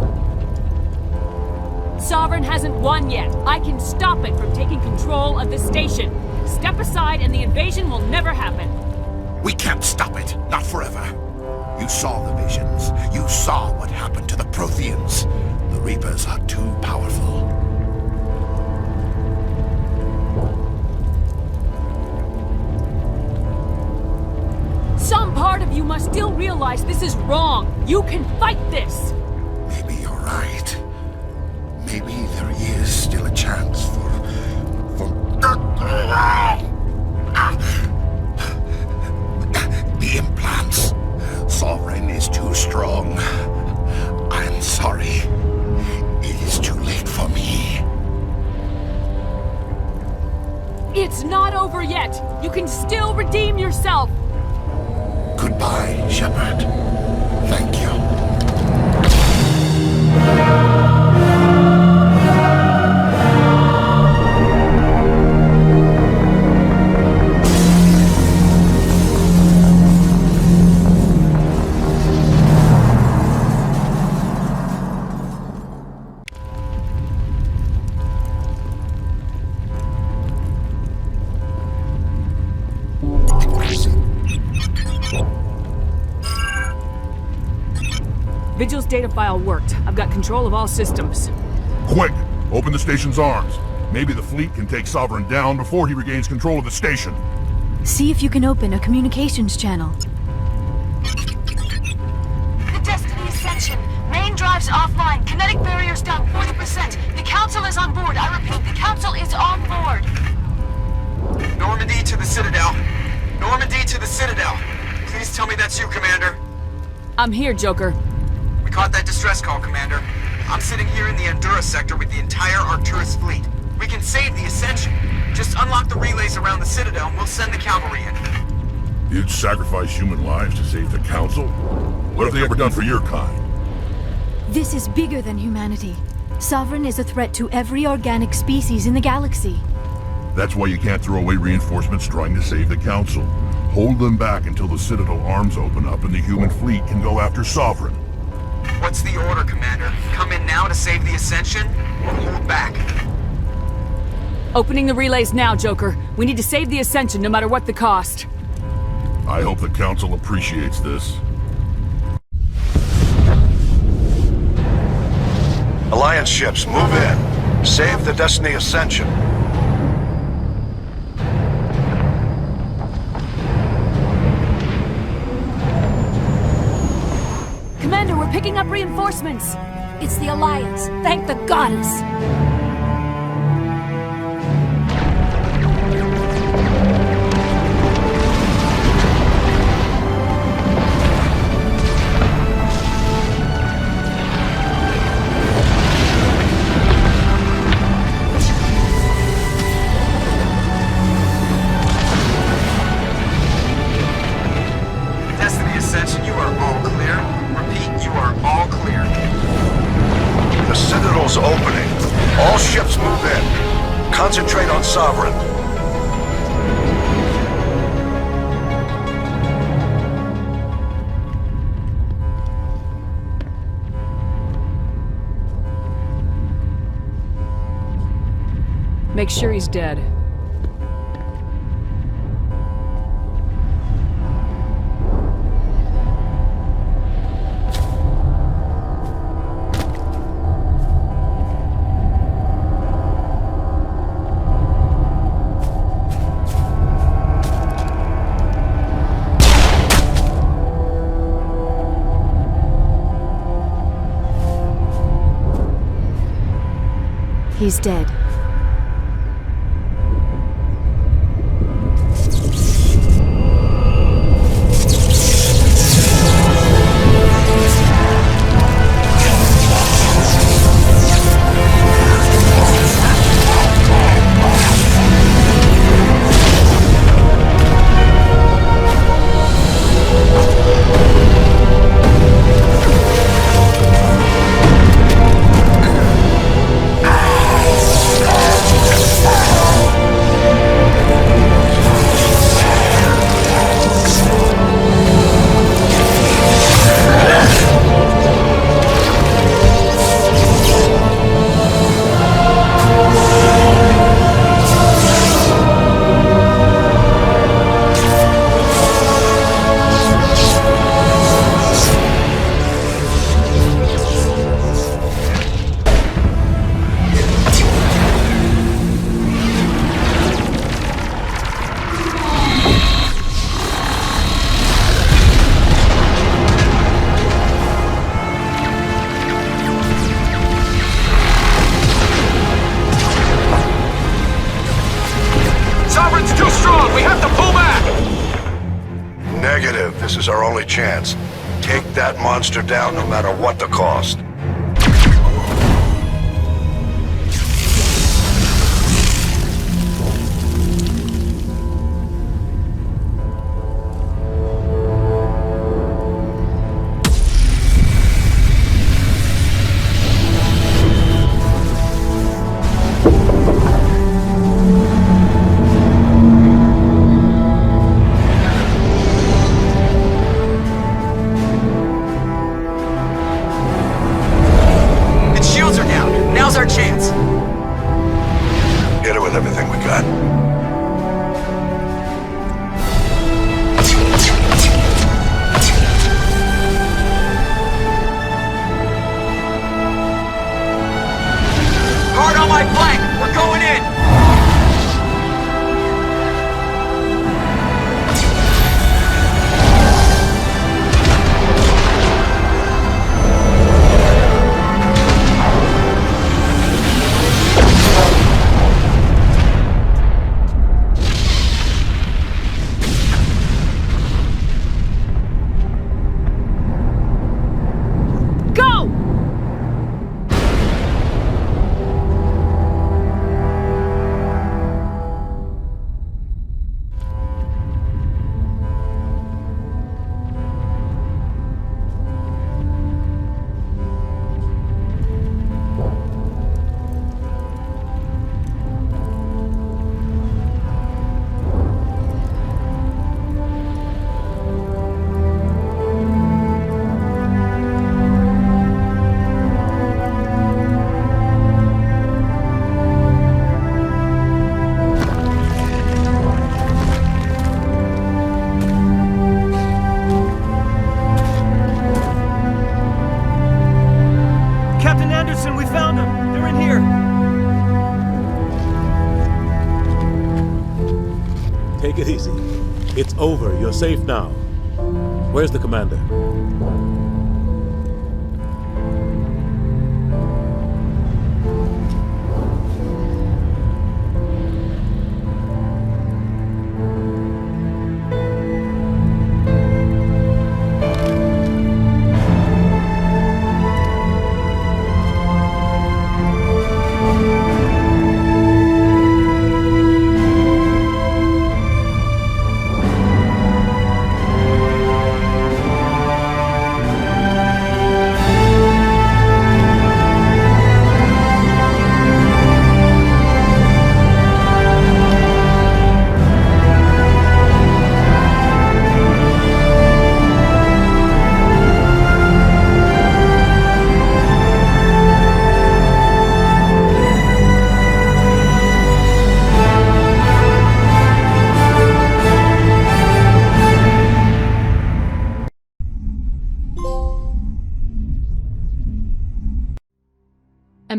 Sovereign hasn't won yet. I can stop it from taking control of the station. Step aside and the invasion will never happen. We can't stop it. Not forever. You saw the visions. You saw what happened to the Protheans. The Reapers are too powerful. Some part of you must still realize this is wrong. You can fight this. Maybe you're right. Maybe there is still a chance for... The implants. Sovereign is too strong. I'm sorry. It is too late for me. It's not over yet. You can still redeem yourself. Goodbye, Shepard. Thank you. Vigil's data file worked. I've got control of all systems. Quick! Open the station's arms. Maybe the fleet can take Sovereign down before he regains control of the station. See if you can open a communications channel. The Destiny Ascension. Main drives offline. Kinetic barriers down 40%. The Council is on board. I repeat, the Council is on board. Normandy to the Citadel. Normandy to the Citadel. Please tell me that's you, Commander. I'm here, Joker. We caught that distress call, Commander. I'm sitting here in the Endura sector with the entire Arcturus fleet. We can save the Ascension. Just unlock the relays around the Citadel and we'll send the cavalry in. You'd sacrifice human lives to save the Council? What have they ever done for your kind? This is bigger than humanity. Sovereign is a threat to every organic species in the galaxy. That's why you can't throw away reinforcements trying to save the Council. Hold them back until the Citadel arms open up and the human fleet can go after Sovereign. What's the order, Commander? Come in now to save the Ascension, or hold back? Opening the relays now, Joker. We need to save the Ascension no matter what the cost. I hope the Council appreciates this. Alliance ships, move in. Save the Destiny Ascension. Commander, we're picking up reinforcements. It's the Alliance. Thank the goddess. ships move in. Concentrate on Sovereign. Make sure he's dead. He's dead. This is our only chance. Take that monster down no matter what the cost. Take it easy. It's over. You're safe now. Where's the commander?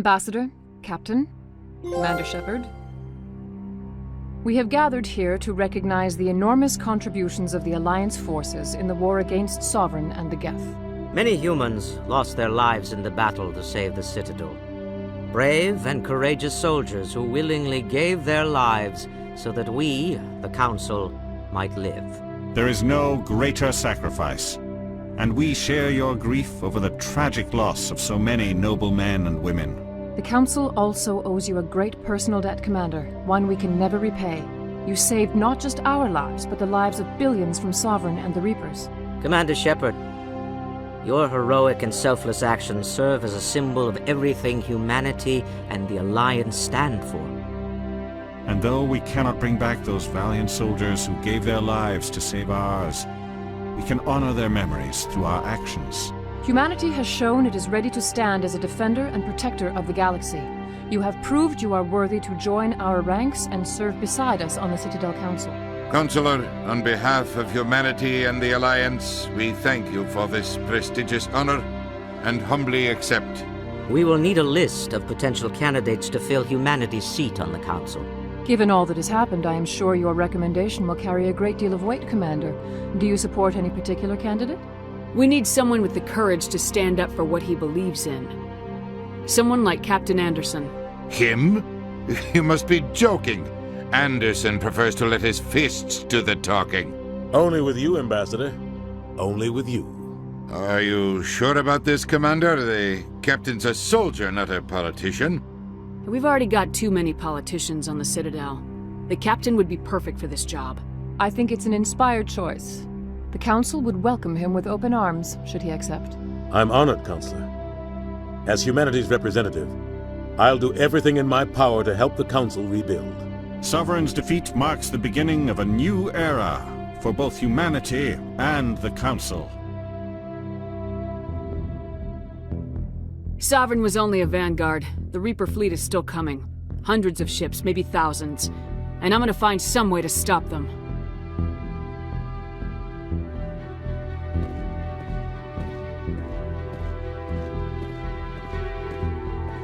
Ambassador, Captain, Commander Shepard. We have gathered here to recognize the enormous contributions of the Alliance forces in the war against Sovereign and the Geth. Many humans lost their lives in the battle to save the Citadel. Brave and courageous soldiers who willingly gave their lives so that we, the Council, might live. There is no greater sacrifice, and we share your grief over the tragic loss of so many noble men and women. The Council also owes you a great personal debt, Commander, one we can never repay. You saved not just our lives, but the lives of billions from Sovereign and the Reapers. Commander Shepard, your heroic and selfless actions serve as a symbol of everything humanity and the Alliance stand for. And though we cannot bring back those valiant soldiers who gave their lives to save ours, we can honor their memories through our actions. Humanity has shown it is ready to stand as a defender and protector of the galaxy. You have proved you are worthy to join our ranks and serve beside us on the Citadel Council. Counselor, on behalf of humanity and the Alliance, we thank you for this prestigious honor and humbly accept. We will need a list of potential candidates to fill humanity's seat on the Council. Given all that has happened, I am sure your recommendation will carry a great deal of weight, Commander. Do you support any particular candidate? We need someone with the courage to stand up for what he believes in. Someone like Captain Anderson. Him? You must be joking. Anderson prefers to let his fists do the talking. Only with you, Ambassador. Only with you. Are you sure about this, Commander? The captain's a soldier, not a politician. We've already got too many politicians on the Citadel. The captain would be perfect for this job. I think it's an inspired choice. The Council would welcome him with open arms, should he accept. I'm honored, Counselor. As humanity's representative, I'll do everything in my power to help the Council rebuild. Sovereign's defeat marks the beginning of a new era for both humanity and the Council. Sovereign was only a vanguard. The Reaper fleet is still coming. Hundreds of ships, maybe thousands. And I'm gonna find some way to stop them.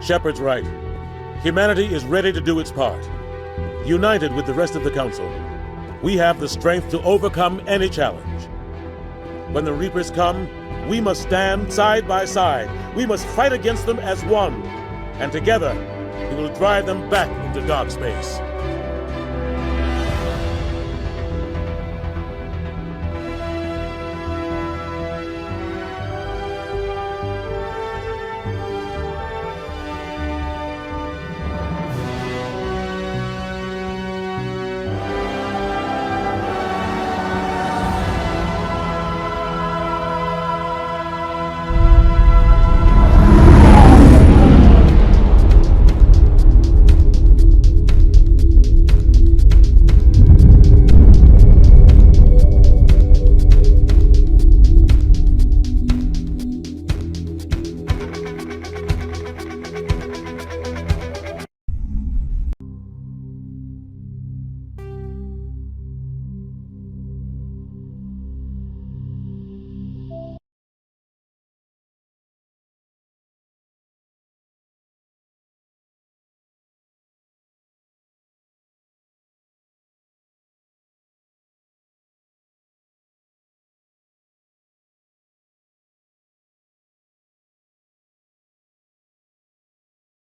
Shepard's right. Humanity is ready to do its part. United with the rest of the Council, we have the strength to overcome any challenge. When the Reapers come, we must stand side by side. We must fight against them as one. And together, we will drive them back into dark space.